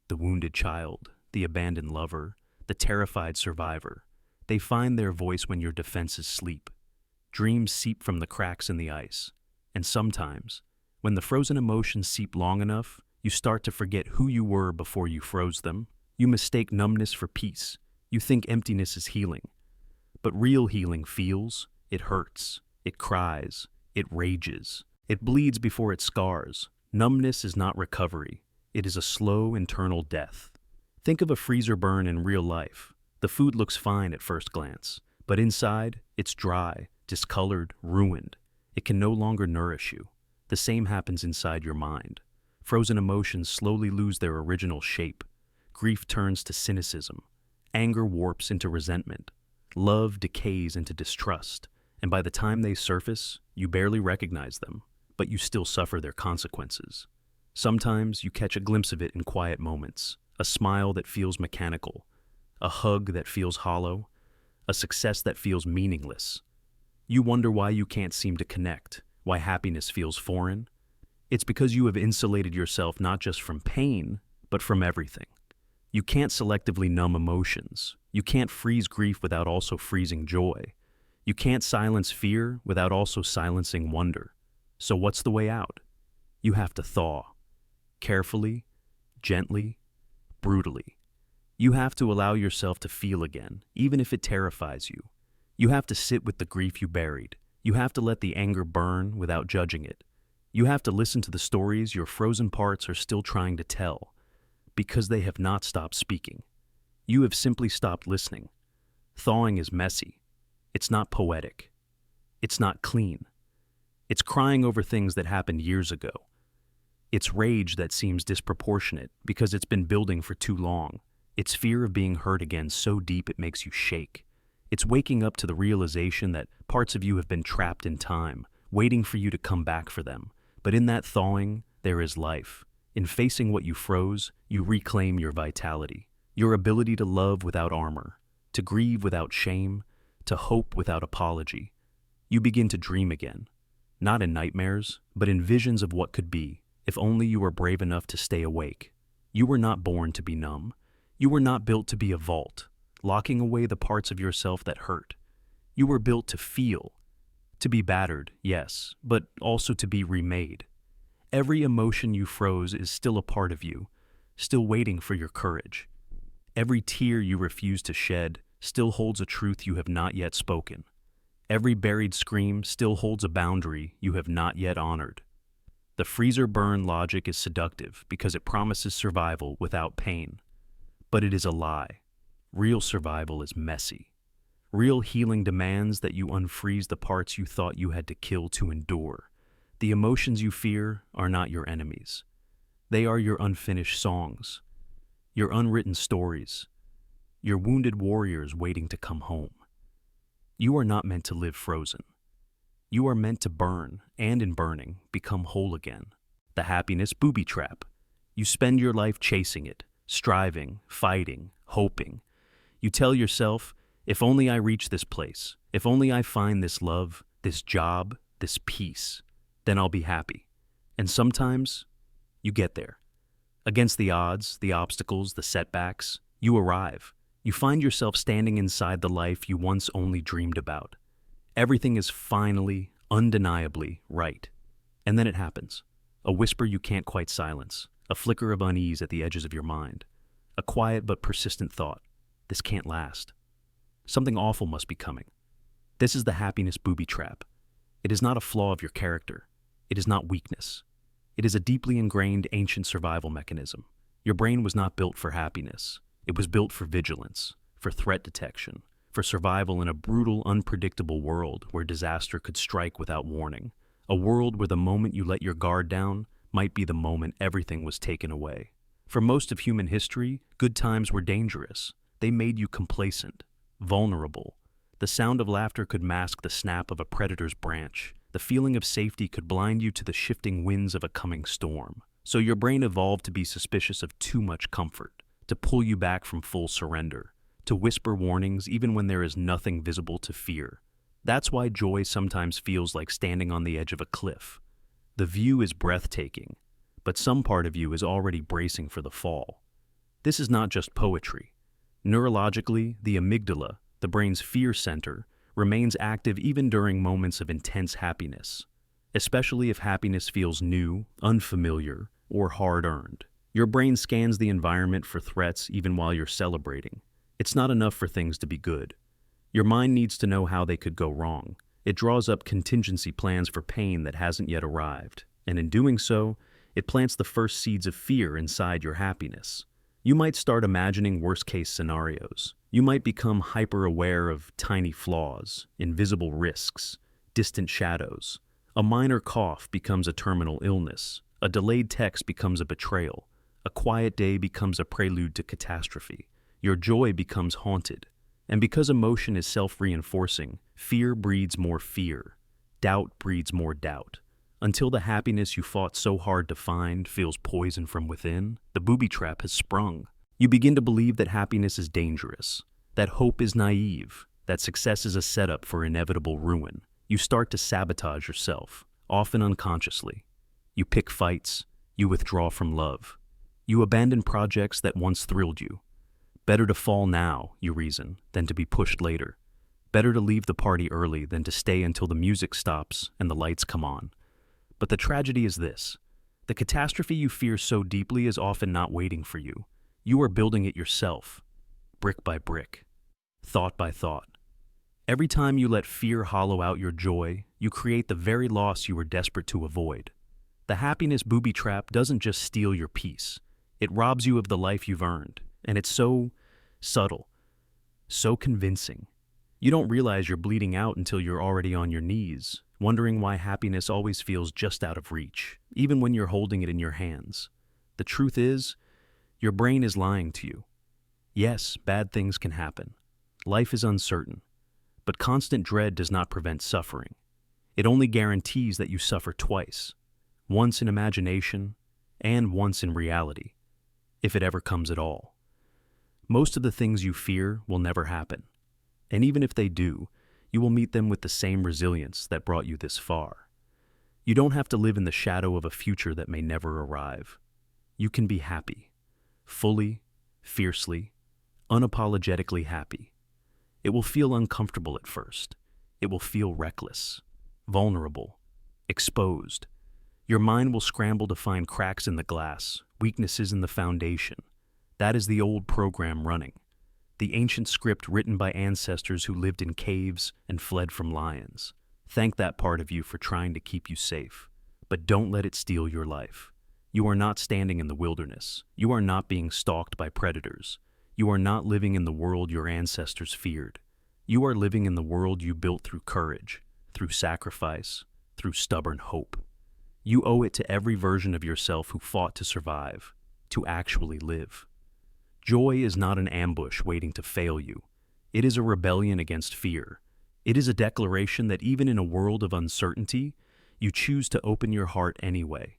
the wounded child, the abandoned lover, the terrified survivor, they find their voice when your defenses sleep. Dreams seep from the cracks in the ice. And sometimes, when the frozen emotions seep long enough, you start to forget who you were before you froze them. You mistake numbness for peace. You think emptiness is healing. But real healing feels, it hurts, it cries, it rages. It bleeds before it scars. Numbness is not recovery. It is a slow internal death. Think of a freezer burn in real life. The food looks fine at first glance, but inside, it's dry, discolored, ruined. It can no longer nourish you. The same happens inside your mind. Frozen emotions slowly lose their original shape. Grief turns to cynicism. Anger warps into resentment. Love decays into distrust. And by the time they surface, you barely recognize them, but you still suffer their consequences. Sometimes you catch a glimpse of it in quiet moments. A smile that feels mechanical. A hug that feels hollow. A success that feels meaningless. You wonder why you can't seem to connect, why happiness feels foreign. It's because you have insulated yourself not just from pain, but from everything. You can't selectively numb emotions. You can't freeze grief without also freezing joy. You can't silence fear without also silencing wonder. So what's the way out? You have to thaw. Carefully, gently, brutally. You have to allow yourself to feel again, even if it terrifies you. You have to sit with the grief you buried. You have to let the anger burn without judging it. You have to listen to the stories your frozen parts are still trying to tell, because they have not stopped speaking. You have simply stopped listening. Thawing is messy. It's not poetic. It's not clean. It's crying over things that happened years ago. It's rage that seems disproportionate because it's been building for too long. It's fear of being hurt again so deep it makes you shake. It's waking up to the realization that parts of you have been trapped in time, waiting for you to come back for them. But in that thawing, there is life. In facing what you froze, you reclaim your vitality, your ability to love without armor, to grieve without shame, to hope without apology. You begin to dream again, not in nightmares, but in visions of what could be, if only you were brave enough to stay awake. You were not born to be numb. You were not built to be a vault, locking away the parts of yourself that hurt. You were built to feel, to be battered, yes, but also to be remade. Every emotion you froze is still a part of you, still waiting for your courage. Every tear you refuse to shed still holds a truth you have not yet spoken. Every buried scream still holds a boundary you have not yet honored. The freezer burn logic is seductive because it promises survival without pain. But it is a lie. Real survival is messy. Real healing demands that you unfreeze the parts you thought you had to kill to endure. The emotions you fear are not your enemies. They are your unfinished songs, your unwritten stories, your wounded warriors waiting to come home. You are not meant to live frozen. You are meant to burn, and in burning, become whole again. The happiness booby trap. You spend your life chasing it, striving, fighting, hoping. You tell yourself, if only I reach this place, if only I find this love, this job, this peace, then I'll be happy. And sometimes, you get there. Against the odds, the obstacles, the setbacks, you arrive. You find yourself standing inside the life you once only dreamed about. Everything is finally, undeniably right. And then it happens. A whisper you can't quite silence, a flicker of unease at the edges of your mind, a quiet but persistent thought. This can't last. Something awful must be coming. This is the happiness booby trap. It is not a flaw of your character. It is not weakness. It is a deeply ingrained ancient survival mechanism. Your brain was not built for happiness. It was built for vigilance, for threat detection, for survival in a brutal, unpredictable world where disaster could strike without warning. A world where the moment you let your guard down might be the moment everything was taken away. For most of human history, good times were dangerous. They made you complacent, vulnerable. The sound of laughter could mask the snap of a predator's branch. The feeling of safety could blind you to the shifting winds of a coming storm. So your brain evolved to be suspicious of too much comfort, to pull you back from full surrender, to whisper warnings even when there is nothing visible to fear. That's why joy sometimes feels like standing on the edge of a cliff. The view is breathtaking, but some part of you is already bracing for the fall. This is not just poetry. Neurologically, the amygdala, the brain's fear center, remains active even during moments of intense happiness, especially if happiness feels new, unfamiliar, or hard-earned. Your brain scans the environment for threats even while you're celebrating. It's not enough for things to be good. Your mind needs to know how they could go wrong. It draws up contingency plans for pain that hasn't yet arrived, and in doing so, it plants the first seeds of fear inside your happiness. You might start imagining worst-case scenarios. You might become hyper-aware of tiny flaws, invisible risks, distant shadows. A minor cough becomes a terminal illness. A delayed text becomes a betrayal. A quiet day becomes a prelude to catastrophe. Your joy becomes haunted. And because emotion is self-reinforcing, fear breeds more fear. Doubt breeds more doubt. Until the happiness you fought so hard to find feels poison from within, the booby trap has sprung. You begin to believe that happiness is dangerous, that hope is naive, that success is a setup for inevitable ruin. You start to sabotage yourself, often unconsciously. You pick fights, you withdraw from love. You abandon projects that once thrilled you. Better to fall now, you reason, than to be pushed later. Better to leave the party early than to stay until the music stops and the lights come on. But the tragedy is this. The catastrophe you fear so deeply is often not waiting for you. You are building it yourself, brick by brick, thought by thought. Every time you let fear hollow out your joy, you create the very loss you were desperate to avoid. The happiness booby trap doesn't just steal your peace. It robs you of the life you've earned. And it's so subtle, so convincing. You don't realize you're bleeding out until you're already on your knees, wondering why happiness always feels just out of reach, even when you're holding it in your hands. The truth is, your brain is lying to you. Yes, bad things can happen. Life is uncertain. But constant dread does not prevent suffering. It only guarantees that you suffer twice, once in imagination and once in reality, if it ever comes at all. Most of the things you fear will never happen. And even if they do, you will meet them with the same resilience that brought you this far. You don't have to live in the shadow of a future that may never arrive. You can be happy, fully, fiercely, unapologetically happy. It will feel uncomfortable at first. It will feel reckless, vulnerable, exposed. Your mind will scramble to find cracks in the glass, weaknesses in the foundation. That is the old program running, the ancient script written by ancestors who lived in caves and fled from lions. Thank that part of you for trying to keep you safe, but don't let it steal your life. You are not standing in the wilderness. You are not being stalked by predators. You are not living in the world your ancestors feared. You are living in the world you built through courage, through sacrifice, through stubborn hope. You owe it to every version of yourself who fought to survive, to actually live. Joy is not an ambush waiting to fail you. It is a rebellion against fear. It is a declaration that even in a world of uncertainty, you choose to open your heart anyway.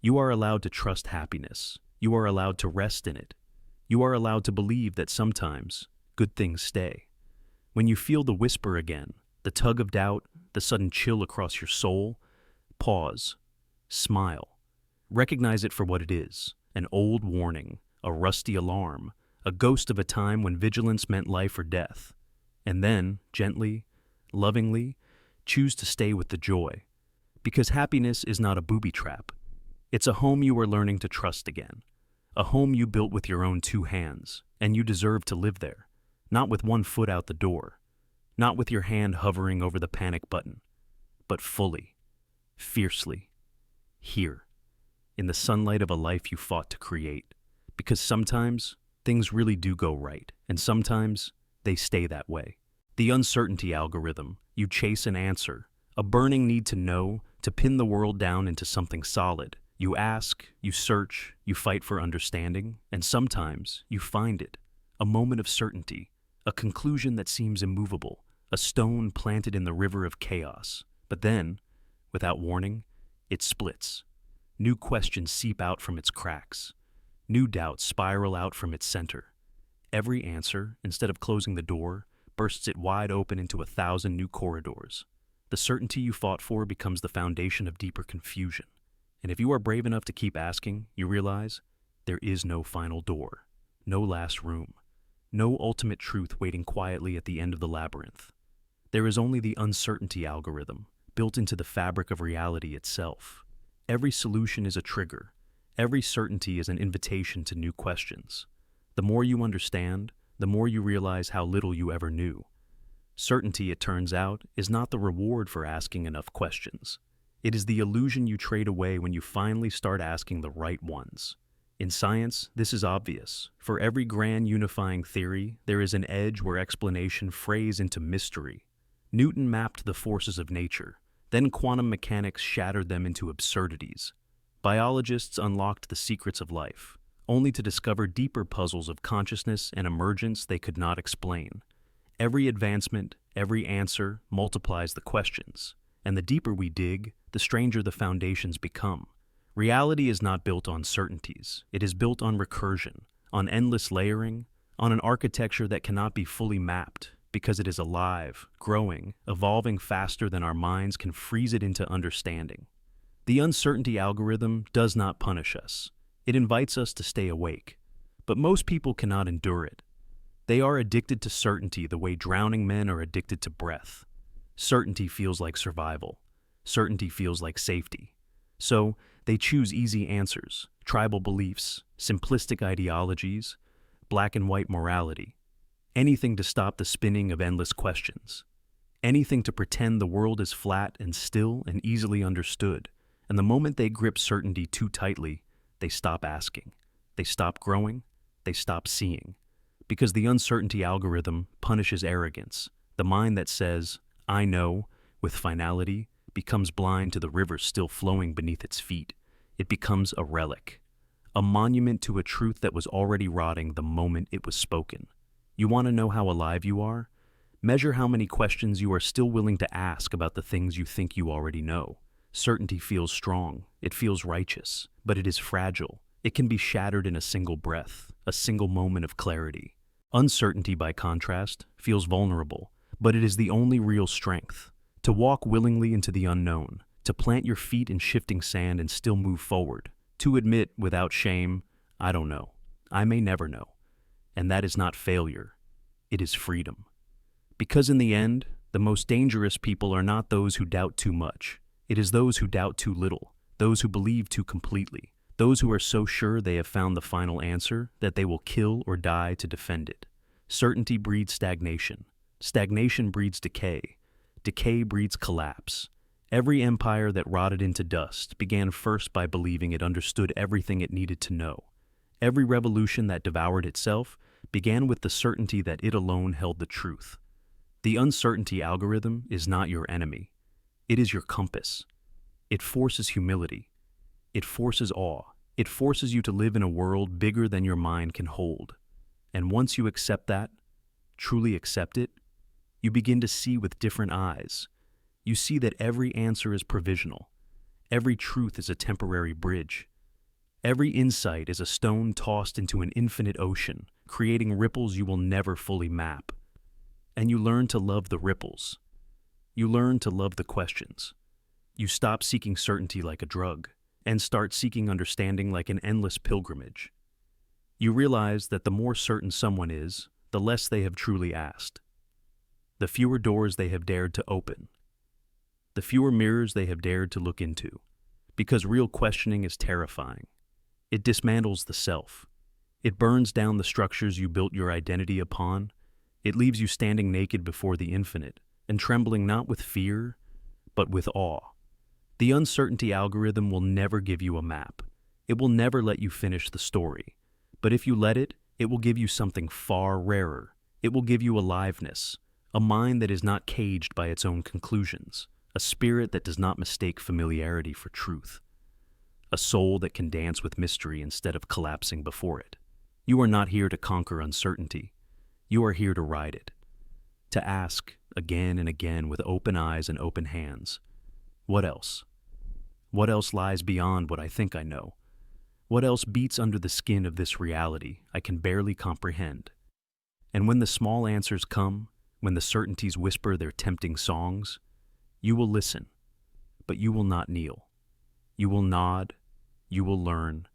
You are allowed to trust happiness. You are allowed to rest in it. You are allowed to believe that sometimes good things stay. When you feel the whisper again, the tug of doubt, the sudden chill across your soul, pause, smile. Recognize it for what it is, an old warning, a rusty alarm, a ghost of a time when vigilance meant life or death. And then, gently, lovingly, choose to stay with the joy. Because happiness is not a booby trap. It's a home you are learning to trust again. A home you built with your own two hands, and you deserve to live there. Not with one foot out the door. Not with your hand hovering over the panic button. But fully, fiercely, here, in the sunlight of a life you fought to create. Because sometimes things really do go right, and sometimes they stay that way. The uncertainty algorithm, you chase an answer, a burning need to know, to pin the world down into something solid. You ask, you search, you fight for understanding, and sometimes you find it. A moment of certainty, a conclusion that seems immovable, a stone planted in the river of chaos. But then, without warning, it splits. New questions seep out from its cracks. New doubts spiral out from its center. Every answer, instead of closing the door, bursts it wide open into 1,000 new corridors. The certainty you fought for becomes the foundation of deeper confusion. And if you are brave enough to keep asking, you realize there is no final door, no last room, no ultimate truth waiting quietly at the end of the labyrinth. There is only the uncertainty algorithm, built into the fabric of reality itself. Every solution is a trigger. Every certainty is an invitation to new questions. The more you understand, the more you realize how little you ever knew. Certainty, it turns out, is not the reward for asking enough questions. It is the illusion you trade away when you finally start asking the right ones. In science, this is obvious. For every grand unifying theory, there is an edge where explanation frays into mystery. Newton mapped the forces of nature, then quantum mechanics shattered them into absurdities. Biologists unlocked the secrets of life, only to discover deeper puzzles of consciousness and emergence they could not explain. Every advancement, every answer, multiplies the questions, and the deeper we dig, the stranger the foundations become. Reality is not built on certainties. It is built on recursion, on endless layering, on an architecture that cannot be fully mapped, because it is alive, growing, evolving faster than our minds can freeze it into understanding. The uncertainty algorithm does not punish us. It invites us to stay awake. But most people cannot endure it. They are addicted to certainty the way drowning men are addicted to breath. Certainty feels like survival. Certainty feels like safety. So, they choose easy answers, tribal beliefs, simplistic ideologies, black and white morality. Anything to stop the spinning of endless questions. Anything to pretend the world is flat and still and easily understood. And the moment they grip certainty too tightly, they stop asking. They stop growing. They stop seeing. Because the uncertainty algorithm punishes arrogance. The mind that says, I know, with finality, becomes blind to the river still flowing beneath its feet. It becomes a relic, a monument to a truth that was already rotting the moment it was spoken. You want to know how alive you are? Measure how many questions you are still willing to ask about the things you think you already know. Certainty feels strong, it feels righteous, but it is fragile. It can be shattered in a single breath, a single moment of clarity. Uncertainty, by contrast, feels vulnerable, but it is the only real strength. To walk willingly into the unknown, to plant your feet in shifting sand and still move forward, to admit without shame, I don't know, I may never know. And that is not failure, it is freedom. Because in the end, the most dangerous people are not those who doubt too much. It is those who doubt too little, those who believe too completely, those who are so sure they have found the final answer that they will kill or die to defend it. Certainty breeds stagnation. Stagnation breeds decay. Decay breeds collapse. Every empire that rotted into dust began first by believing it understood everything it needed to know. Every revolution that devoured itself began with the certainty that it alone held the truth. The uncertainty algorithm is not your enemy. It is your compass. It forces humility. It forces awe. It forces you to live in a world bigger than your mind can hold. And once you accept that, truly accept it, you begin to see with different eyes. You see that every answer is provisional. Every truth is a temporary bridge. Every insight is a stone tossed into an infinite ocean, creating ripples you will never fully map. And you learn to love the ripples. You learn to love the questions. You stop seeking certainty like a drug, and start seeking understanding like an endless pilgrimage. You realize that the more certain someone is, the less they have truly asked. The fewer doors they have dared to open. The fewer mirrors they have dared to look into. Because real questioning is terrifying. It dismantles the self. It burns down the structures you built your identity upon. It leaves you standing naked before the infinite, and trembling not with fear, but with awe. The uncertainty algorithm will never give you a map. It will never let you finish the story. But if you let it, it will give you something far rarer. It will give you aliveness, a mind that is not caged by its own conclusions, a spirit that does not mistake familiarity for truth. a soul that can dance with mystery instead of collapsing before it. You are not here to conquer uncertainty. You are here to ride it, to ask again and again with open eyes and open hands, what else? What else lies beyond what I think I know? What else beats under the skin of this reality I can barely comprehend? And when the small answers come, when the certainties whisper their tempting songs, you will listen, but you will not kneel. You will nod, you will learn,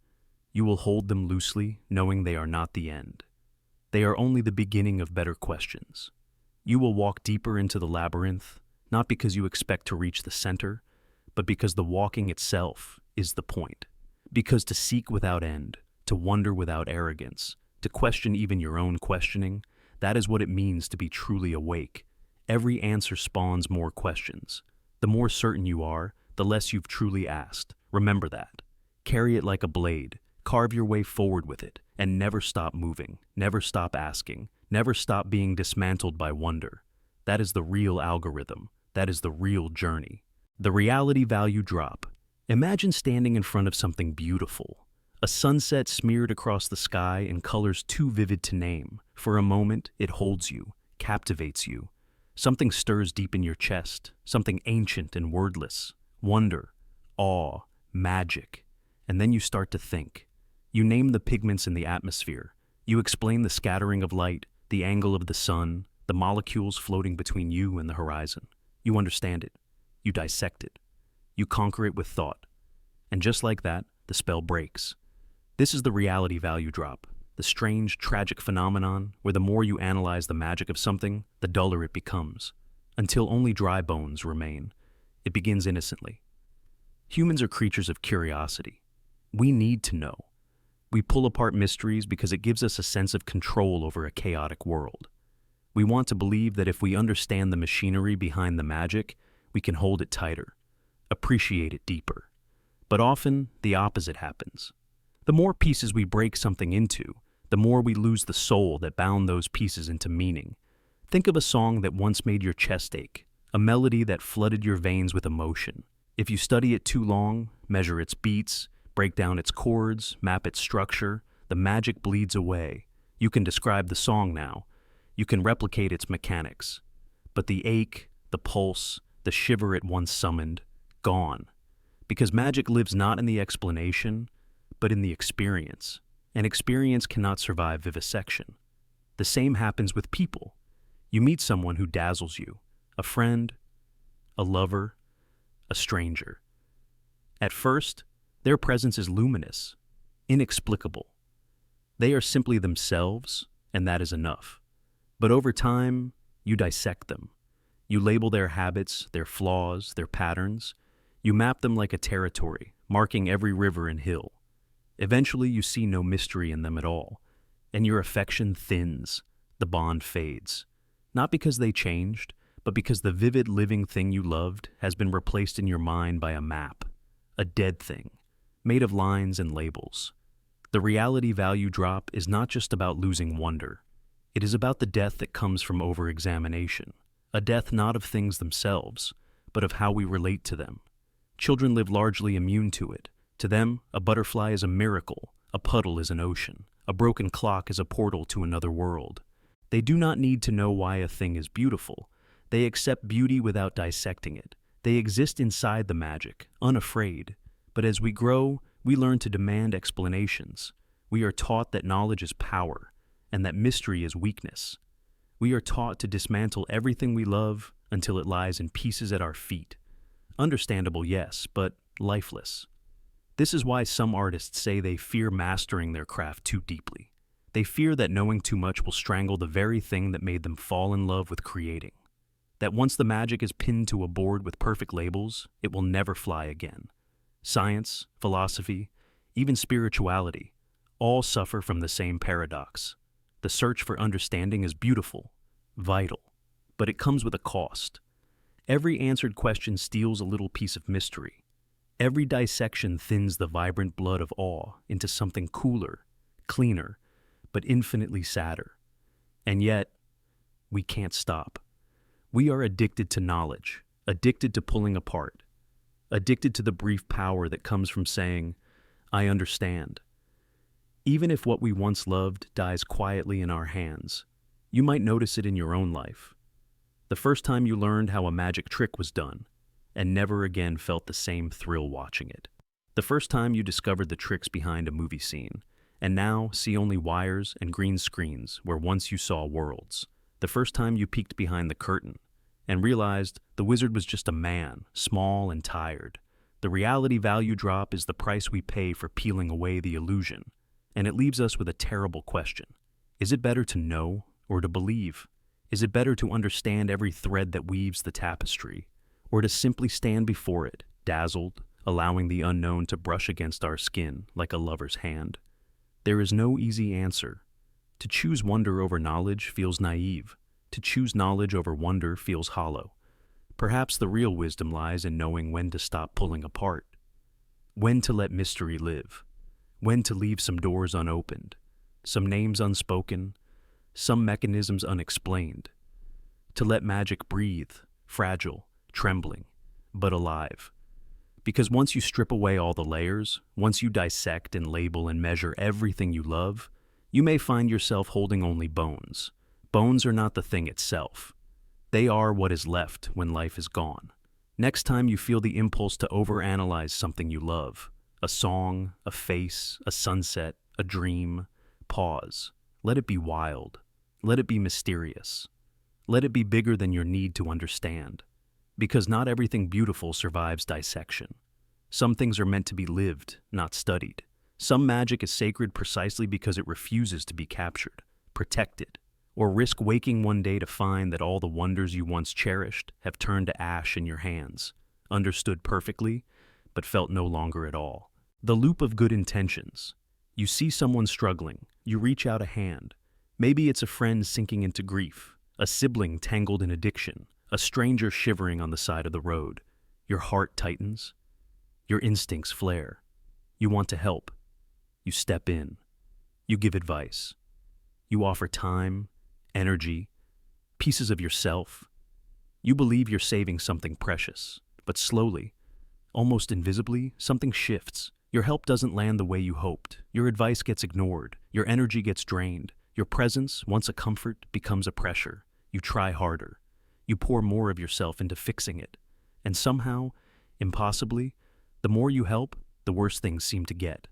you will hold them loosely, knowing they are not the end. They are only the beginning of better questions. You will walk deeper into the labyrinth, not because you expect to reach the center, but because the walking itself is the point. Because to seek without end, to wonder without arrogance, to question even your own questioning, that is what it means to be truly awake. Every answer spawns more questions. The more certain you are, the less you've truly asked. Remember that. Carry it like a blade. Carve your way forward with it, and never stop moving, never stop asking, never stop being dismantled by wonder. That is the real algorithm. That is the real journey. The reality value drop. Imagine standing in front of something beautiful. A sunset smeared across the sky in colors too vivid to name. For a moment, it holds you, captivates you. Something stirs deep in your chest, something ancient and wordless. Wonder, awe, magic. And then you start to think. You name the pigments in the atmosphere. You explain the scattering of light, the angle of the sun, the molecules floating between you and the horizon. You understand it. You dissect it. You conquer it with thought. And just like that, the spell breaks. This is the reality value drop, the strange, tragic phenomenon where the more you analyze the magic of something, the duller it becomes, until only dry bones remain. It begins innocently. Humans are creatures of curiosity. We need to know. We pull apart mysteries because it gives us a sense of control over a chaotic world. We want to believe that if we understand the machinery behind the magic, we can hold it tighter, appreciate it deeper. But often, the opposite happens. The more pieces we break something into, the more we lose the soul that bound those pieces into meaning. Think of a song that once made your chest ache, a melody that flooded your veins with emotion. If you study it too long, measure its beats, break down its chords, map its structure, the magic bleeds away. You can describe the song now. You can replicate its mechanics. But the ache, the pulse, the shiver it once summoned, gone. Because magic lives not in the explanation, but in the experience. And experience cannot survive vivisection. The same happens with people. You meet someone who dazzles you, a friend, a lover, a stranger. At first, their presence is luminous, inexplicable. They are simply themselves, and that is enough. But over time, you dissect them. You label their habits, their flaws, their patterns. You map them like a territory, marking every river and hill. Eventually, you see no mystery in them at all, and your affection thins, the bond fades. Not because they changed, but because the vivid living thing you loved has been replaced in your mind by a map, a dead thing, made of lines and labels. The reality value drop is not just about losing wonder. It is about the death that comes from over-examination, a death not of things themselves, but of how we relate to them. Children live largely immune to it. To them, a butterfly is a miracle, a puddle is an ocean, a broken clock is a portal to another world. They do not need to know why a thing is beautiful. They accept beauty without dissecting it. They exist inside the magic, unafraid. But as we grow, we learn to demand explanations. We are taught that knowledge is power, and that mystery is weakness. We are taught to dismantle everything we love until it lies in pieces at our feet. Understandable, yes, but lifeless. This is why some artists say they fear mastering their craft too deeply. They fear that knowing too much will strangle the very thing that made them fall in love with creating. That once the magic is pinned to a board with perfect labels, it will never fly again. Science, philosophy, even spirituality, all suffer from the same paradox. The search for understanding is beautiful, vital, but it comes with a cost. Every answered question steals a little piece of mystery. Every dissection thins the vibrant blood of awe into something cooler, cleaner, but infinitely sadder. And yet, we can't stop. We are addicted to knowledge, addicted to pulling apart, addicted to the brief power that comes from saying, I understand. Even if what we once loved dies quietly in our hands, you might notice it in your own life. The first time you learned how a magic trick was done, and never again felt the same thrill watching it. The first time you discovered the tricks behind a movie scene, and now see only wires and green screens where once you saw worlds. The first time you peeked behind the curtain, and realized the wizard was just a man, small and tired. The reality value drop is the price we pay for peeling away the illusion, and it leaves us with a terrible question. Is it better to know or to believe? Is it better to understand every thread that weaves the tapestry, or to simply stand before it, dazzled, allowing the unknown to brush against our skin like a lover's hand? There is no easy answer. To choose wonder over knowledge feels naive. To choose knowledge over wonder feels hollow. Perhaps the real wisdom lies in knowing when to stop pulling apart, when to let mystery live, when to leave some doors unopened, some names unspoken, some mechanisms unexplained, to let magic breathe, fragile, trembling, but alive. Because once you strip away all the layers, once you dissect and label and measure everything you love, you may find yourself holding only bones. Bones are not the thing itself. They are what is left when life is gone. Next time you feel the impulse to overanalyze something you love, a song, a face, a sunset, a dream, pause. Let it be wild. Let it be mysterious. Let it be bigger than your need to understand. Because not everything beautiful survives dissection. Some things are meant to be lived, not studied. Some magic is sacred precisely because it refuses to be captured, protected, or risk waking one day to find that all the wonders you once cherished have turned to ash in your hands, understood perfectly, but felt no longer at all. The loop of good intentions. You see someone struggling, you reach out a hand. Maybe it's a friend sinking into grief, a sibling tangled in addiction, a stranger shivering on the side of the road. Your heart tightens. Your instincts flare. You want to help. You step in. You give advice. You offer time, energy, pieces of yourself. You believe you're saving something precious, but slowly, almost invisibly, something shifts. Your help doesn't land the way you hoped. Your advice gets ignored. Your energy gets drained. Your presence, once a comfort, becomes a pressure. You try harder. You pour more of yourself into fixing it. And somehow, impossibly, the more you help, the worse things seem to get.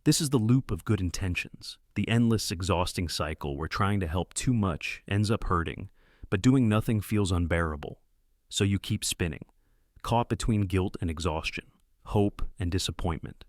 This is the loop of good intentions, the endless, exhausting cycle where trying to help too much ends up hurting, but doing nothing feels unbearable. So you keep spinning, caught between guilt and exhaustion, hope and disappointment.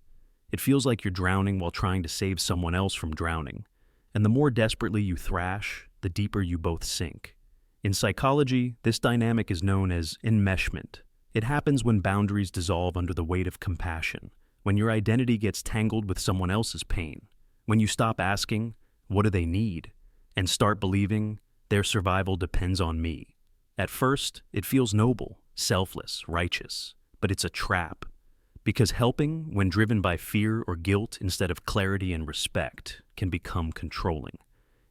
It feels like you're drowning while trying to save someone else from drowning. And the more desperately you thrash, the deeper you both sink. In psychology, this dynamic is known as enmeshment. It happens when boundaries dissolve under the weight of compassion, when your identity gets tangled with someone else's pain, when you stop asking, what do they need, and start believing, their survival depends on me. At first, it feels noble, selfless, righteous, but it's a trap. Because helping, when driven by fear or guilt instead of clarity and respect, can become controlling.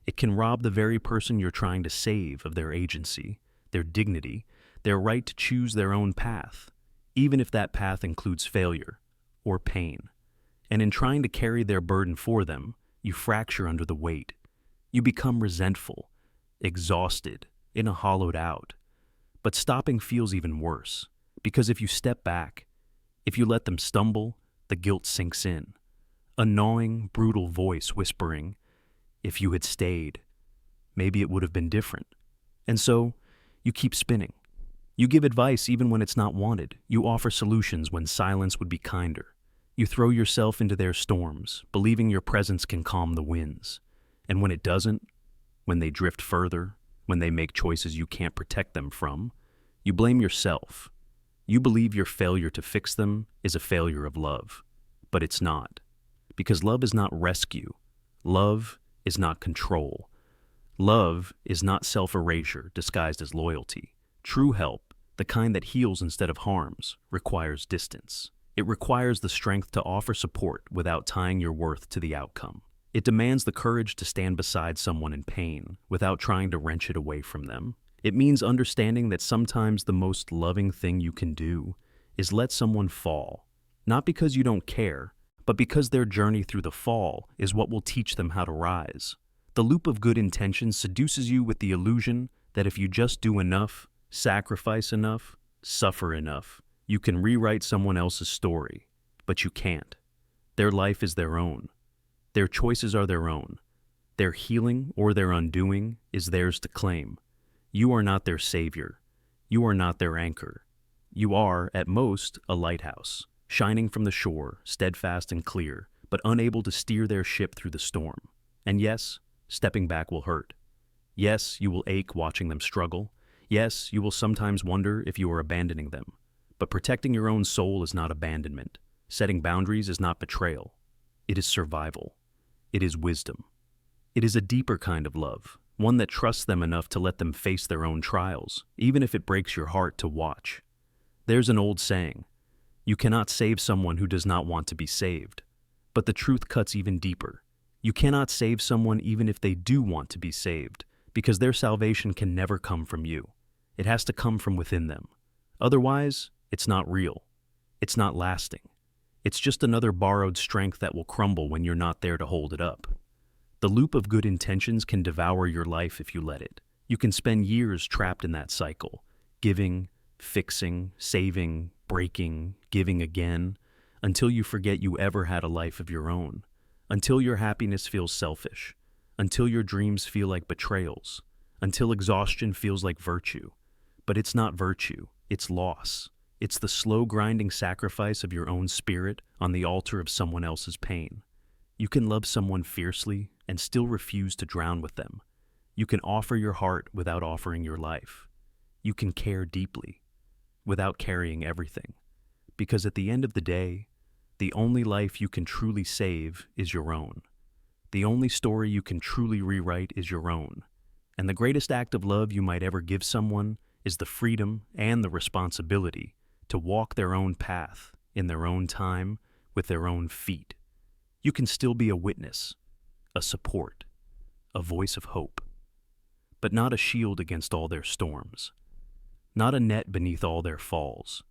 It can rob the very person you're trying to save of their agency, their dignity, their right to choose their own path, even if that path includes failure or pain. And in trying to carry their burden for them, you fracture under the weight. You become resentful, exhausted, in a hollowed out. But stopping feels even worse, because if you step back, if you let them stumble, the guilt sinks in. A gnawing, brutal voice whispering, if you had stayed, maybe it would have been different. And so, you keep spinning. You give advice even when it's not wanted. You offer solutions when silence would be kinder. You throw yourself into their storms, believing your presence can calm the winds. And when it doesn't, when they drift further, when they make choices you can't protect them from, you blame yourself. You believe your failure to fix them is a failure of love. But it's not. Because love is not rescue. Love is not control. Love is not self-erasure disguised as loyalty. True help, the kind that heals instead of harms, requires distance. It requires the strength to offer support without tying your worth to the outcome. It demands the courage to stand beside someone in pain without trying to wrench it away from them. It means understanding that sometimes the most loving thing you can do is let someone fall, not because you don't care, but because their journey through the fall is what will teach them how to rise. The loop of good intentions seduces you with the illusion that if you just do enough, sacrifice enough, suffer enough, you can rewrite someone else's story. But you can't. Their life is their own. Their choices are their own. Their healing or their undoing is theirs to claim. You are not their savior. You are not their anchor. You are, at most, a lighthouse, shining from the shore, steadfast and clear, but unable to steer their ship through the storm. And yes, stepping back will hurt. Yes, you will ache watching them struggle. Yes, you will sometimes wonder if you are abandoning them. But protecting your own soul is not abandonment. Setting boundaries is not betrayal. It is survival. It is wisdom. It is a deeper kind of love, one that trusts them enough to let them face their own trials, even if it breaks your heart to watch. There's an old saying, you cannot save someone who does not want to be saved. But the truth cuts even deeper. You cannot save someone even if they do want to be saved, because their salvation can never come from you. It has to come from within them. Otherwise, it's not real. It's not lasting. It's just another borrowed strength that will crumble when you're not there to hold it up. The loop of good intentions can devour your life if you let it. You can spend years trapped in that cycle, giving, fixing, saving, breaking, giving again, until you forget you ever had a life of your own, until your happiness feels selfish, until your dreams feel like betrayals, until exhaustion feels like virtue. But it's not virtue, it's loss. It's the slow grinding sacrifice of your own spirit on the altar of someone else's pain. You can love someone fiercely and still refuse to drown with them. You can offer your heart without offering your life. You can care deeply without carrying everything. Because at the end of the day, the only life you can truly save is your own. The only story you can truly rewrite is your own. And the greatest act of love you might ever give someone is the freedom and the responsibility to walk their own path, in their own time, with their own feet. You can still be a witness, a support, a voice of hope, but not a shield against all their storms, not a net beneath all their falls.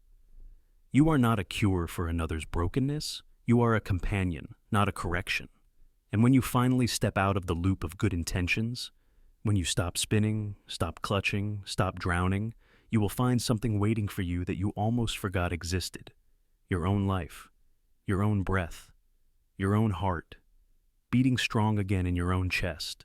You are not a cure for another's brokenness. You are a companion, not a correction. And when you finally step out of the loop of good intentions, when you stop spinning, stop clutching, stop drowning, you will find something waiting for you that you almost forgot existed. Your own life, your own breath, your own heart, beating strong again in your own chest.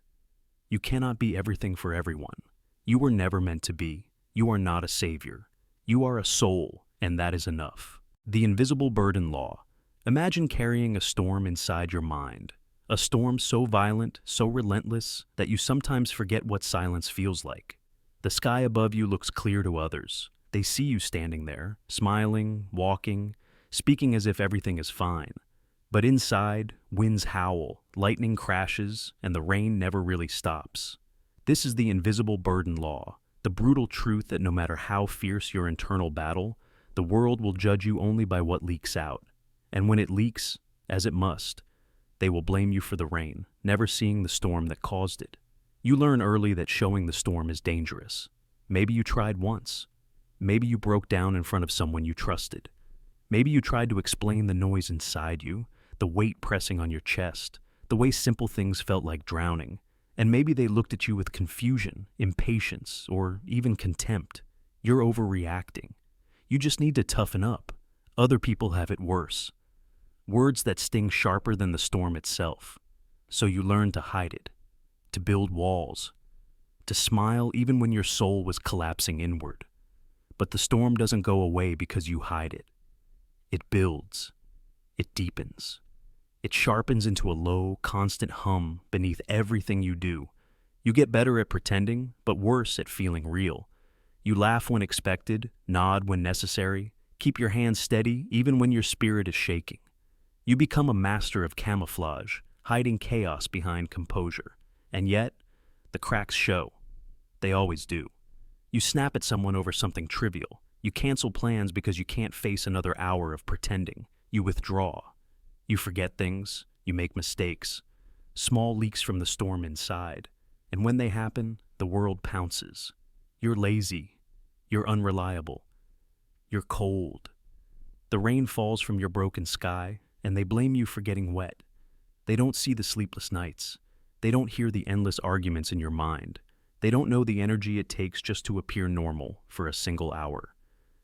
You cannot be everything for everyone. You were never meant to be. You are not a savior. You are a soul, and that is enough. The invisible burden law. Imagine carrying a storm inside your mind. A storm so violent, so relentless, that you sometimes forget what silence feels like. The sky above you looks clear to others. They see you standing there, smiling, walking, speaking as if everything is fine. But inside, winds howl, lightning crashes, and the rain never really stops. This is the invisible burden law, the brutal truth that no matter how fierce your internal battle, the world will judge you only by what leaks out. And when it leaks, as it must, they will blame you for the rain, never seeing the storm that caused it. You learn early that showing the storm is dangerous. Maybe you tried once. Maybe you broke down in front of someone you trusted. Maybe you tried to explain the noise inside you, the weight pressing on your chest, the way simple things felt like drowning. And maybe they looked at you with confusion, impatience, or even contempt. You're overreacting. You just need to toughen up. Other people have it worse. Words that sting sharper than the storm itself. So you learn to hide it, to build walls, to smile even when your soul was collapsing inward. But the storm doesn't go away because you hide it. It builds. It deepens. It sharpens into a low, constant hum beneath everything you do. You get better at pretending, but worse at feeling real. You laugh when expected, nod when necessary, keep your hands steady even when your spirit is shaking. You become a master of camouflage, hiding chaos behind composure. And yet, the cracks show. They always do. You snap at someone over something trivial. You cancel plans because you can't face another hour of pretending. You withdraw. You forget things. You make mistakes. Small leaks from the storm inside. And when they happen, the world pounces. You're lazy. You're unreliable. You're cold. The rain falls from your broken sky, and they blame you for getting wet. They don't see the sleepless nights. They don't hear the endless arguments in your mind. They don't know the energy it takes just to appear normal for a single hour.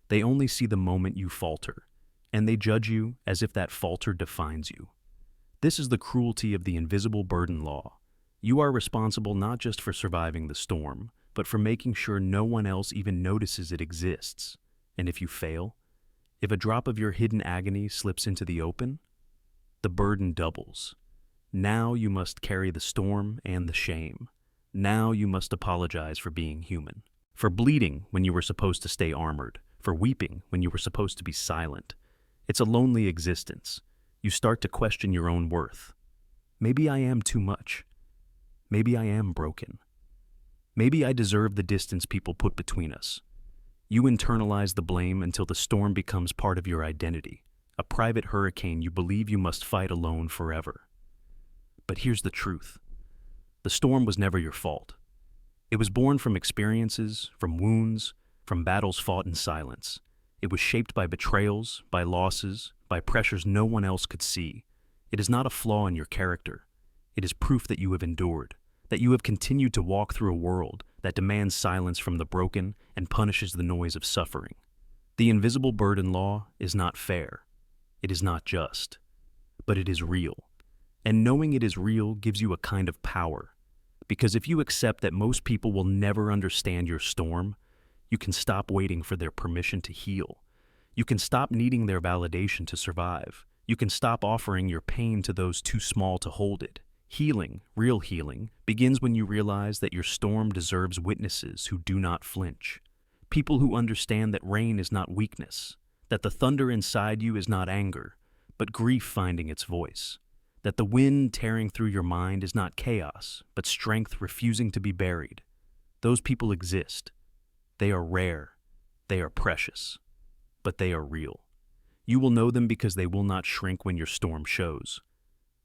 They only see the moment you falter, and they judge you as if that falter defines you. This is the cruelty of the invisible burden law. You are responsible not just for surviving the storm, but for making sure no one else even notices it exists. And if you fail, if a drop of your hidden agony slips into the open, the burden doubles. Now you must carry the storm and the shame. Now you must apologize for being human, for bleeding when you were supposed to stay armored, for weeping when you were supposed to be silent. It's a lonely existence. You start to question your own worth. Maybe I am too much. Maybe I am broken. Maybe I deserve the distance people put between us. You internalize the blame until the storm becomes part of your identity, a private hurricane you believe you must fight alone forever. But here's the truth. The storm was never your fault. It was born from experiences, from wounds, from battles fought in silence. It was shaped by betrayals, by losses, by pressures no one else could see. It is not a flaw in your character. It is proof that you have endured, that you have continued to walk through a world that demands silence from the broken and punishes the noise of suffering. The invisible burden law is not fair. It is not just. But it is real. And knowing it is real gives you a kind of power. Because if you accept that most people will never understand your storm, you can stop waiting for their permission to heal. You can stop needing their validation to survive. You can stop offering your pain to those too small to hold it. Healing, real healing, begins when you realize that your storm deserves witnesses who do not flinch. People who understand that rain is not weakness, that the thunder inside you is not anger, but grief finding its voice, that the wind tearing through your mind is not chaos, but strength refusing to be buried. Those people exist. They are rare. They are precious. But they are real. You will know them because they will not shrink when your storm shows.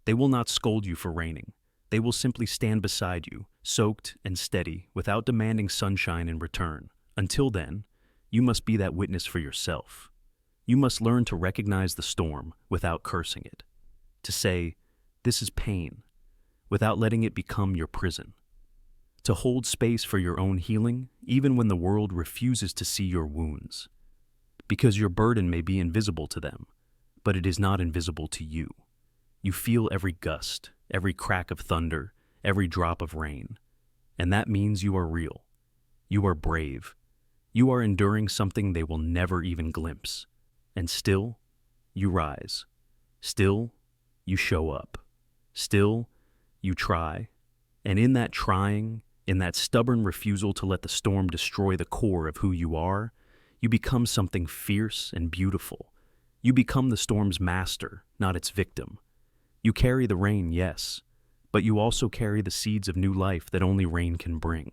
They will not scold you for raining. They will simply stand beside you, soaked and steady, without demanding sunshine in return. Until then, you must be that witness for yourself. You must learn to recognize the storm without cursing it. To say, "This is pain," without letting it become your prison. To hold space for your own healing, even when the world refuses to see your wounds. Because your burden may be invisible to them, but it is not invisible to you. You feel every gust, every crack of thunder, every drop of rain. And that means you are real. You are brave. You are enduring something they will never even glimpse. And still, you rise. Still, you show up. Still, you try. And in that trying, in that stubborn refusal to let the storm destroy the core of who you are, you become something fierce and beautiful. You become the storm's master, not its victim. You carry the rain, yes, but you also carry the seeds of new life that only rain can bring.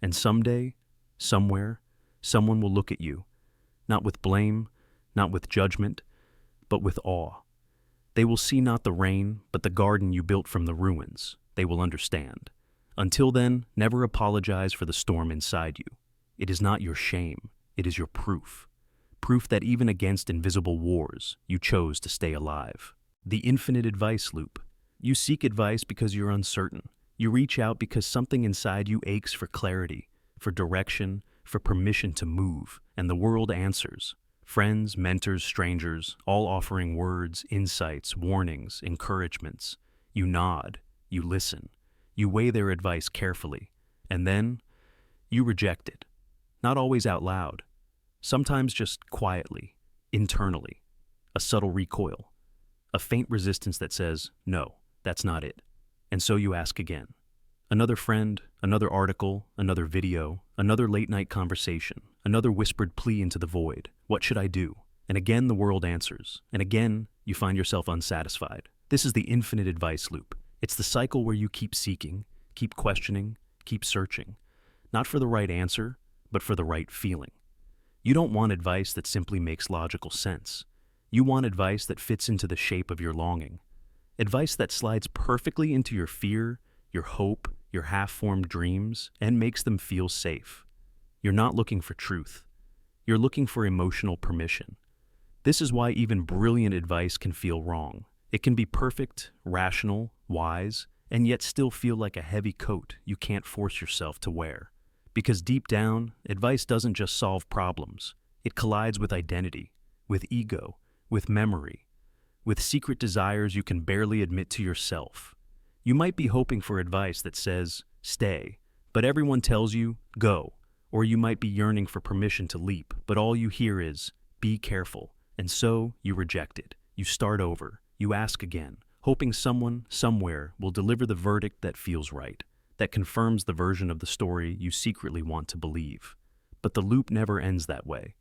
And someday, somewhere, someone will look at you, not with blame, not with judgment, but with awe. They will see not the rain, but the garden you built from the ruins. They will understand. Until then, never apologize for the storm inside you. It is not your shame. It is your proof. Proof that even against invisible wars, you chose to stay alive. The infinite advice loop. You seek advice because you're uncertain. You reach out because something inside you aches for clarity, for direction, for permission to move, and the world answers. Friends, mentors, strangers, all offering words, insights, warnings, encouragements. You nod, you listen, you weigh their advice carefully, and then you reject it. Not always out loud, sometimes just quietly, internally, a subtle recoil, a faint resistance that says, no, that's not it. And so you ask again. Another friend, another article, another video, another late-night conversation, another whispered plea into the void. What should I do? And again the world answers, and again you find yourself unsatisfied. This is the infinite advice loop. It's the cycle where you keep seeking, keep questioning, keep searching, not for the right answer, but for the right feeling. You don't want advice that simply makes logical sense. You want advice that fits into the shape of your longing. Advice that slides perfectly into your fear, your hope, your half-formed dreams, and makes them feel safe. You're not looking for truth. You're looking for emotional permission. This is why even brilliant advice can feel wrong, It can be perfect, rational, wise, and yet still feel like a heavy coat you can't force yourself to wear. Because deep down, advice doesn't just solve problems. It collides with identity, with ego, with memory, with secret desires you can barely admit to yourself. You might be hoping for advice that says, stay, but everyone tells you, go. Or you might be yearning for permission to leap, but all you hear is, be careful. And so, you reject it. You start over. You ask again, hoping someone, somewhere, will deliver the verdict that feels right, that confirms the version of the story you secretly want to believe. But the loop never ends that way,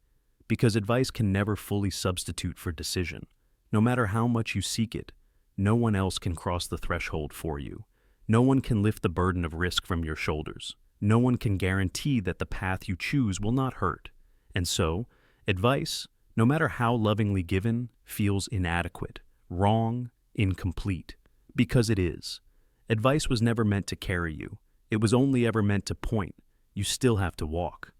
because advice can never fully substitute for decision. No matter how much you seek it, no one else can cross the threshold for you. No one can lift the burden of risk from your shoulders. No one can guarantee that the path you choose will not hurt. And so, advice, no matter how lovingly given, feels inadequate, wrong, incomplete. Because it is. Advice was never meant to carry you. It was only ever meant to point. You still have to walk.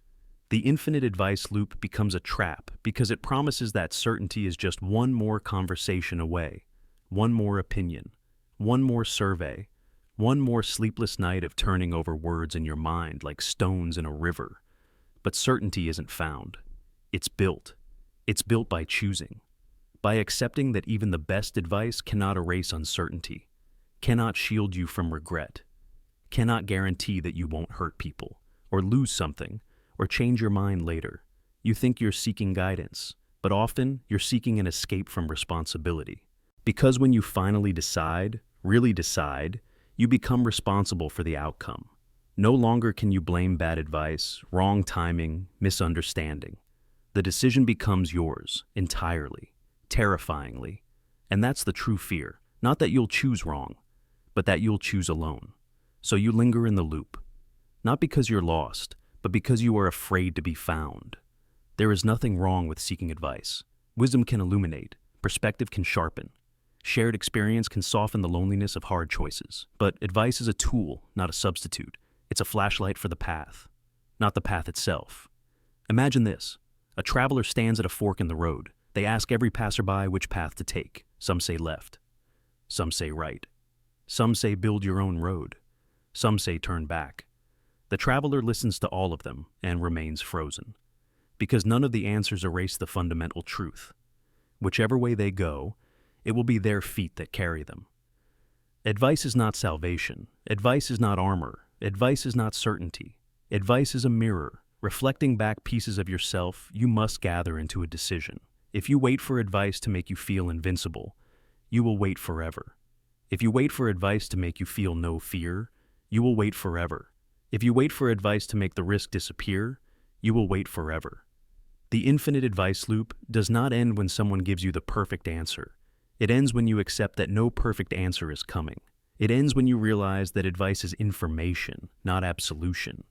The infinite advice loop becomes a trap because it promises that certainty is just one more conversation away, one more opinion, one more survey, one more sleepless night of turning over words in your mind like stones in a river. But certainty isn't found. It's built. It's built by choosing, by accepting that even the best advice cannot erase uncertainty, cannot shield you from regret, cannot guarantee that you won't hurt people, or lose something, or change your mind later. You think you're seeking guidance, but often you're seeking an escape from responsibility. Because when you finally decide, really decide, you become responsible for the outcome. No longer can you blame bad advice, wrong timing, misunderstanding. The decision becomes yours, entirely, terrifyingly. And that's the true fear, not that you'll choose wrong, but that you'll choose alone. So you linger in the loop, not because you're lost, but because you are afraid to be found. There is nothing wrong with seeking advice. Wisdom can illuminate, perspective can sharpen, shared experience can soften the loneliness of hard choices. But advice is a tool, not a substitute. It's a flashlight for the path, not the path itself. Imagine this. A traveler stands at a fork in the road. They ask every passerby which path to take. Some say left. Some say right. Some say build your own road. Some say turn back. The traveler listens to all of them and remains frozen, because none of the answers erase the fundamental truth. Whichever way they go, it will be their feet that carry them. Advice is not salvation. Advice is not armor. Advice is not certainty. Advice is a mirror, reflecting back pieces of yourself you must gather into a decision. If you wait for advice to make you feel invincible, you will wait forever. If you wait for advice to make you feel no fear, you will wait forever. If you wait for advice to make the risk disappear, you will wait forever. The infinite advice loop does not end when someone gives you the perfect answer. It ends when you accept that no perfect answer is coming. It ends when you realize that advice is information, not absolution.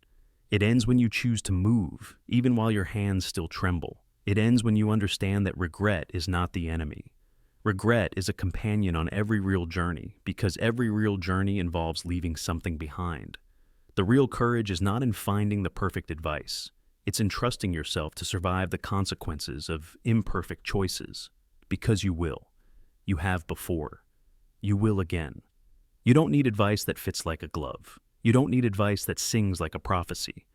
It ends when you choose to move, even while your hands still tremble. It ends when you understand that regret is not the enemy. Regret is a companion on every real journey, because every real journey involves leaving something behind. The real courage is not in finding the perfect advice. It's in trusting yourself to survive the consequences of imperfect choices, because you will. You have before. You will again. You don't need advice that fits like a glove. You don't need advice that sings like a prophecy.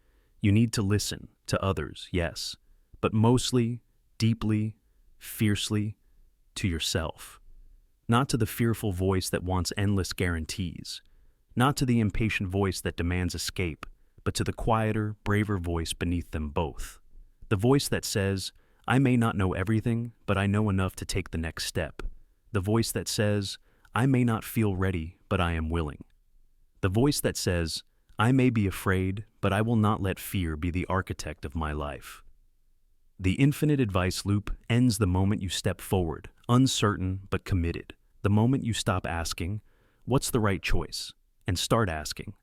You need to listen to others, yes, but mostly, deeply, fiercely, to yourself. Not to the fearful voice that wants endless guarantees. Not to the impatient voice that demands escape, but to the quieter, braver voice beneath them both. The voice that says, I may not know everything, but I know enough to take the next step. The voice that says, I may not feel ready, but I am willing. The voice that says, I may be afraid, but I will not let fear be the architect of my life. The infinite advice loop ends the moment you step forward, uncertain but committed. The moment you stop asking, what's the right choice? And start asking,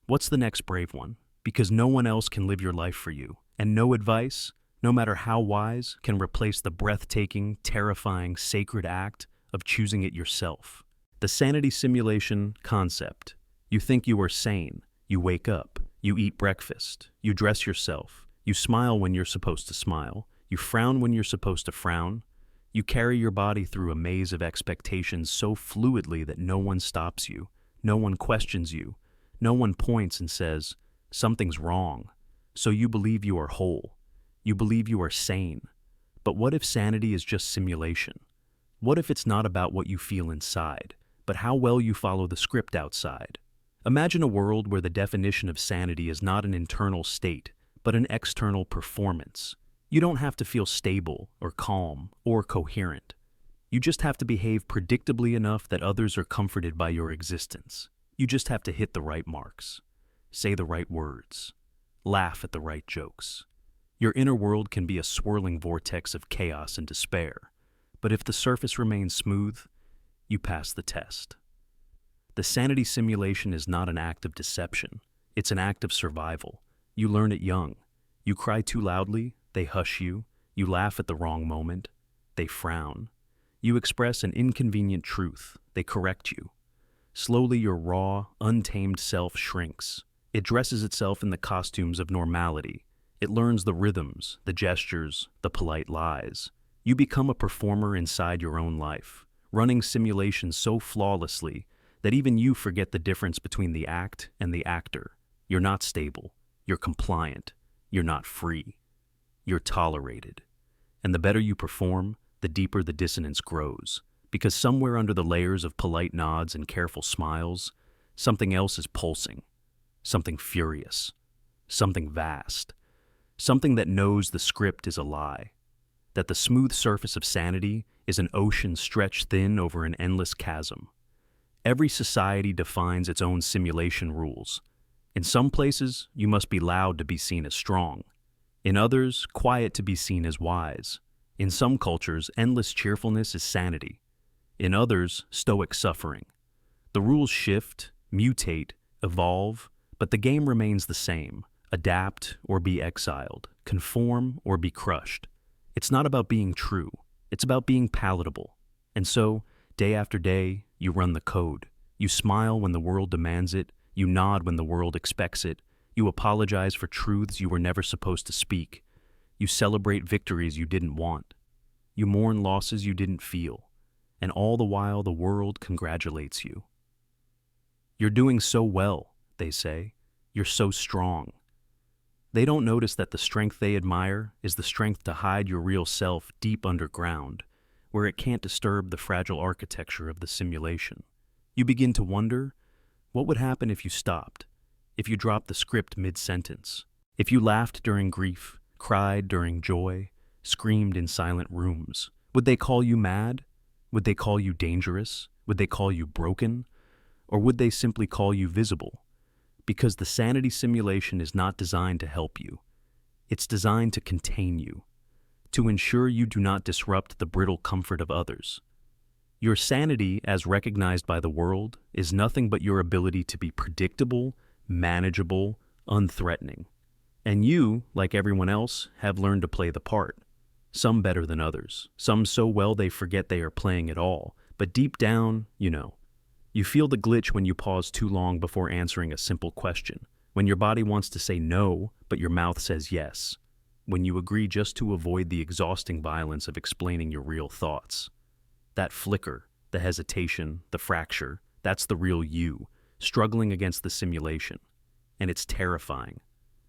what's the next brave one? Because no one else can live your life for you. And no advice, no matter how wise, can replace the breathtaking, terrifying, sacred act of choosing it yourself. The sanity simulation concept. You think you are sane. You wake up. You eat breakfast. You dress yourself. You smile when you're supposed to smile. You frown when you're supposed to frown. You carry your body through a maze of expectations so fluidly that no one stops you, no one questions you, no one points and says, "Something's wrong." So you believe you are whole. You believe you are sane. But what if sanity is just simulation? What if it's not about what you feel inside, but how well you follow the script outside? Imagine a world where the definition of sanity is not an internal state, but an external performance. You don't have to feel stable or calm or coherent. You just have to behave predictably enough that others are comforted by your existence. You just have to hit the right marks, say the right words, laugh at the right jokes. Your inner world can be a swirling vortex of chaos and despair, but if the surface remains smooth, you pass the test. The sanity simulation is not an act of deception. It's an act of survival. You learn it young. You cry too loudly, they hush you. You laugh at the wrong moment, they frown. You express an inconvenient truth, they correct you. Slowly your raw, untamed self shrinks. It dresses itself in the costumes of normality. It learns the rhythms, the gestures, the polite lies. You become a performer inside your own life, running simulations so flawlessly that even you forget the difference between the act and the actor. You're not stable. You're compliant. You're not free. You're tolerated. And the better you perform, the deeper the dissonance grows. Because somewhere under the layers of polite nods and careful smiles, something else is pulsing. Something furious. Something vast. Something that knows the script is a lie. That the smooth surface of sanity is an ocean stretched thin over an endless chasm. Every society defines its own simulation rules. In some places, you must be loud to be seen as strong. In others, quiet to be seen as wise. In some cultures, endless cheerfulness is sanity. In others, stoic suffering. The rules shift, mutate, evolve, but the game remains the same. Adapt or be exiled. Conform or be crushed. It's not about being true. It's about being palatable. And so, day after day, you run the code. You smile when the world demands it. You nod when the world expects it. You apologize for truths you were never supposed to speak. You celebrate victories you didn't want. You mourn losses you didn't feel. And all the while the world congratulates you. You're doing so well, they say. You're so strong. They don't notice that the strength they admire is the strength to hide your real self deep underground, where it can't disturb the fragile architecture of the simulation. You begin to wonder, what would happen if you stopped? If you dropped the script mid-sentence? If you laughed during grief, cried during joy, screamed in silent rooms? Would they call you mad? Would they call you dangerous? Would they call you broken? Or would they simply call you visible? Because the sanity simulation is not designed to help you. It's designed to contain you, to ensure you do not disrupt the brittle comfort of others. Your sanity, as recognized by the world, is nothing but your ability to be predictable, manageable, unthreatening. And you, like everyone else, have learned to play the part. Some better than others, some so well they forget they are playing at all, but deep down, you know. You feel the glitch when you pause too long before answering a simple question, when your body wants to say no, but your mouth says yes, when you agree just to avoid the exhausting violence of explaining your real thoughts. That flicker, the hesitation, the fracture, that's the real you, struggling against the simulation. And it's terrifying.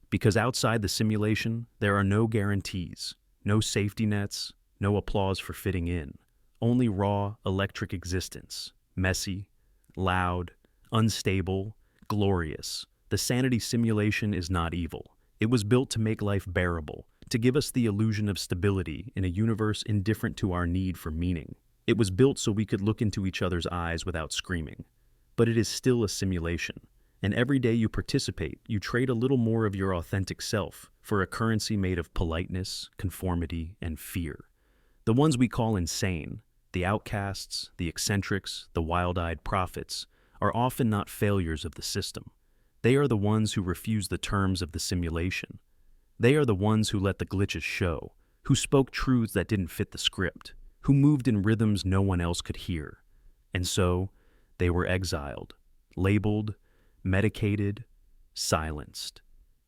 Because outside the simulation, there are no guarantees, no safety nets, no applause for fitting in, only raw, electric existence, messy, loud, unstable, glorious. The sanity simulation is not evil. It was built to make life bearable, to give us the illusion of stability in a universe indifferent to our need for meaning. It was built so we could look into each other's eyes without screaming. But it is still a simulation, and every day you participate, you trade a little more of your authentic self for a currency made of politeness, conformity, and fear. The ones we call insane, the outcasts, the eccentrics, the wild-eyed prophets, are often not failures of the system. They are the ones who refuse the terms of the simulation. They are the ones who let the glitches show, who spoke truths that didn't fit the script, who moved in rhythms no one else could hear. And so, they were exiled, labeled, medicated, silenced.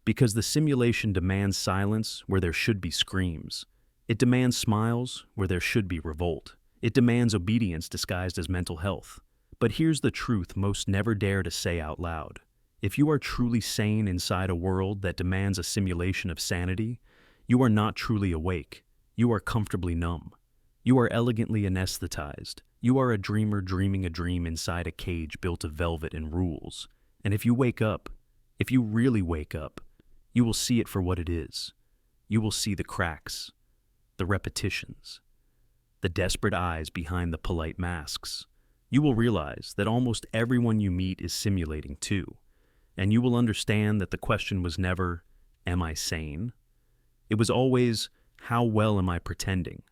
Because the simulation demands silence where there should be screams. It demands smiles where there should be revolt. It demands obedience disguised as mental health. But here's the truth most never dare to say out loud. If you are truly sane inside a world that demands a simulation of sanity, you are not truly awake. You are comfortably numb. You are elegantly anesthetized. You are a dreamer dreaming a dream inside a cage built of velvet and rules. And if you wake up, if you really wake up, you will see it for what it is. You will see the cracks, the repetitions, the desperate eyes behind the polite masks. You will realize that almost everyone you meet is simulating too. And you will understand that the question was never, am I sane? It was always, how well am I pretending?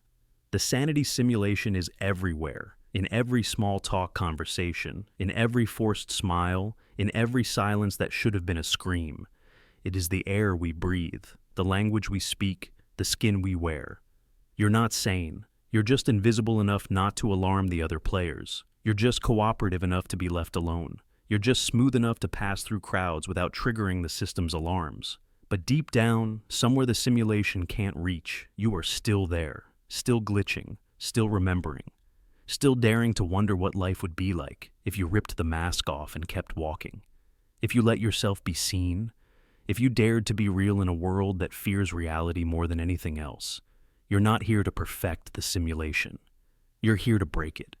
The sanity simulation is everywhere, in every small talk conversation, in every forced smile, in every silence that should have been a scream. It is the air we breathe, the language we speak, the skin we wear. You're not sane. You're just invisible enough not to alarm the other players. You're just cooperative enough to be left alone. You're just smooth enough to pass through crowds without triggering the system's alarms. But deep down, somewhere the simulation can't reach, you are still there, still glitching, still remembering, still daring to wonder what life would be like if you ripped the mask off and kept walking. If you let yourself be seen, if you dared to be real in a world that fears reality more than anything else. You're not here to perfect the simulation. You're here to break it.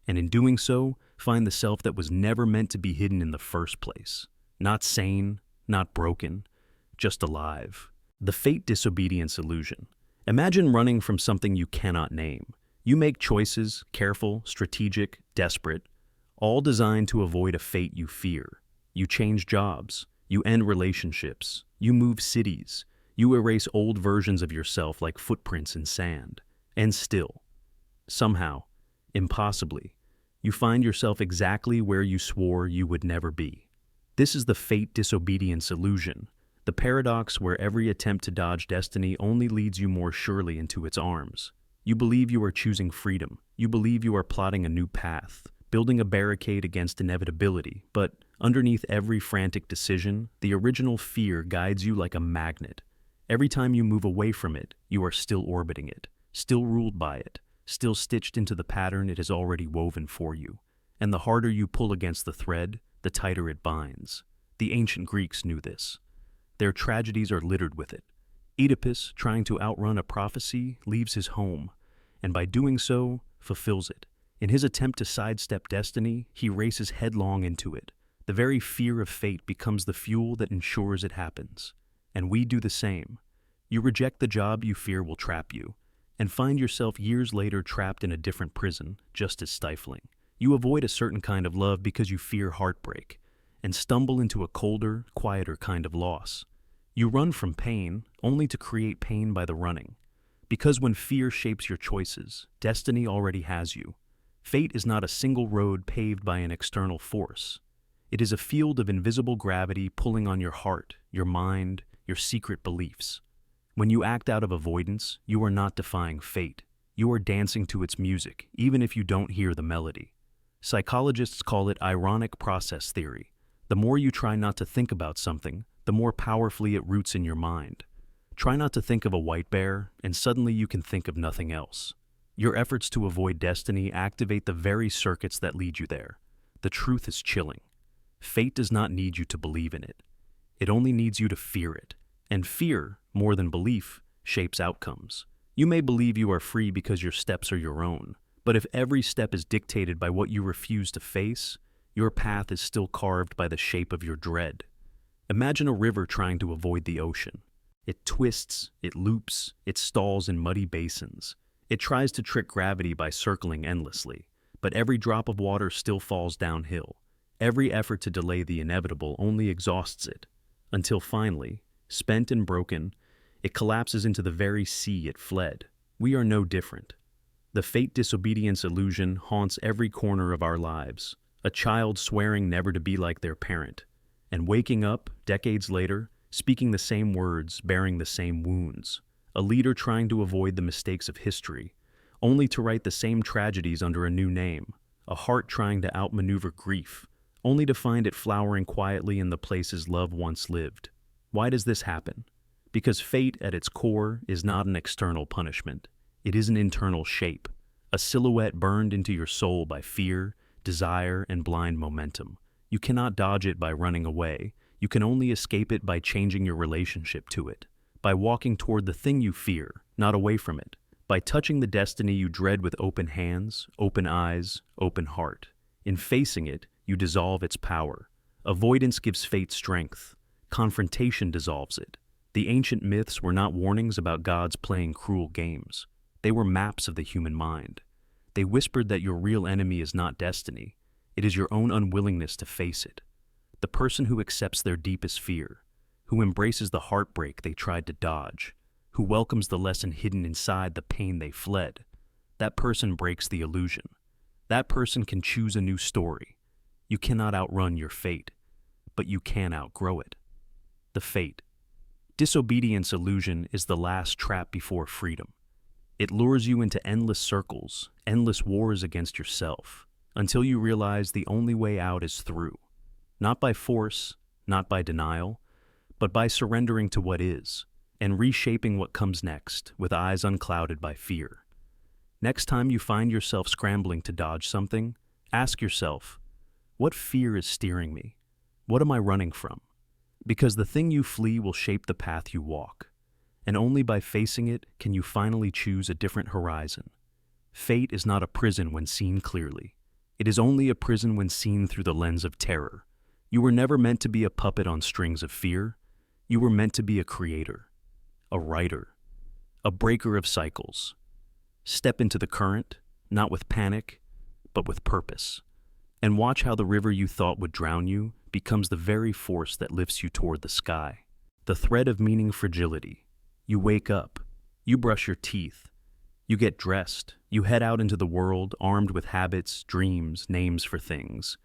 And in doing so, find the self that was never meant to be hidden in the first place. Not sane, not broken, just alive. The fate disobedience illusion. Imagine running from something you cannot name. You make choices, careful, strategic, desperate, all designed to avoid a fate you fear. You change jobs. You end relationships. You move cities. You erase old versions of yourself like footprints in sand. And still, somehow, impossibly, you find yourself exactly where you swore you would never be. This is the fate disobedience illusion, the paradox where every attempt to dodge destiny only leads you more surely into its arms. You believe you are choosing freedom. You believe you are plotting a new path, building a barricade against inevitability, but underneath every frantic decision, the original fear guides you like a magnet. Every time you move away from it, you are still orbiting it, still ruled by it, still stitched into the pattern it has already woven for you. And the harder you pull against the thread, the tighter it binds. The ancient Greeks knew this. Their tragedies are littered with it. Oedipus, trying to outrun a prophecy, leaves his home, and by doing so, fulfills it. In his attempt to sidestep destiny, he races headlong into it. The very fear of fate becomes the fuel that ensures it happens. And we do the same. You reject the job you fear will trap you, and find yourself years later trapped in a different prison, just as stifling. You avoid a certain kind of love because you fear heartbreak, and stumble into a colder, quieter kind of loss. You run from pain, only to create pain by the running. Because when fear shapes your choices, destiny already has you. Fate is not a single road paved by an external force. It is a field of invisible gravity pulling on your heart, your mind, your secret beliefs. When you act out of avoidance, you are not defying fate. You are dancing to its music, even if you don't hear the melody. Psychologists call it ironic process theory. The more you try not to think about something, the more powerfully it roots in your mind. Try not to think of a white bear, and suddenly you can think of nothing else. Your efforts to avoid destiny activate the very circuits that lead you there. The truth is chilling. Fate does not need you to believe in it. It only needs you to fear it. And fear, more than belief, shapes outcomes. You may believe you are free because your steps are your own, but if every step is dictated by what you refuse to face, your path is still carved by the shape of your dread. Imagine a river trying to avoid the ocean. It twists, it loops, it stalls in muddy basins. It tries to trick gravity by circling endlessly, but every drop of water still falls downhill. Every effort to delay the inevitable only exhausts it, until finally, spent and broken, it collapses into the very sea it fled. We are no different. The fate disobedience illusion haunts every corner of our lives. A child swearing never to be like their parent, and waking up, decades later, speaking the same words, bearing the same wounds. A leader trying to avoid the mistakes of history, only to write the same tragedies under a new name. A heart trying to outmaneuver grief, only to find it flowering quietly in the places love once lived. Why does this happen? Because fate, at its core, is not an external punishment. It is an internal shape, a silhouette burned into your soul by fear, desire, and blind momentum. You cannot dodge it by running away. You can only escape it by changing your relationship to it, by walking toward the thing you fear, not away from it, by touching the destiny you dread with open hands, open eyes, open heart. In facing it, you dissolve its power. Avoidance gives fate strength. Confrontation dissolves it. The ancient myths were not warnings about gods playing cruel games. They were maps of the human mind. They whispered that your real enemy is not destiny. It is your own unwillingness to face it. The person who accepts their deepest fear, who embraces the heartbreak they tried to dodge, who welcomes the lesson hidden inside the pain they fled, that person breaks the illusion. That person can choose a new story. You cannot outrun your fate, but you can outgrow it. The fate. Disobedience illusion is the last trap before freedom. It lures you into endless circles, endless wars against yourself, until you realize the only way out is through. Not by force, not by denial, but by surrendering to what is, and reshaping what comes next with eyes unclouded by fear. Next time you find yourself scrambling to dodge something, ask yourself, what fear is steering me? What am I running from? Because the thing you flee will shape the path you walk, and only by facing it can you finally choose a different horizon. Fate is not a prison when seen clearly. It is only a prison when seen through the lens of terror. You were never meant to be a puppet on strings of fear. You were meant to be a creator, a writer, a breaker of cycles. Step into the current, not with panic, but with purpose. And watch how the river you thought would drown you becomes the very force that lifts you toward the sky. The thread of meaning fragility. You wake up, you brush your teeth, you get dressed, you head out into the world armed with habits, dreams, names for things.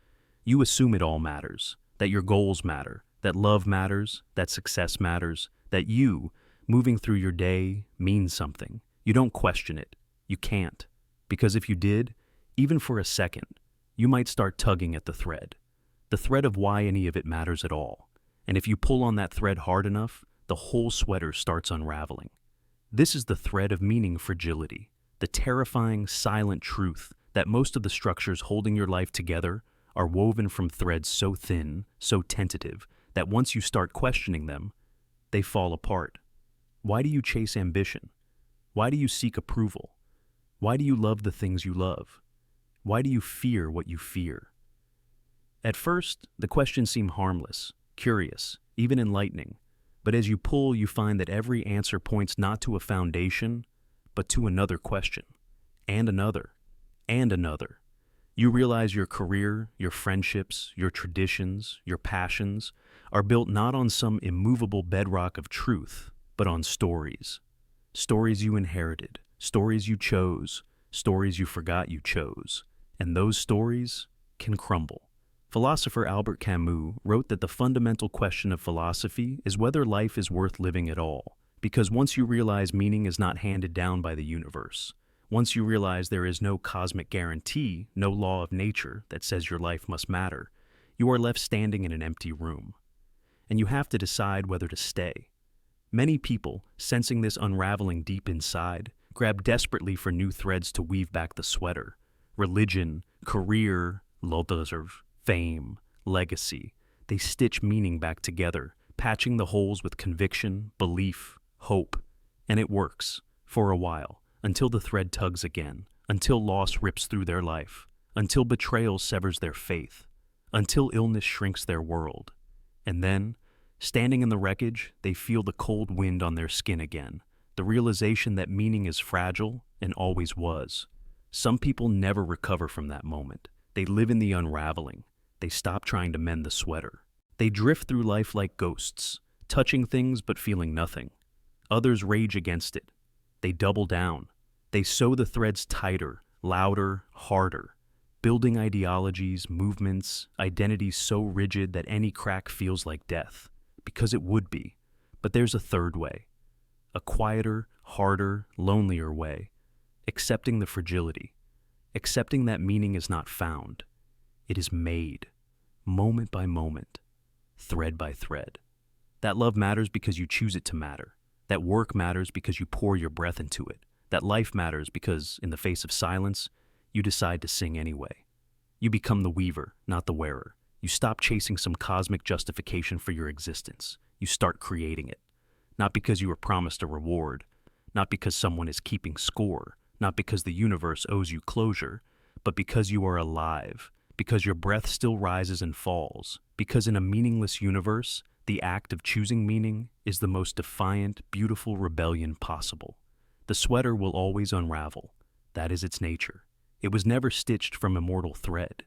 You assume it all matters, that your goals matter, that love matters, that success matters, that you, moving through your day, means something. You don't question it. You can't. Because if you did, even for a second, you might start tugging at the thread of why any of it matters at all. And if you pull on that thread hard enough, the whole sweater starts unraveling. This is the thread of meaning fragility, the terrifying, silent truth that most of the structures holding your life together are woven from threads so thin, so tentative, that once you start questioning them, they fall apart. Why do you chase ambition? Why do you seek approval? Why do you love the things you love? Why do you fear what you fear? At first, the questions seem harmless, curious, even enlightening. But as you pull, you find that every answer points not to a foundation, but to another question, and another, and another. You realize your career, your friendships, your traditions, your passions are built not on some immovable bedrock of truth, but on stories. Stories you inherited, stories you chose, stories you forgot you chose. And those stories can crumble. Philosopher Albert Camus wrote that the fundamental question of philosophy is whether life is worth living at all, because once you realize meaning is not handed down by the universe, once you realize there is no cosmic guarantee, no law of nature that says your life must matter, you are left standing in an empty room. And you have to decide whether to stay. Many people, sensing this unraveling deep inside, grab desperately for new threads to weave back the sweater. Religion, career, deserve, fame, legacy. They stitch meaning back together, patching the holes with conviction, belief, hope. And it works, for a while, until the thread tugs again, until loss rips through their life, until betrayal severs their faith, until illness shrinks their world. And then, standing in the wreckage, they feel the cold wind on their skin again, the realization that meaning is fragile and always was. Some people never recover from that moment. They live in the unraveling. They stop trying to mend the sweater. They drift through life like ghosts, touching things but feeling nothing. Others rage against it. They double down. They sew the threads tighter, louder, harder, building ideologies, movements, identities so rigid that any crack feels like death, because it would be. But there's a third way, a quieter, harder, lonelier way, accepting the fragility, accepting that meaning is not found. It is made, moment by moment, thread by thread. That love matters because you choose it to matter. That work matters because you pour your breath into it. That life matters because, in the face of silence, you decide to sing anyway. You become the weaver, not the wearer. You stop chasing some cosmic justification for your existence. You start creating it. Not because you were promised a reward, not because someone is keeping score, not because the universe owes you closure, but because you are alive, because your breath still rises and falls, because in a meaningless universe, the act of choosing meaning is the most defiant, beautiful rebellion possible. The sweater will always unravel. That is its nature. It was never stitched from immortal thread.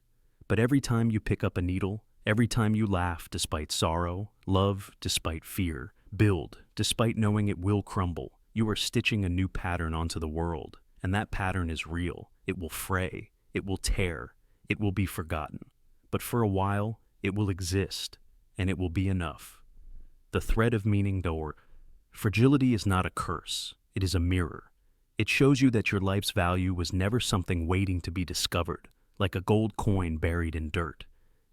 But every time you pick up a needle, every time you laugh despite sorrow, love despite fear, build despite knowing it will crumble, you are stitching a new pattern onto the world. And that pattern is real. It will fray. It will tear. It will be forgotten. But for a while, it will exist. And it will be enough. The thread of meaning, though, fragility is not a curse. It is a mirror. It shows you that your life's value was never something waiting to be discovered, like a gold coin buried in dirt.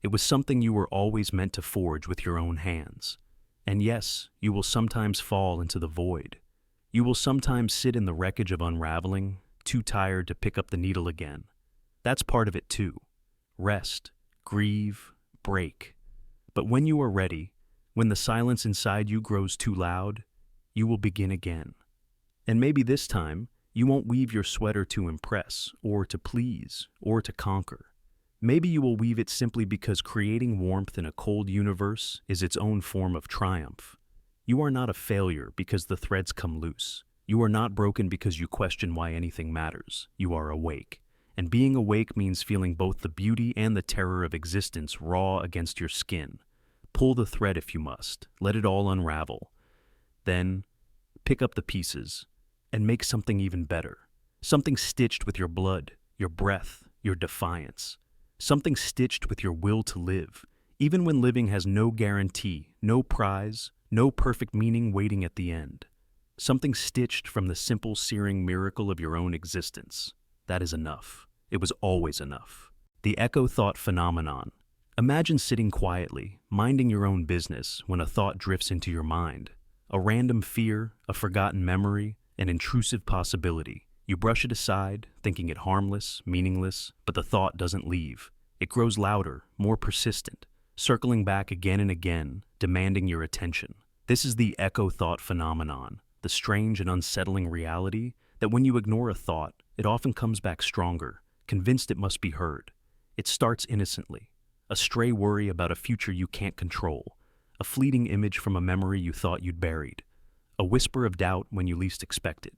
It was something you were always meant to forge with your own hands. And yes, you will sometimes fall into the void. You will sometimes sit in the wreckage of unraveling, too tired to pick up the needle again. That's part of it too. Rest, grieve, break. But when you are ready, when the silence inside you grows too loud, you will begin again. And maybe this time, you won't weave your sweater to impress, or to please, or to conquer. Maybe you will weave it simply because creating warmth in a cold universe is its own form of triumph. You are not a failure because the threads come loose. You are not broken because you question why anything matters. You are awake. And being awake means feeling both the beauty and the terror of existence raw against your skin. Pull the thread if you must. Let it all unravel. Then, pick up the pieces and make something even better. Something stitched with your blood, your breath, your defiance. Something stitched with your will to live, even when living has no guarantee, no prize, no perfect meaning waiting at the end. Something stitched from the simple, searing miracle of your own existence. That is enough. It was always enough. The echo thought phenomenon. Imagine sitting quietly, minding your own business when a thought drifts into your mind. A random fear, a forgotten memory, an intrusive possibility. You brush it aside, thinking it harmless, meaningless, but the thought doesn't leave. It grows louder, more persistent, circling back again and again, demanding your attention. This is the echo thought phenomenon, the strange and unsettling reality that when you ignore a thought, it often comes back stronger, convinced it must be heard. It starts innocently, a stray worry about a future you can't control, a fleeting image from a memory you thought you'd buried, a whisper of doubt when you least expect it.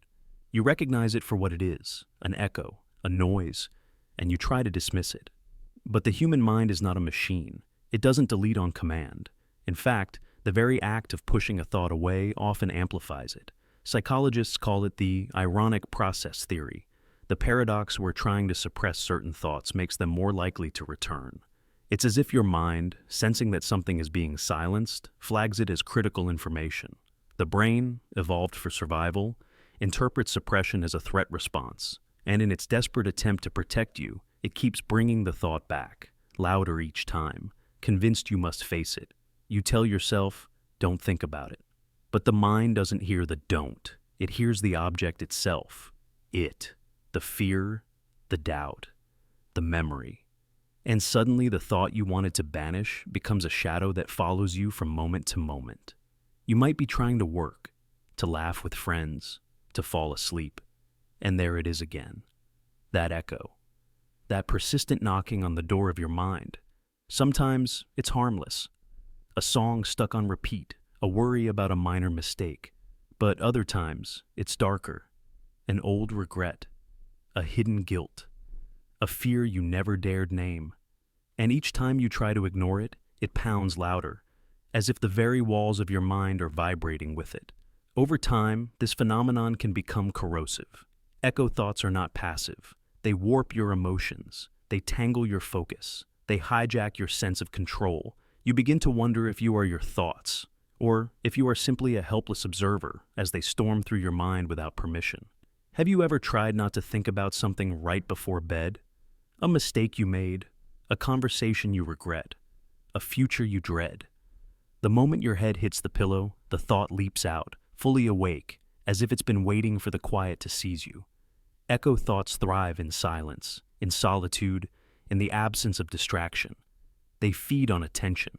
You recognize it for what it is, an echo, a noise, and you try to dismiss it. But the human mind is not a machine. It doesn't delete on command. In fact, the very act of pushing a thought away often amplifies it. Psychologists call it the ironic process theory, the paradox where trying to suppress certain thoughts makes them more likely to return. It's as if your mind, sensing that something is being silenced, flags it as critical information. The brain, evolved for survival, interprets suppression as a threat response, and in its desperate attempt to protect you, it keeps bringing the thought back, louder each time, convinced you must face it. You tell yourself, don't think about it. But the mind doesn't hear the don't. It hears the object itself. It. The fear, the doubt, the memory. And suddenly the thought you wanted to banish becomes a shadow that follows you from moment to moment. You might be trying to work, to laugh with friends, to fall asleep, and there it is again. That echo. That persistent knocking on the door of your mind. Sometimes it's harmless. A song stuck on repeat, a worry about a minor mistake. But other times, it's darker. An old regret. A hidden guilt. A fear you never dared name. And each time you try to ignore it, it pounds louder, as if the very walls of your mind are vibrating with it. Over time, this phenomenon can become corrosive. Echo thoughts are not passive. They warp your emotions. They tangle your focus. They hijack your sense of control. You begin to wonder if you are your thoughts, or if you are simply a helpless observer as they storm through your mind without permission. Have you ever tried not to think about something right before bed? A mistake you made, a conversation you regret, a future you dread. The moment your head hits the pillow, the thought leaps out, fully awake, as if it's been waiting for the quiet to seize you. Echo thoughts thrive in silence, in solitude, in the absence of distraction. They feed on attention,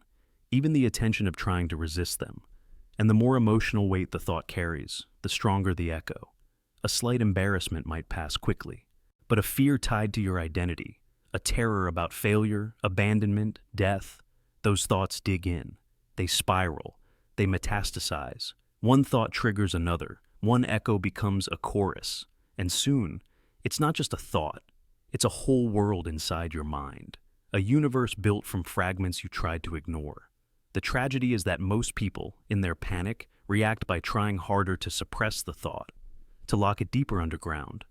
even the attention of trying to resist them. And the more emotional weight the thought carries, the stronger the echo. A slight embarrassment might pass quickly, but a fear tied to your identity, a terror about failure, abandonment, death, those thoughts dig in. They spiral. They metastasize. One thought triggers another. One echo becomes a chorus. And soon, it's not just a thought. It's a whole world inside your mind. A universe built from fragments you tried to ignore. The tragedy is that most people, in their panic, react by trying harder to suppress the thought, to lock it deeper underground,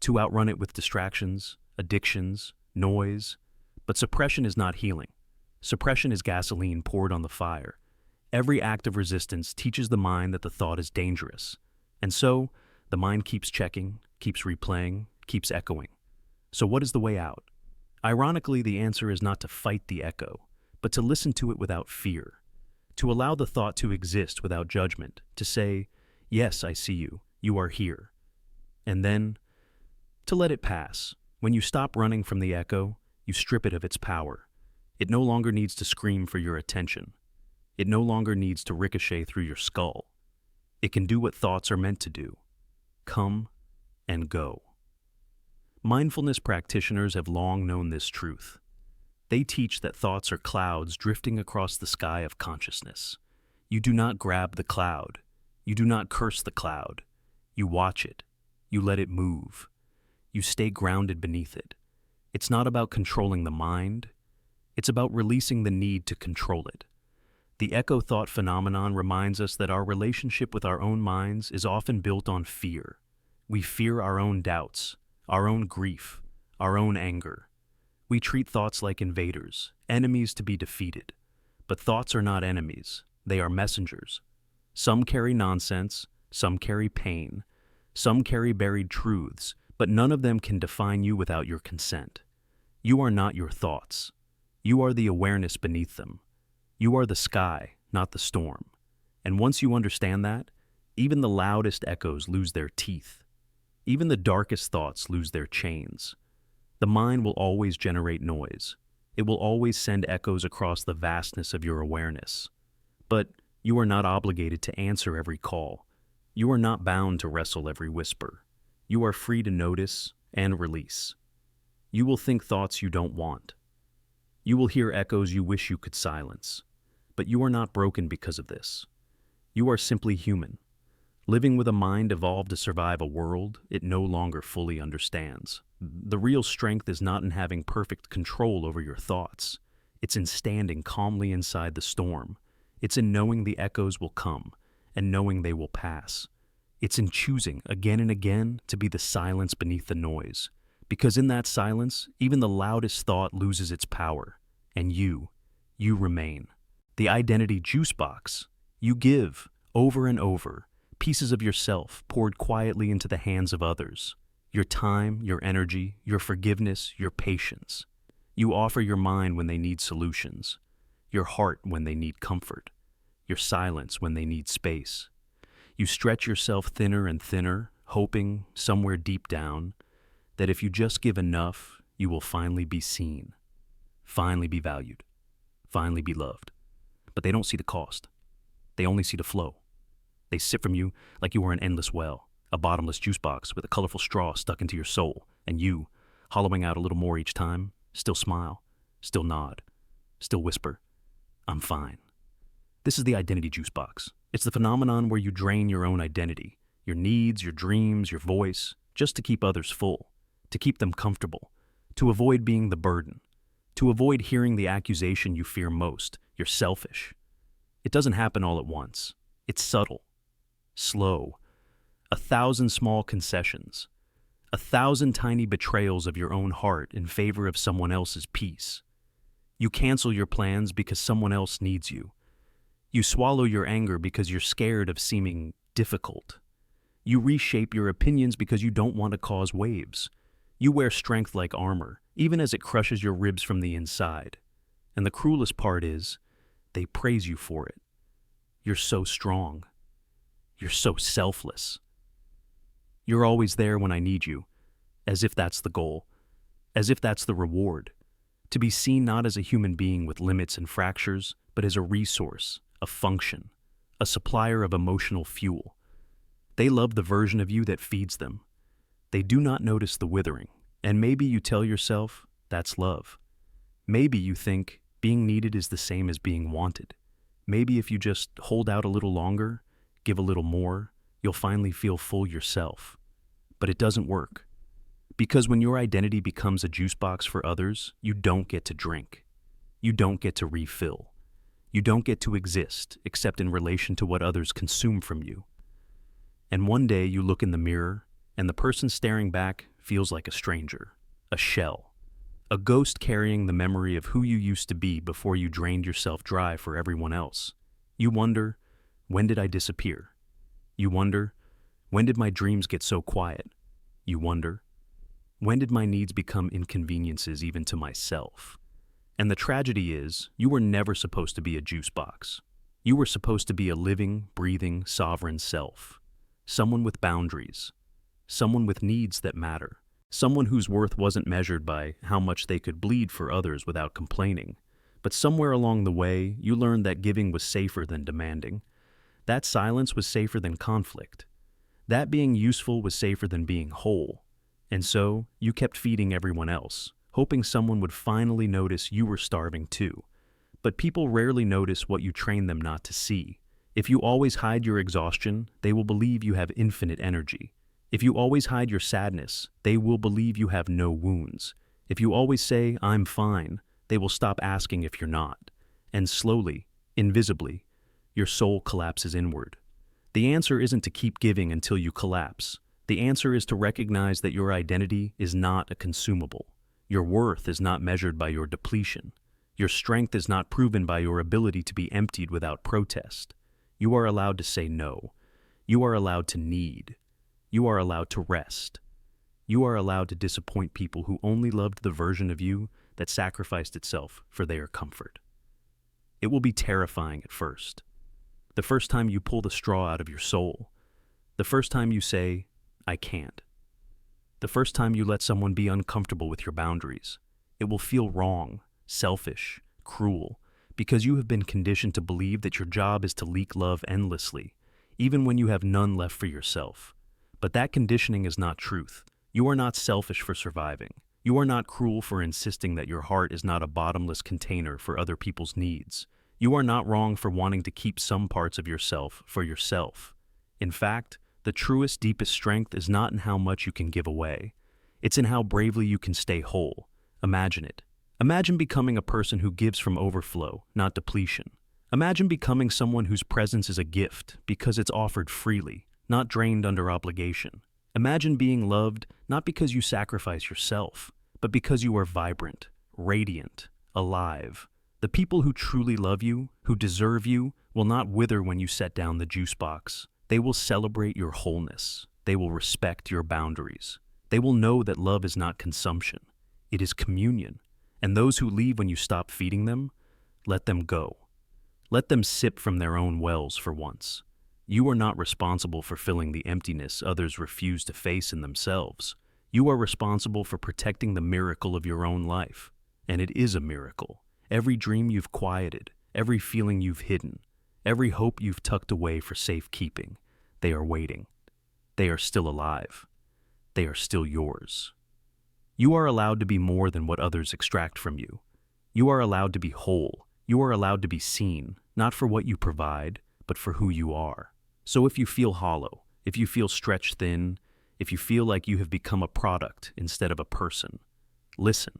to outrun it with distractions, addictions, noise. But suppression is not healing. Suppression is gasoline poured on the fire. Every act of resistance teaches the mind that the thought is dangerous. And so, the mind keeps checking, keeps replaying, keeps echoing. So what is the way out? Ironically, the answer is not to fight the echo, but to listen to it without fear. To allow the thought to exist without judgment. To say, yes, I see you. You are here. And then, to let it pass. When you stop running from the echo, you strip it of its power. It no longer needs to scream for your attention. It no longer needs to ricochet through your skull. It can do what thoughts are meant to do. Come and go. Mindfulness practitioners have long known this truth. They teach that thoughts are clouds drifting across the sky of consciousness. You do not grab the cloud. You do not curse the cloud. You watch it. You let it move. You stay grounded beneath it. It's not about controlling the mind. It's about releasing the need to control it. The echo thought phenomenon reminds us that our relationship with our own minds is often built on fear. We fear our own doubts, our own grief, our own anger. We treat thoughts like invaders, enemies to be defeated. But thoughts are not enemies. They are messengers. Some carry nonsense, some carry pain, some carry buried truths, but none of them can define you without your consent. You are not your thoughts. You are the awareness beneath them. You are the sky, not the storm. And once you understand that, even the loudest echoes lose their teeth. Even the darkest thoughts lose their chains. The mind will always generate noise. It will always send echoes across the vastness of your awareness. But you are not obligated to answer every call. You are not bound to wrestle every whisper. You are free to notice and release. You will think thoughts you don't want. You will hear echoes you wish you could silence. But you are not broken because of this. You are simply human, living with a mind evolved to survive a world it no longer fully understands. The real strength is not in having perfect control over your thoughts. It's in standing calmly inside the storm. It's in knowing the echoes will come and knowing they will pass. It's in choosing again and again to be the silence beneath the noise. Because in that silence, even the loudest thought loses its power. And you remain. The identity juice box. You give, over and over, pieces of yourself poured quietly into the hands of others. Your time, your energy, your forgiveness, your patience. You offer your mind when they need solutions. Your heart when they need comfort. Your silence when they need space. You stretch yourself thinner and thinner, hoping, somewhere deep down, that if you just give enough, you will finally be seen, finally be valued, finally be loved. But they don't see the cost. They only see the flow. They sip from you like you are an endless well, a bottomless juice box with a colorful straw stuck into your soul, and you, hollowing out a little more each time, still smile, still nod, still whisper, "I'm fine." This is the identity juice box. It's the phenomenon where you drain your own identity, your needs, your dreams, your voice, just to keep others full, to keep them comfortable, to avoid being the burden, to avoid hearing the accusation you fear most, you're selfish. It doesn't happen all at once. It's subtle, slow, 1,000 small concessions, 1,000 tiny betrayals of your own heart in favor of someone else's peace. You cancel your plans because someone else needs you. You swallow your anger because you're scared of seeming difficult. You reshape your opinions because you don't want to cause waves. You wear strength like armor, even as it crushes your ribs from the inside. And the cruelest part is, they praise you for it. You're so strong. You're so selfless. You're always there when I need you, as if that's the goal, as if that's the reward. To be seen not as a human being with limits and fractures, but as a resource, a function, a supplier of emotional fuel. They love the version of you that feeds them. They do not notice the withering, and maybe you tell yourself that's love. Maybe you think being needed is the same as being wanted. Maybe if you just hold out a little longer, give a little more, you'll finally feel full yourself. But it doesn't work. Because when your identity becomes a juice box for others, you don't get to drink. You don't get to refill. You don't get to exist except in relation to what others consume from you. And one day you look in the mirror, and the person staring back feels like a stranger, a shell, a ghost carrying the memory of who you used to be before you drained yourself dry for everyone else. You wonder, when did I disappear? You wonder, when did my dreams get so quiet? You wonder, when did my needs become inconveniences even to myself? And the tragedy is, you were never supposed to be a juice box. You were supposed to be a living, breathing, sovereign self. Someone with boundaries. Someone with needs that matter. Someone whose worth wasn't measured by how much they could bleed for others without complaining. But somewhere along the way, you learned that giving was safer than demanding. That silence was safer than conflict. That being useful was safer than being whole. And so, you kept feeding everyone else, hoping someone would finally notice you were starving too. But people rarely notice what you train them not to see. If you always hide your exhaustion, they will believe you have infinite energy. If you always hide your sadness, they will believe you have no wounds. If you always say, "I'm fine," they will stop asking if you're not. And slowly, invisibly, your soul collapses inward. The answer isn't to keep giving until you collapse. The answer is to recognize that your identity is not a consumable. Your worth is not measured by your depletion. Your strength is not proven by your ability to be emptied without protest. You are allowed to say no. You are allowed to need. You are allowed to rest. You are allowed to disappoint people who only loved the version of you that sacrificed itself for their comfort. It will be terrifying at first. The first time you pull the straw out of your soul. The first time you say, "I can't." The first time you let someone be uncomfortable with your boundaries. It will feel wrong, selfish, cruel, because you have been conditioned to believe that your job is to leak love endlessly, even when you have none left for yourself. But that conditioning is not truth. You are not selfish for surviving. You are not cruel for insisting that your heart is not a bottomless container for other people's needs. You are not wrong for wanting to keep some parts of yourself for yourself. In fact, the truest, deepest strength is not in how much you can give away. It's in how bravely you can stay whole. Imagine it. Imagine becoming a person who gives from overflow, not depletion. Imagine becoming someone whose presence is a gift because it's offered freely, not drained under obligation. Imagine being loved not because you sacrifice yourself, but because you are vibrant, radiant, alive. The people who truly love you, who deserve you, will not wither when you set down the juice box. They will celebrate your wholeness. They will respect your boundaries. They will know that love is not consumption. It is communion. And those who leave when you stop feeding them, let them go. Let them sip from their own wells for once. You are not responsible for filling the emptiness others refuse to face in themselves. You are responsible for protecting the miracle of your own life. And it is a miracle. Every dream you've quieted, every feeling you've hidden, every hope you've tucked away for safekeeping, they are waiting. They are still alive. They are still yours. You are allowed to be more than what others extract from you. You are allowed to be whole. You are allowed to be seen, not for what you provide, but for who you are. So if you feel hollow, if you feel stretched thin, if you feel like you have become a product instead of a person, listen.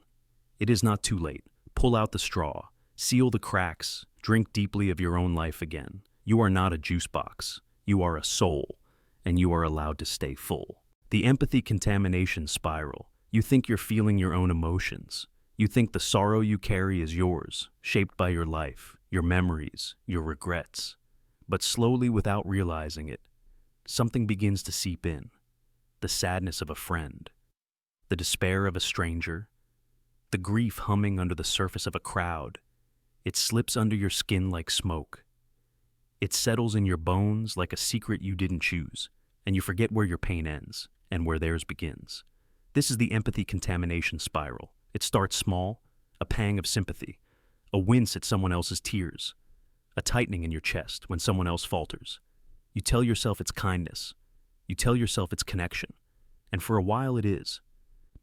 It is not too late. Pull out the straw, seal the cracks, drink deeply of your own life again. You are not a juice box. You are a soul, and you are allowed to stay full. The empathy contamination spiral. You think you're feeling your own emotions. You think the sorrow you carry is yours, shaped by your life, your memories, your regrets. But slowly, without realizing it, something begins to seep in. The sadness of a friend, the despair of a stranger, the grief humming under the surface of a crowd. It slips under your skin like smoke. It settles in your bones like a secret you didn't choose, and you forget where your pain ends and where theirs begins. This is the empathy contamination spiral. It starts small, a pang of sympathy, a wince at someone else's tears, a tightening in your chest when someone else falters. You tell yourself it's kindness. You tell yourself it's connection. And for a while it is.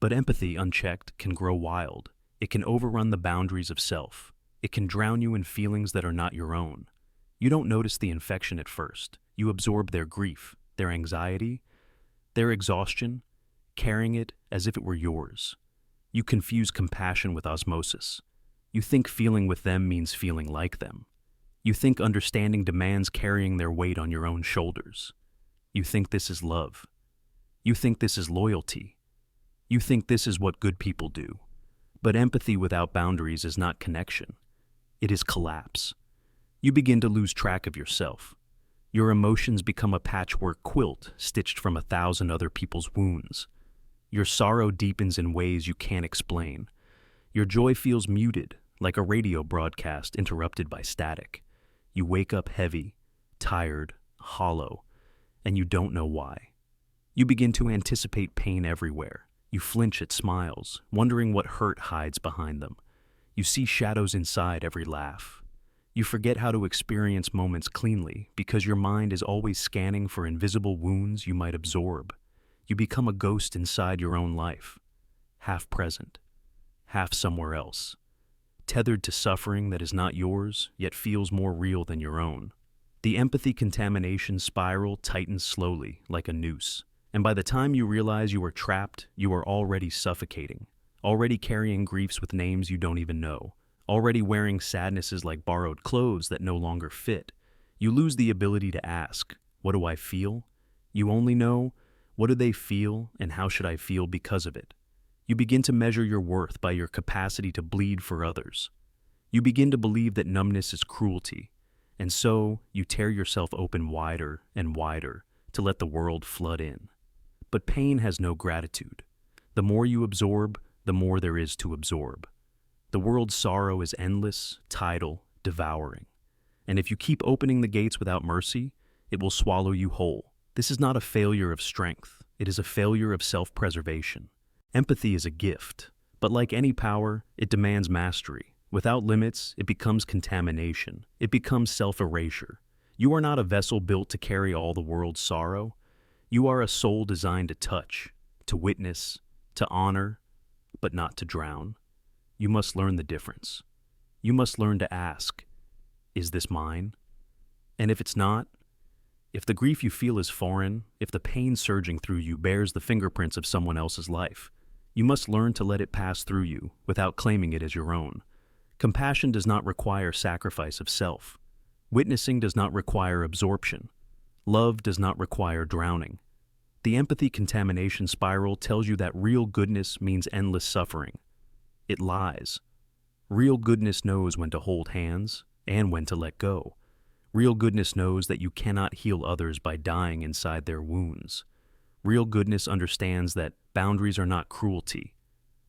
But empathy, unchecked, can grow wild. It can overrun the boundaries of self. It can drown you in feelings that are not your own. You don't notice the infection at first. You absorb their grief, their anxiety, their exhaustion, carrying it as if it were yours. You confuse compassion with osmosis. You think feeling with them means feeling like them. You think understanding demands carrying their weight on your own shoulders. You think this is love. You think this is loyalty. You think this is what good people do. But empathy without boundaries is not connection. It is collapse. You begin to lose track of yourself. Your emotions become a patchwork quilt stitched from 1,000 other people's wounds. Your sorrow deepens in ways you can't explain. Your joy feels muted, like a radio broadcast interrupted by static. You wake up heavy, tired, hollow, and you don't know why. You begin to anticipate pain everywhere. You flinch at smiles, wondering what hurt hides behind them. You see shadows inside every laugh. You forget how to experience moments cleanly because your mind is always scanning for invisible wounds you might absorb. You become a ghost inside your own life, half present, half somewhere else, tethered to suffering that is not yours, yet feels more real than your own. The empathy contamination spiral tightens slowly, like a noose, and by the time you realize you are trapped, you are already suffocating, already carrying griefs with names you don't even know, already wearing sadnesses like borrowed clothes that no longer fit. You lose the ability to ask, "What do I feel?" You only know, "What do they feel, and how should I feel because of it?" You begin to measure your worth by your capacity to bleed for others. You begin to believe that numbness is cruelty, and so you tear yourself open wider and wider to let the world flood in. But pain has no gratitude. The more you absorb, the more there is to absorb. The world's sorrow is endless, tidal, devouring. And if you keep opening the gates without mercy, it will swallow you whole. This is not a failure of strength. It is a failure of self-preservation. Empathy is a gift, but like any power, it demands mastery. Without limits, it becomes contamination. It becomes self-erasure. You are not a vessel built to carry all the world's sorrow. You are a soul designed to touch, to witness, to honor, but not to drown. You must learn the difference. You must learn to ask, "Is this mine?" And if it's not, if the grief you feel is foreign, if the pain surging through you bears the fingerprints of someone else's life, you must learn to let it pass through you without claiming it as your own. Compassion does not require sacrifice of self. Witnessing does not require absorption. Love does not require drowning. The empathy contamination spiral tells you that real goodness means endless suffering. It lies. Real goodness knows when to hold hands and when to let go. Real goodness knows that you cannot heal others by dying inside their wounds. Real goodness understands that boundaries are not cruelty.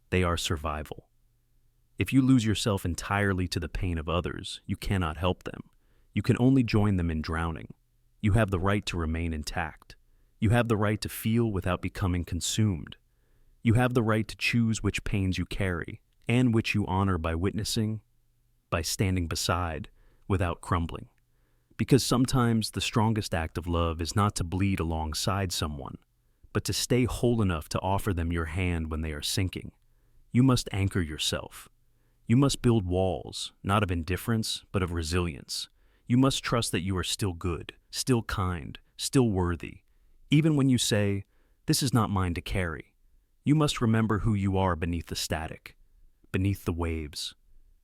They are survival. If you lose yourself entirely to the pain of others, you cannot help them. You can only join them in drowning. You have the right to remain intact. You have the right to feel without becoming consumed. You have the right to choose which pains you carry and which you honor by witnessing, by standing beside, without crumbling. Because sometimes the strongest act of love is not to bleed alongside someone, but to stay whole enough to offer them your hand when they are sinking. You must anchor yourself. You must build walls, not of indifference, but of resilience. You must trust that you are still good, still kind, still worthy. Even when you say, "This is not mine to carry," you must remember who you are beneath the static, beneath the waves,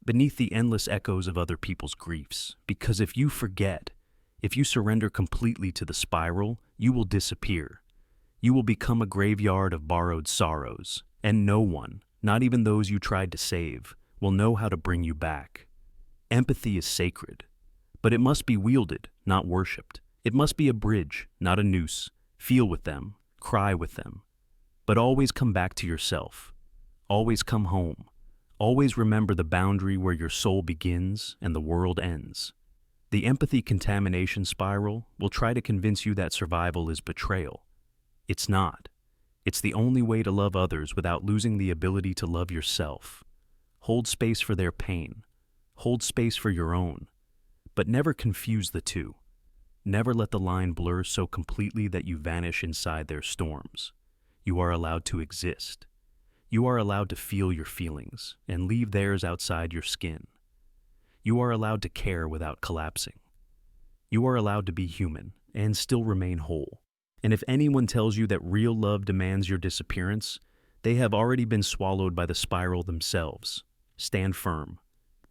beneath the endless echoes of other people's griefs. Because if you forget, if you surrender completely to the spiral, you will disappear. You will become a graveyard of borrowed sorrows, and no one, not even those you tried to save, will know how to bring you back. Empathy is sacred, but it must be wielded, not worshipped. It must be a bridge, not a noose. Feel with them, cry with them, but always come back to yourself. Always come home. Always remember the boundary where your soul begins and the world ends. The empathy contamination spiral will try to convince you that survival is betrayal. It's not. It's the only way to love others without losing the ability to love yourself. Hold space for their pain. Hold space for your own. But never confuse the two. Never let the line blur so completely that you vanish inside their storms. You are allowed to exist. You are allowed to feel your feelings and leave theirs outside your skin. You are allowed to care without collapsing. You are allowed to be human and still remain whole. And if anyone tells you that real love demands your disappearance, they have already been swallowed by the spiral themselves. Stand firm.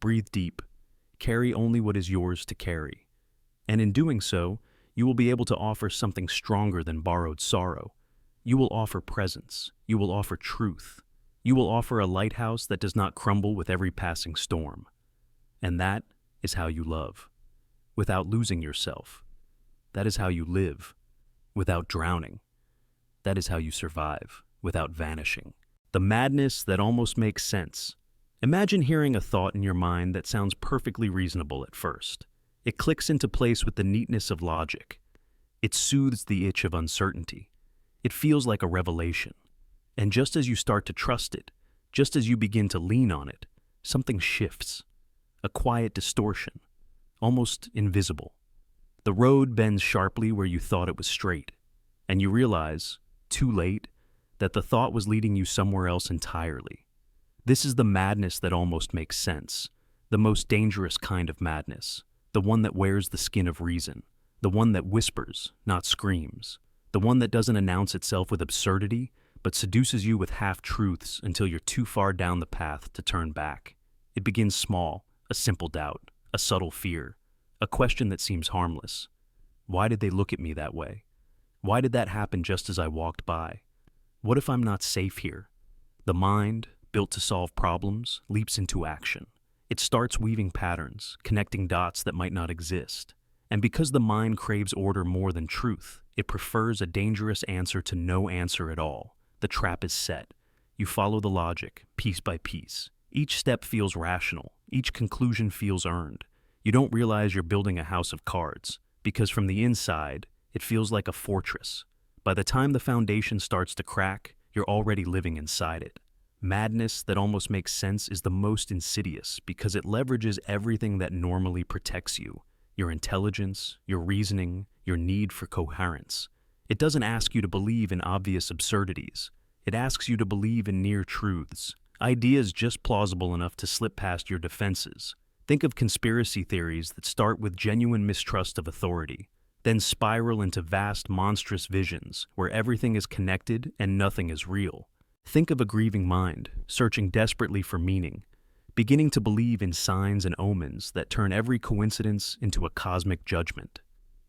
Breathe deep. Carry only what is yours to carry. And in doing so, you will be able to offer something stronger than borrowed sorrow. You will offer presence. You will offer truth. You will offer a lighthouse that does not crumble with every passing storm. And that is how you love. Without losing yourself. That is how you live. Without drowning. That is how you survive, without vanishing. The madness that almost makes sense. Imagine hearing a thought in your mind that sounds perfectly reasonable at first. It clicks into place with the neatness of logic. It soothes the itch of uncertainty. It feels like a revelation. And just as you start to trust it, just as you begin to lean on it, something shifts. A quiet distortion, almost invisible. The road bends sharply where you thought it was straight, and you realize, too late, that the thought was leading you somewhere else entirely. This is the madness that almost makes sense, the most dangerous kind of madness, the one that wears the skin of reason, the one that whispers, not screams, the one that doesn't announce itself with absurdity, but seduces you with half-truths until you're too far down the path to turn back. It begins small, a simple doubt, a subtle fear, a question that seems harmless. Why did they look at me that way? Why did that happen just as I walked by? What if I'm not safe here? The mind, built to solve problems, leaps into action. It starts weaving patterns, connecting dots that might not exist. And because the mind craves order more than truth, it prefers a dangerous answer to no answer at all. The trap is set. You follow the logic, piece by piece. Each step feels rational. Each conclusion feels earned. You don't realize you're building a house of cards, because from the inside, it feels like a fortress. By the time the foundation starts to crack, you're already living inside it. Madness that almost makes sense is the most insidious because it leverages everything that normally protects you. Your intelligence, your reasoning, your need for coherence. It doesn't ask you to believe in obvious absurdities. It asks you to believe in near truths. Ideas just plausible enough to slip past your defenses. Think of conspiracy theories that start with genuine mistrust of authority, then spiral into vast, monstrous visions where everything is connected and nothing is real. Think of a grieving mind, searching desperately for meaning, beginning to believe in signs and omens that turn every coincidence into a cosmic judgment.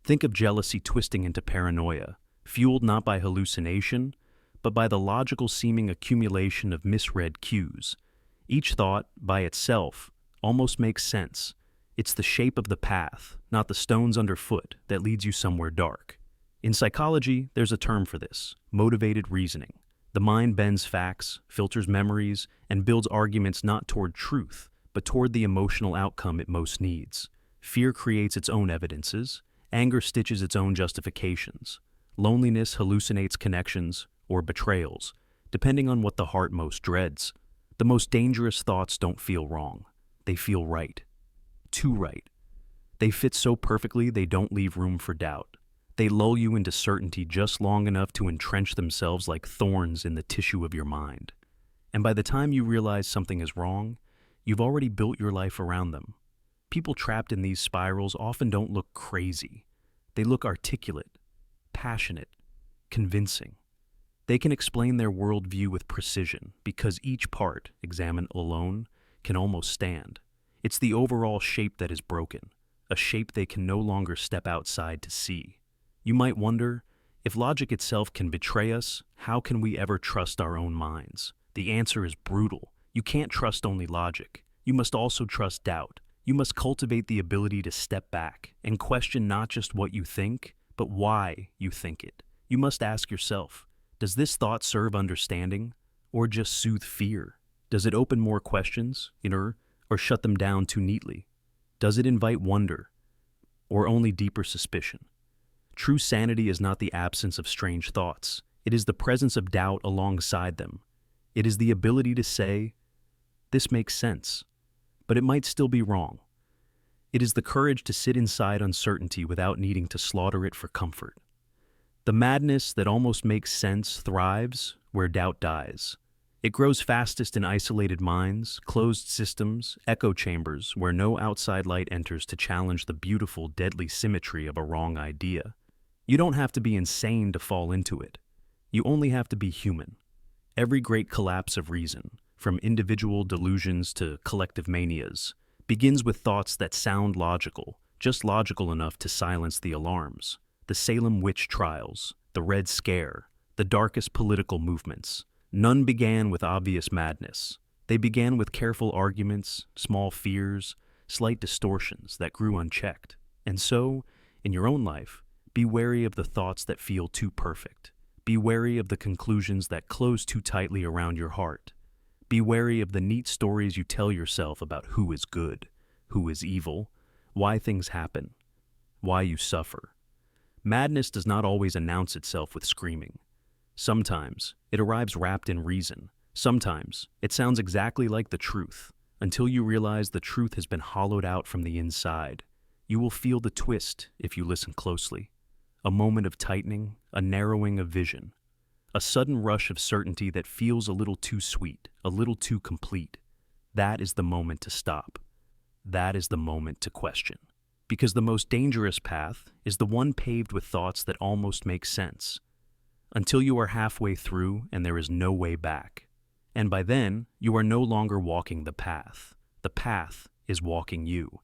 Think of jealousy twisting into paranoia, fueled not by hallucination, but by the logical seeming accumulation of misread cues. Each thought, by itself, almost makes sense. It's the shape of the path, not the stones underfoot, that leads you somewhere dark. In psychology, there's a term for this: motivated reasoning. The mind bends facts, filters memories, and builds arguments not toward truth, but toward the emotional outcome it most needs. Fear creates its own evidences. Anger stitches its own justifications. Loneliness hallucinates connections or betrayals, depending on what the heart most dreads. The most dangerous thoughts don't feel wrong. They feel right. Too right. They fit so perfectly they don't leave room for doubt. They lull you into certainty just long enough to entrench themselves like thorns in the tissue of your mind. And by the time you realize something is wrong, you've already built your life around them. People trapped in these spirals often don't look crazy. They look articulate, passionate, convincing. They can explain their worldview with precision because each part, examined alone, can almost stand. It's the overall shape that is broken, a shape they can no longer step outside to see. You might wonder, if logic itself can betray us, how can we ever trust our own minds? The answer is brutal. You can't trust only logic. You must also trust doubt. You must cultivate the ability to step back and question not just what you think, but why you think it. You must ask yourself, does this thought serve understanding or just soothe fear? Does it open more questions, or shut them down too neatly? Does it invite wonder, or only deeper suspicion? True sanity is not the absence of strange thoughts. It is the presence of doubt alongside them. It is the ability to say, "This makes sense, but it might still be wrong." It is the courage to sit inside uncertainty without needing to slaughter it for comfort. The madness that almost makes sense thrives where doubt dies. It grows fastest in isolated minds, closed systems, echo chambers where no outside light enters to challenge the beautiful, deadly symmetry of a wrong idea. You don't have to be insane to fall into it. You only have to be human. Every great collapse of reason, from individual delusions to collective manias, begins with thoughts that sound logical, just logical enough to silence the alarms. The Salem witch trials, the Red Scare, the darkest political movements. None began with obvious madness. They began with careful arguments, small fears, slight distortions that grew unchecked. And so, in your own life, be wary of the thoughts that feel too perfect. Be wary of the conclusions that close too tightly around your heart. Be wary of the neat stories you tell yourself about who is good, who is evil, why things happen, why you suffer. Madness does not always announce itself with screaming. Sometimes it arrives wrapped in reason. Sometimes it sounds exactly like the truth, until you realize the truth has been hollowed out from the inside. You will feel the twist if you listen closely. A moment of tightening, a narrowing of vision, a sudden rush of certainty that feels a little too sweet, a little too complete. That is the moment to stop. That is the moment to question. Because the most dangerous path is the one paved with thoughts that almost make sense, until you are halfway through and there is no way back. And by then, you are no longer walking the path. The path is walking you.